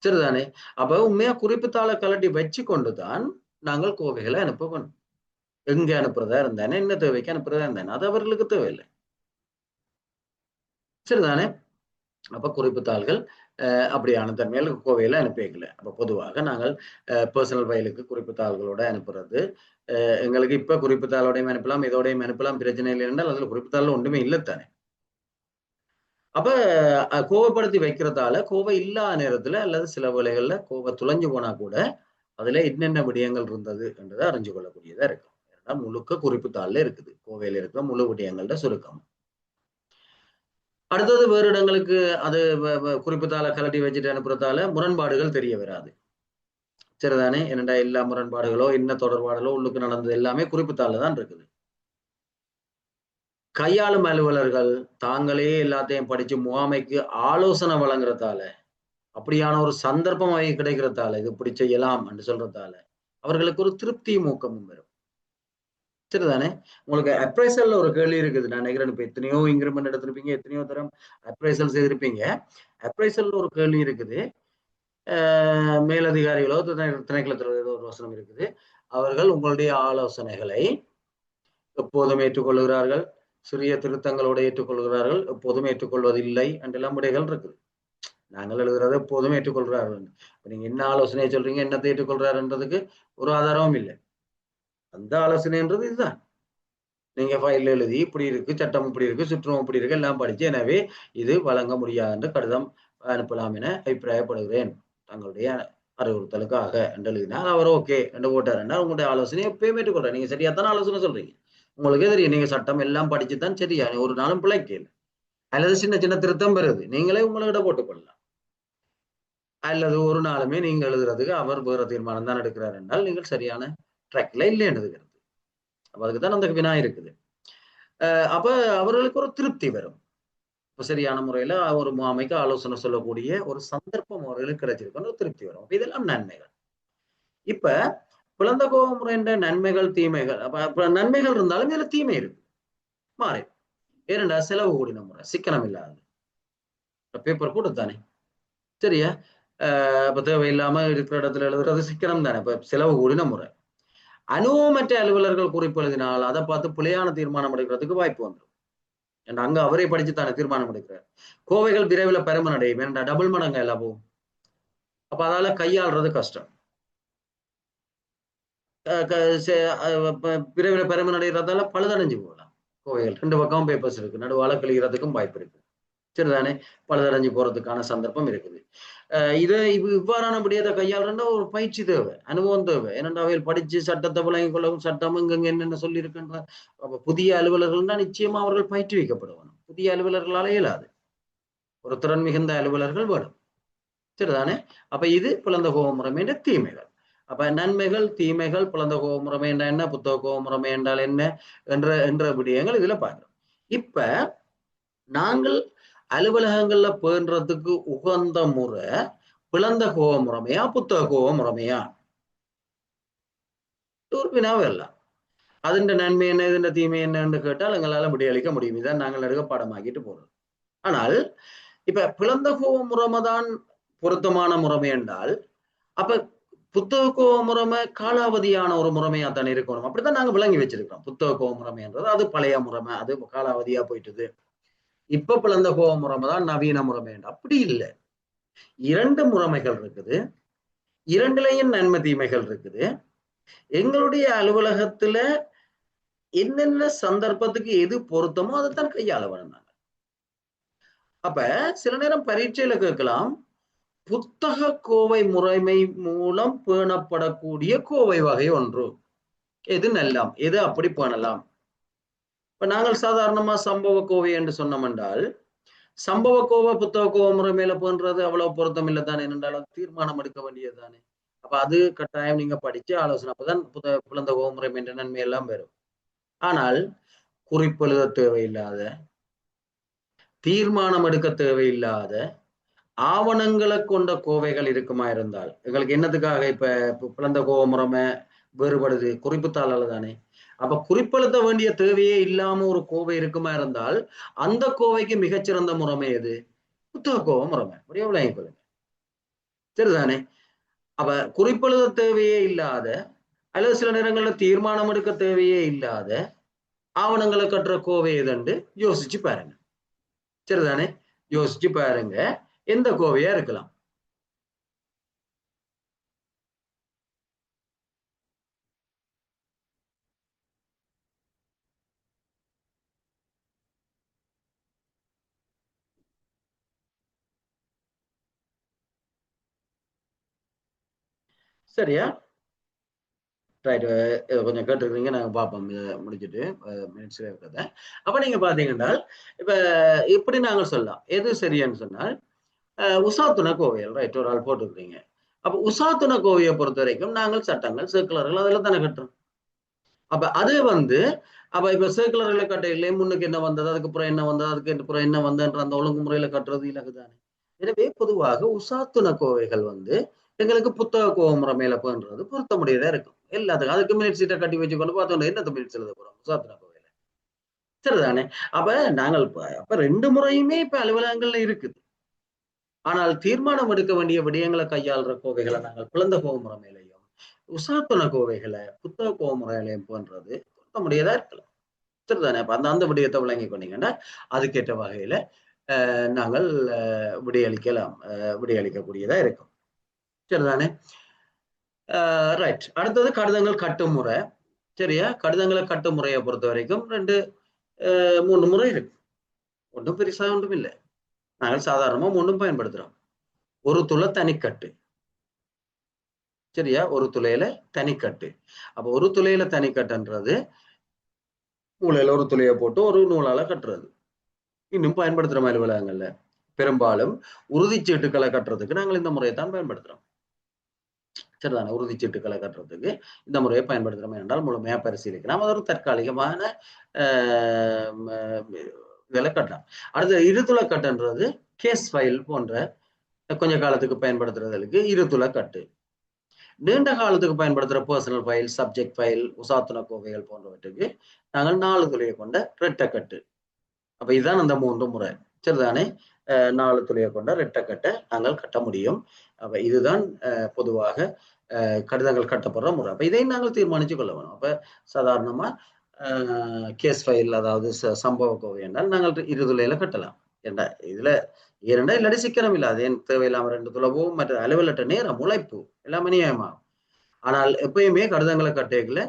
சரிதானே. அப்ப உண்மையா குறிப்புத்தாளை கலட்டி வச்சு கொண்டுதான் நாங்கள் கோவைகளை அனுப்பணும். எங்க அனுப்புறதா இருந்தானே என்ன தேவைக்கு அனுப்புறதா இருந்தானே அது அவர்களுக்கு தேவையில்லை. சரிதானே. அப்ப குறிப்புத்தாள்கள் அப்படியான தன்மையில் கோவையில அனுப்பி வைக்கல. அப்ப பொதுவாக நாங்கள் பர்சனல் ஃபைலுக்கு குறிப்புத்தாள்களோட அனுப்புறது எங்களுக்கு இப்ப குறிப்புத்தாளோடையும் அனுப்பலாம் இதோடையும் அனுப்பலாம் பிரச்சனை இல்லை என்றால் அதுல குறிப்புத்தாள் ஒன்றுமே இல்லைத்தானே. அப்ப கோவைப்படுத்தி வைக்கிறதால கோவை இல்லாத நேரத்துல அல்லது சில வேளைகள்ல கோவை துளைஞ்சு போனா கூட அதுல என்னென்ன விடயங்கள் இருந்தது என்றதை அறிஞ்சு கொள்ளக்கூடியதா இருக்கும். ஏன்னா முழுக்க குறிப்புத்தாள்ல இருக்குது கோவையில இருக்கிற முழு விடயங்கள்ட சுருக்கம். அடுத்தது வேறு இடங்களுக்கு அது குறிப்புத்தாளை கலட்டி வச்சுட்டு அனுப்புறதால முரண்பாடுகள் தெரிய வராது. சரிதானே. என்னடா எல்லா முரண்பாடுகளோ என்ன தொடர்பாடுகளோ உள்ளுக்கு நடந்தது எல்லாமே குறிப்புத்தாள்ல தான் இருக்குது. கையாளும் அலுவலர்கள் தாங்களே எல்லாத்தையும் படிச்சு முகாமைக்கு ஆலோசனை வழங்குறதால அப்படியான ஒரு சந்தர்ப்பம் அவை கிடைக்கிறதால இது இப்படி செய்யலாம் என்று சொல்றதால அவர்களுக்கு ஒரு திருப்தி ஊக்கமும் வரும். சரிதானே. உங்களுக்கு அப்ரைசல்ல ஒரு கேள்வி இருக்குது. நான் நினைக்கிறேன் இப்ப எத்தனையோ இன்கிரிமெண்ட் எடுத்திருப்பீங்க எத்தனையோ தரம் அப்ரைசல் செய்திருப்பீங்க. அப்ரைசல்ல ஒரு கேள்வி இருக்குது. மேலதிகாரிகளோ திணைக்களத்தில் ஏதோ ஒரு வசனம் இருக்குது. அவர்கள் உங்களுடைய ஆலோசனைகளை எப்போதும் ஏற்றுக்கொள்கிறார்கள் சிறிய திருத்தங்களோடு ஏற்றுக்கொள்கிறார்கள் எப்போதும் ஏற்றுக்கொள்வதில்லை என்றெல்லாம் விடைகள் இருக்குது. நாங்கள் எழுதுறதை எப்போதும் ஏற்றுக்கொள்கிறார்கள். நீங்க என்ன ஆலோசனையை சொல்றீங்க என்னத்தை ஏற்றுக்கொள்றாருன்றதுக்கு ஒரு ஆதாரமும் இல்லை. அந்த ஆலோசனைன்றது இதுதான். நீங்க ஃபைல் எழுதி இப்படி இருக்கு சட்டம் இப்படி இருக்கு சுற்றம் இப்படி இருக்கு எல்லாம் படிச்சு எனவே இது வழங்க முடியாது என்று கடிதம் அனுப்பலாம் என அபிப்பிராயப்படுகிறேன் தங்களுடைய அறிவுறுத்தலுக்காக என்று எழுதினால் அவர் ஓகே என்று போட்டாருன்னா உங்களுடைய ஆலோசனை எப்பயும் ஏற்றுக்கொள்றேன். நீங்க சரியாத்தான ஆலோசனை சொல்றீங்க. உங்களுக்கே தெரியும் நீங்க சட்டம் எல்லாம் படிச்சுதான் சரியா ஒரு நாளும் பிழைக்கல அல்லது சின்ன சின்ன திருத்தம் பெறுது நீங்களே உங்களிட போட்டுக்கொள்ளலாம். அல்லது ஒரு நாளுமே நீங்க எழுதுறதுக்கு அவர் வேற தீர்மானம் தான் எடுக்கிறார் என்றால் நீங்கள் சரியான ட்ராக்ல இல்லை எழுதுகிறது. அப்ப அதுக்குதான் அந்த வினா இருக்குது. அப்ப அவர்களுக்கு ஒரு திருப்தி வரும். இப்ப சரியான முறையில ஒரு முகாமைக்கு ஆலோசனை சொல்லக்கூடிய ஒரு சந்தர்ப்பம் அவர்களுக்கு கிடைச்சிருக்கும் ஒரு திருப்தி வரும். இதெல்லாம் நன்மைகள். இப்ப பிளந்த கோபம் முறைன்ற நன்மைகள் தீமைகள் அப்ப நன்மைகள் இருந்தாலும் இதுல தீமை இருக்கு மாறி ஏனென்றா செலவு கூடின முறை, சிக்கனம் இல்லாது. பேப்பர் கூட தானே, சரியா? இப்ப தேவையில்லாம இருக்கிற இடத்துல எழுதுறது சிக்கனம் தானே, இப்ப செலவு கூடின முறை. அனுபவமற்ற அலுவலர்கள் குறிப்பு எழுதினால் அதை பார்த்து பிழையான தீர்மானம் எடுக்கிறதுக்கு வாய்ப்பு வந்துடும். ஏன்னா அங்க அவரே படிச்சுத்தானே தீர்மானம் எடுக்கிறார். கோவைகள் விரைவில் பெருமனடையும், ஏன்னா டபுள் மடங்கு எல்லாம் போகும். அப்ப அதால கையாளுறது கஷ்டம். விரைவில் பெருமனடைகிறதால பழுதடைஞ்சு போகலாம். கோவைகள் 2 பக்கமும் பேப்பர்ஸ் இருக்கு, நடுவால கழிகிறதுக்கும் வாய்ப்பு இருக்கு. சரிதானே, பழுதடைஞ்சு போறதுக்கான சந்தர்ப்பம் இருக்குது. இதை இவ்வாறான விடயத்தை கையாளுறா ஒரு பயிற்சி தேவை, அனுபவம் தேவை. ஏனென்றா அவையில் படிச்சு சட்டத்தை விளங்கிக் கொள்ளவும், சட்டம் இங்க என்னென்ன சொல்லி இருக்குன்ற அப்ப புதிய அலுவலர்கள்னா நிச்சயமா அவர்கள் பயிற்றுவிக்கப்படுவாங்க. புதிய அலுவலர்களால இயலாது, ஒரு திறன் மிகுந்த அலுவலர்கள் வேணும். சரிதானே. அப்ப இது பிளந்த கோப முறைமையின் தீமைகள். அப்ப நன்மைகள், தீமைகள், பிளந்த கோப முறைமை என்றால் என்ன, புத்தக கோப முறைமை என்றால் என்ன என்ற விடயங்கள் இதுல பார்க்கிறோம். இப்ப நாங்கள் அலுவலகங்கள்ல பேன்றதுக்கு உகந்த முறை பிளந்த கோப முறைமையா, புத்தக கோப முறைமையா? ஒரு வினாவே இல்ல. அதிண்ட நன்மை என்ன, இதுண்ட தீமை என்னன்னு கேட்டால் எங்களால விடையளிக்க முடியும். இதான் நாங்கள் நடுக பாடமாக்கிட்டு போறோம். ஆனால் இப்ப பிளந்த கோப முறைமை தான் பொருத்தமான முறைமை என்றால், அப்ப புத்தக கோப முறைமை காலாவதியான ஒரு முறைமையா தானே இருக்கணும். அப்படித்தான் நாங்க விளங்கி வச்சிருக்கோம். புத்தக கோப முறைமைன்றது அது பழைய முறைமை, அது காலாவதியா போயிட்டுது. இப்ப பிளந்த கோப முறைமை தான் நவீன முறைமை. அப்படி இல்லை, 2 முறைமைகள் இருக்குது, 2லயும் நன்மை தீமைகள் இருக்குது. எங்களுடைய அலுவலகத்துல என்னென்ன சந்தர்ப்பத்துக்கு எது பொருத்தமோ அதைத்தான் கையாள வேணும். அப்ப சில நேரம் பரீட்சையில கேட்கலாம், புத்தக கோவை முறைமை மூலம் பேணப்படக்கூடிய கோவை வகை ஒன்று எது நல்லாம், எது அப்படி பேணலாம். இப்ப நாங்கள் சாதாரணமா சம்பவ கோவை என்று சொன்னோம் என்றால், சம்பவ கோவை புத்தக கோவை முறைமையில போன்றது அவ்வளவு பொருத்தம் இல்லை தானே, என்றாலும் தீர்மானம் எடுக்க வேண்டியது தானே. அப்ப அது கட்டாயம் நீங்க படிச்சு ஆலோசனை, அப்பதான் பிளந்த கோவை முறைமை என்ற நன்மை எல்லாம் வரும். ஆனால் குறிப்பெழுத தேவையில்லாத, தீர்மானம் எடுக்க தேவையில்லாத ஆவணங்களை கொண்ட கோவைகள் இருக்குமா இருந்தால், எங்களுக்கு என்னத்துக்காக இப்ப பிளந்த கோவ முறைமை வேறுபடுது, குறிப்புத்தாளால தானே. அப்ப குறிப்பெழுத்த வேண்டிய தேவையே இல்லாம ஒரு கோவை இருக்குமா இருந்தால், அந்த கோவைக்கு மிகச்சிறந்த முறைமை எது? புத்தக கோவ முறைமை. அப்படியே விளங்கிக் கொள்ளுங்க. சரிதானே. அப்ப குறிப்பெழுத தேவையே இல்லாத, அல்லது சில நேரங்களில் தீர்மானம் எடுக்க தேவையே இல்லாத ஆவணங்களை கட்டுற கோவை எதுண்டு யோசிச்சு பாருங்க. சரிதானே, யோசிச்சு பாருங்க எந்த கோவையா இருக்கலாம். சரியா, ரைட். கொஞ்சம் கேட்டுருக்கீங்க, நாங்க பார்ப்போம் முடிச்சுட்டு மினிட்ஸ்ல இருக்கிறத. அப்ப நீங்க பாத்தீங்கன்னா இப்ப இப்படி நாங்கள் சொல்லலாம், எது சரியான்னு சொன்னால் உசாத்துண கோவைகள், ரைட், ஒரு ஆள் போட்டுருக்கீங்க. அப்ப உசாத்துண கோவையை பொறுத்த வரைக்கும் நாங்கள் சட்டங்கள், சர்க்குலர்கள் அதெல்லாம் தானே கட்டுறோம். அப்ப அது அப்ப இப்ப சர்க்குலர்ல கட்டையிலே முன்னுக்கு என்ன வந்தது, அதுக்கப்புறம் என்ன வந்தது, அதுக்கு அப்புறம் என்ன வந்ததுன்ற அந்த ஒழுங்குமுறையில கட்டுறது இலகுதானே. எனவே பொதுவாக உசாத்துண கோவைகள் எங்களுக்கு புத்தக கோவ முறைமையில பண்றது பொருத்த முடியதா இருக்கும். எல்லாத்துக்கும் அதுக்கு மினிட் சீட்டை கட்டி வச்சுக்கொண்டு பார்த்தோம், என்ன மினிட்ஸ் எழுத போறோம் உசாத்துண கோவையில. சரிதானே. அப்ப நாங்கள் அப்ப 2 முறையுமே இப்ப அலுவலகங்கள்ல இருக்குது. ஆனால் தீர்மானம் எடுக்க வேண்டிய விடயங்களை கையாளுற கோவைகளை நாங்கள் பிளந்த கோவ முறைமையிலையும், உசாத்துண கோவைகளை புத்தக கோவ முறையிலையும் போன்றது பொருத்த முடியதா இருக்கலாம். சரிதானே. அப்ப அந்த விடயத்தை விளங்கி கொண்டீங்கன்னா அதுக்கேற்ற வகையில நாங்கள் விடையளிக்கலாம், விடையளிக்கக்கூடியதா இருக்கும். சரிதானே. ரைட். அடுத்தது கடிதங்கள் கட்டும் முறை. சரியா, கடிதங்களை கட்டும் முறையை பொறுத்த வரைக்கும் 2 3 முறை இருக்கு. ஒன்றும் பெருசா ஒன்றும் இல்லை. நாங்கள் சாதாரணமா 3 பயன்படுத்துறோம். ஒரு துளை தனிக்கட்டு. சரியா, ஒரு துளையில தனிக்கட்டு. அப்ப ஒரு துளையில தனிக்கட்டுன்றது நூலையில ஒரு துளையை போட்டு ஒரு நூலால கட்டுறது. இன்னும் பயன்படுத்துறோம் அலுவலகங்கள்ல. பெரும்பாலும் உறுதிச்சீட்டுக்களை கட்டுறதுக்கு நாங்கள் இந்த முறையை தான் பயன்படுத்துறோம். சரிதானே. உறுதிச்சீட்டுக்களை கட்டுறதுக்கு இந்த முறையை பயன்படுத்துறோம் என்றால் முழுமையா பரிசீலிக்கலாம். அது ஒரு தற்காலிகமான இதெல்லாம் கட்டலாம். அடுத்து இருதுளை கட்டுன்றது கேஸ் ஃபைல் போன்ற கொஞ்ச காலத்துக்கு பயன்படுத்துறதுக்கு இருதுளை கட்டு. நீண்ட காலத்துக்கு பயன்படுத்துற பர்சனல் ஃபைல், சப்ஜெக்ட் ஃபைல், உசாத்துண கோவைகள் போன்றவற்றுக்கு நாங்கள் 4 துளையை கொண்ட இரட்டை கட்டு. அப்ப இதுதான் அந்த 3 முறை. சரிதானே? 4 துளிய கொண்ட ரெட்டக்கட்ட நாங்கள் கட்ட முடியும். அப்ப இதுதான் பொதுவாக கடிதங்கள் கட்டப்படுற முறை. அப்ப இதை நாங்கள் தீர்மானித்துக் கொள்ள வேணும். அப்ப சாதாரணமா கேஸ் ஃபைல் அதாவது சம்பவ கோவை என்றால் நாங்கள் 2 துளையில கட்டலாம். ஏண்டா இதுல ஏனெண்டா இல்லாட்டி சிக்கனம் இல்ல. அது ஏன் தேவையில்லாம 2 துள போகும். மற்ற அலுவலற்ற நேரம், உழைப்பு எல்லாமே நியாயமாகும். ஆனால் எப்பயுமே கடிதங்கள கட்டைகள்ல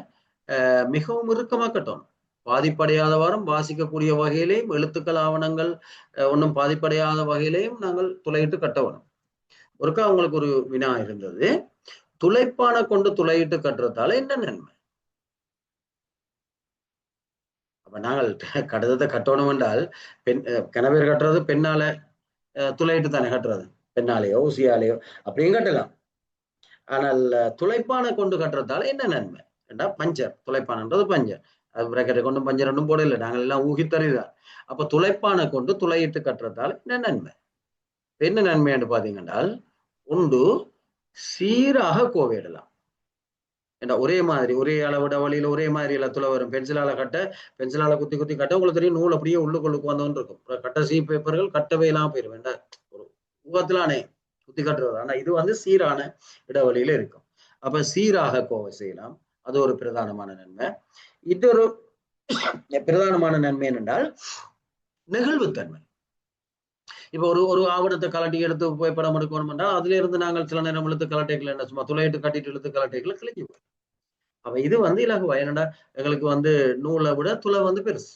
மிகவும் இறுக்கமா கட்டணும். பாதிப்படையாதவாறும் வாசிக்கக்கூடிய வகையிலேயும் எழுத்துக்கள் ஆவணங்கள் ஒன்றும் பாதிப்படையாத வகையிலேயும் நாங்கள் துளையிட்டு கட்ட வேணும். ஒருக்கா உங்களுக்கு ஒரு வினா இருந்தது. துளைப்பான கொண்டு துளையிட்டு கட்டுறதால என்ன நன்மை? அப்ப நாங்கள் கடிதத்தை கட்டணும் என்றால் பெண் கணவர் கட்டுறது பெண்ணால துளையிட்டு தானே கட்டுறது. பெண்ணாலேயோ ஊசியாலேயோ அப்படியும் கட்டலாம். ஆனால் துளைப்பான கொண்டு கட்டுறதால என்ன நன்மை? ஏண்டா பஞ்சர் துளைப்பானன்றது பஞ்சர். அது பிரக்கெட்டை கொண்டு பஞ்சர் ஒன்றும் போடல. நாங்கள் எல்லாம் ஊகித்தறிதான். அப்ப துளைப்பான கொண்டு துளையிட்டு கட்டுறதால என்ன நன்மை? என்ன நன்மை என்று பாத்தீங்கன்னா உண்டு சீராக கோவையிடலாம். ஏண்டா ஒரே மாதிரி ஒரே அளவிட வழியில ஒரே மாதிரி துளை வரும். பென்சிலால கட்ட பென்சிலால குத்தி குத்தி கட்ட உங்களுக்கு தெரியும் நூல் அப்படியே உள்ளுக்குள்ளுக்கு வந்தோன்னு இருக்கும். கட்ட சி பேப்பர்கள் கட்டவே எல்லாம் போயிடும். வேண்டாம் ஒரு ஊகத்திலானே குத்தி கட்டுறது. ஆனா இது வந்து சீரான இடைவெளியில இருக்கும். அப்ப சீராக கோவை செய்யலாம். அது ஒரு பிரதானமான நன்மை. இன்னொரு பிரதானமான நன்மை என்றால் நெகிழ்வுத்தன்மை. இப்ப ஒரு ஒரு ஆவணத்தை கலட்டி எடுத்து புகைப்படம் எடுக்கணும் என்றால் அதுல இருந்து நாங்கள் சில நேரம் இழுத்து கலட்டைகள் என்ன சும்மா துளையிட்டு கட்டிட்டு இழுத்து கலட்டைகளை கிழிஞ்சு போயிடும். அப்ப இது வந்து இலகுவா. ஏனண்டா எங்களுக்கு வந்து நூலை விட துளை வந்து பெருசு.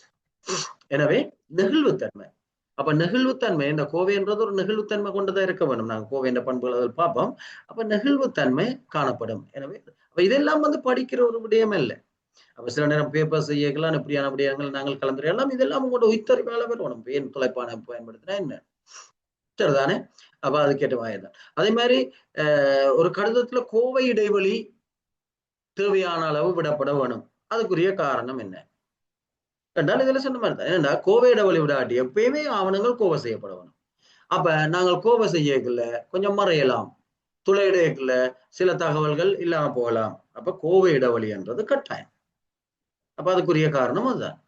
எனவே நெகிழ்வுத்தன்மை. அப்ப நெகிழ்வுத்தன்மை இந்த கோவைன்றது ஒரு நெகிழ்வுத்தன்மை கொண்டுதான் இருக்க வேண்டும். நாங்கள் கோவையின் பண்புகள் பார்ப்போம். அப்ப நெகிழ்வுத்தன்மை காணப்படும். எனவே இதெல்லாம் வந்து படிக்கிற ஒரு விடயம் இல்லை. அப்ப சில நேரம் பேப்பர் செய்யலாம் இப்படியான விடயங்கள் நாங்கள் கலந்துரையெல்லாம் இதெல்லாம் உங்களோட உயிர்த்தறிவால வரணும். ஏன் தொலைப்பான பயன்படுத்தினா என்ன சரிதானே? அப்ப அதுக்கேற்ற மாதிரிதான். அதே மாதிரி ஒரு கடிதத்துல கோவை இடைவெளி தேவையான அளவு விடப்பட வேணும். அதுக்குரிய காரணம் என்ன என்றால் இதுல சொன்ன மாதிரி தான். ஏன்னா கோவை இடைவெளி விடாட்டி எப்பயுமே ஆவணங்கள் கோவை செய்யப்பட வேணும். அப்ப நாங்கள் கோவை செய்யக்குள்ள கொஞ்சம் மறையலாம். துளையிடக்குள்ள சில தகவல்கள் இல்லாம போகலாம். அப்ப கோவை இடைவெளி என்றது கட்டாயம். அப்ப அதுக்குரிய காரணம் அதுதான்.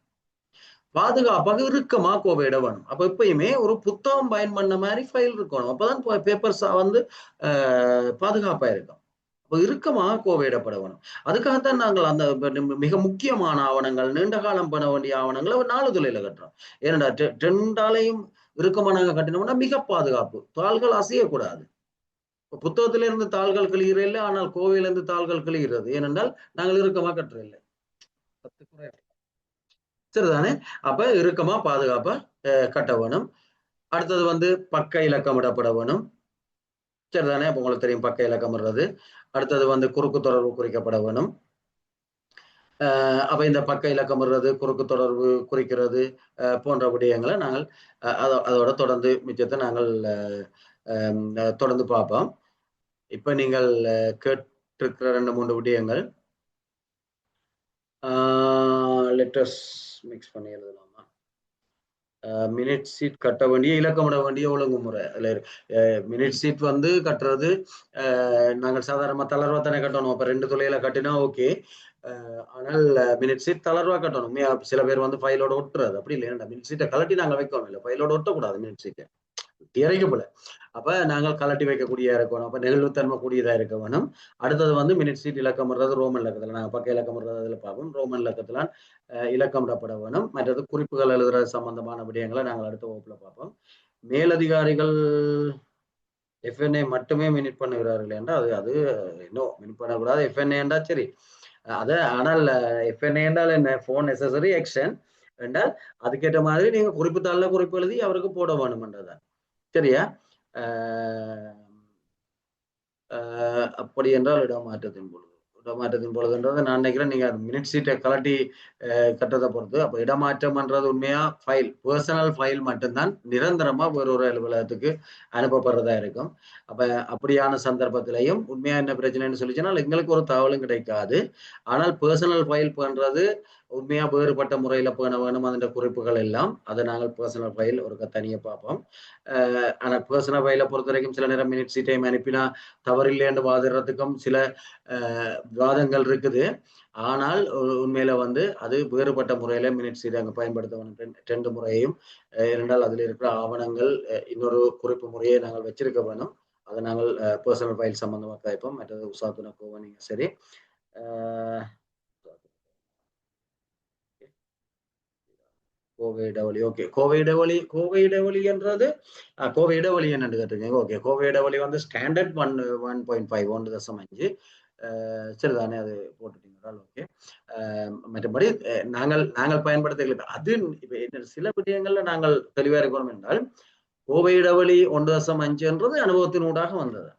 பாதுகாப்பாக இறுக்கமா கோவையிட வேணும். அப்ப எப்பயுமே ஒரு புத்தகம் பயன் பண்ண மாதிரி ஃபைல் இருக்கணும். அப்பதான் பேப்பர்ஸ் வந்து பாதுகாப்பா இருக்கும். அப்ப இறுக்கமாக கோவையிடப்பட வேணும். அதுக்காகத்தான் நாங்கள் அந்த மிக முக்கியமான ஆவணங்கள் நீண்ட காலம் பண்ண வேண்டிய ஆவணங்களை ஒரு 4 துளையில கட்டுறோம். ஏன்னா ரெண்டாலையும் இறுக்கமா நாங்க கட்டினோம்னா மிக பாதுகாப்பு. தாள்கள் அசையக்கூடாது. புத்தகத்தில இருந்து தாள்கள் கிழிகிறது இல்லை. ஆனால் கோவையிலிருந்து தாள்கள் கிழிகிறது. ஏனென்றால் நாங்கள் இறுக்கமா கட்டுறதில்லை. சரிதானே? அப்ப இறுக்கமா பாதுகாப்பா கட்ட வேணும். அடுத்தது வந்து பக்க இலக்கம் இடப்பட வேணும். சரிதானே? அப்ப உங்களுக்கு தெரியும் பக்க இலக்கம் இடுறது. அடுத்தது வந்து குறுக்கு தொடர்பு குறிக்கப்பட வேணும். அப்ப இந்த பக்க இலக்கம் இடுறது, குறுக்கு தொடர்பு குறிக்கிறது போன்ற விடயங்களை நாங்கள் அதோட தொடர்ந்து மிச்சத்தை நாங்கள் தொடர்ந்து பார்ப்போம். இப்ப நீங்கள் கேட்டிருக்கிற 2, 3 விடயங்கள் லெட்டர்ஸ் மிக்ஸ் பண்ணி எழுதலாமா? மினிட் சீட் கட்ட வேண்டிய இலக்கமிட வேண்டிய ஒழுங்குமுறை அதுல மினிட் சீட் வந்து கட்டுறது நாங்கள் சாதாரணமா தளர்வா தானே கட்டணும். அப்ப 2 துளையில கட்டினா ஓகே. ஆனால் மினிட் சீட் தளர்வா கட்டணும். சில பேர் வந்து ஃபைலோட ஒட்டுறது அப்படி இல்லை. மினிட் சீட்டை கலட்டி நாங்கள் வைக்கணும். இல்லை ஃபைலோட ஒட்டக்கூடாது மினிட் சீட்டை இறைக்கப்பட. அப்ப நாங்கள் கலட்டி வைக்கக்கூடியதா இருக்கணும். அப்ப நெகிழ்வுத்தன்மை கூடியதா இருக்க வேணும். அடுத்தது வந்து மினிட் சீட் இலக்கம்ன்றது ரோமன் இலக்கத்துல நாங்கள் பக்க இலக்கம்ன்றது அதுல பார்ப்போம். ரோமன் இலக்கத்துல இலக்கமிடப்பட வேணும். மற்றது குறிப்புகள் எழுதுறது சம்பந்தமான விடயங்களை நாங்கள் அடுத்த வகுப்புல பார்ப்போம். மேலதிகாரிகள் எஃப்என்ஏ மட்டுமே மினிட் பண்ணுகிறார்கள் என்றால் அது அது இன்னும் மினிட் பண்ணக்கூடாது. எஃப்என்ஏ என்றால் சரி அதை ஆனால் எஃப்என்ஏ என்றால் என்ன ஃபோன் நெசசரி ஆக்ஷன் என்றால் அதுக்கேற்ற மாதிரி நீங்க குறிப்பு தாளில குறிப்பு எழுதி அவருக்கு போட வேணும்ன்றதான் சரியா? அப்படி என்றால் இடமாற்றத்தின் பொழுது இடமாற்றத்தின் பொழுதுன்றது நான் நினைக்கிறேன் நீங்க மினிட் சீட்டை கலட்டி கட்டத்தை பொறுத்து. அப்ப இடமாற்றம்ன்றது உண்மையா ஃபைல் பர்சனல் ஃபைல் மட்டும்தான் நிரந்தரமா வேறொரு அலுவலகத்துக்கு அனுப்பப்படுறதா இருக்கும். அப்ப அப்படியான சந்தர்ப்பத்திலையும் உண்மையா என்ன பிரச்சனைன்னு சொல்லிச்சுன்னா எங்களுக்கு ஒரு தகவலும் கிடைக்காது. ஆனால் பர்சனல் ஃபைல் பண்றது உண்மையா வேறுபட்ட முறையில பேண வேணும் அந்த குறிப்புகள் எல்லாம் அதை நாங்கள் பர்சனல் ஃபைல் ஒரு தனியா பார்ப்போம். ஆனா பர்சனல் ஃபைலை பொறுத்த வரைக்கும் சில நேரம் மினிட்ஸ் டைம் அனுப்பினா தவறில்லைன்னு வாதிடுறதுக்கும் சில வாதங்கள் இருக்குது. ஆனால் உண்மையில வந்து அது வேறுபட்ட முறையில மினிட்ஸ் இதை அங்கே பயன்படுத்த வேணும். 2 முறையையும் இரண்டால் அதில் இருக்கிற ஆவணங்கள் இன்னொரு குறிப்பு முறையை நாங்கள் வச்சிருக்க வேணும். அதை நாங்கள் பர்சனல் ஃபைல் சம்பந்தமாக கேட்போம். மற்றது உசாத்துனக்கோவா நீங்க சரி. கோவை இடைவெளி ஓகே. கோவை இடைவெளி என்றது கோவை இடைவெளி என்னன்னு கேட்டிருக்கீங்க. ஓகே, கோவை இடைவெளி வந்து ஸ்டாண்டர்ட் 1.5 1.5 சரிதானே, அது போட்டுட்டீங்களால் ஓகே. மற்றபடி நாங்கள் பயன்படுத்த அது சில விடயங்கள்ல நாங்கள் தெளிவா இருக்கணும் என்றால் கோவை இடைவெளி 1.5 என்றது அனுபவத்தினூடாக வந்தது.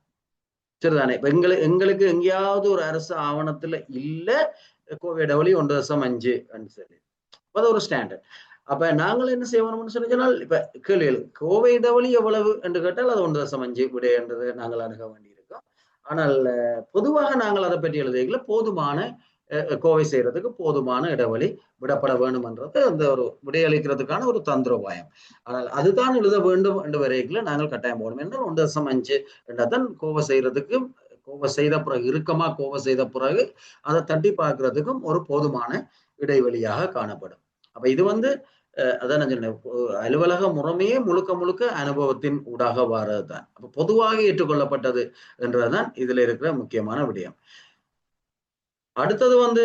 சரிதானே. இப்ப எங்களுக்கு எங்கேயாவது ஒரு அரசு ஆவணத்துல இல்ல கோவை இடைவெளி 1.5 சொல்லி அது ஒரு ஸ்டாண்டர்ட். அப்ப நாங்கள் என்ன செய்வோம்னு சொன்னால் இப்ப கேள்விகள் கோவை இடைவெளி எவ்வளவு என்று கேட்டால் அது 1.5 விடை என்றது நாங்கள் அணுக வேண்டியிருக்கோம். ஆனால் பொதுவாக நாங்கள் அதை பற்றி எழுதிக்கல போதுமான கோவை செய்யறதுக்கு போதுமான இடைவெளி விடப்பட வேண்டும் என்றது அந்த ஒரு விடையளிக்கிறதுக்கான ஒரு தந்திரோபாயம். ஆனால் அதுதான் எழுத வேண்டும் என்று வரைக்கும் நாங்கள் கட்டாயம் போகணும் என்றால் 1.5 என்றதான் கோவை செய்யறதுக்கு கோவை செய்த பிறகு இறுக்கமா கோவை செய்த பிறகு அதை தட்டி பார்க்கறதுக்கும் ஒரு போதுமான இடைவெளியாக காணப்படும். அப்ப இது வந்து அதான் சொன்னேன், அலுவலக முறைமையே முழுக்க அனுபவத்தின் ஊடாக வாரதுதான். அப்ப பொதுவாக ஏற்றுக்கொள்ளப்பட்டது என்றதுதான் இதுல இருக்கிற முக்கியமான விடயம். அடுத்தது வந்து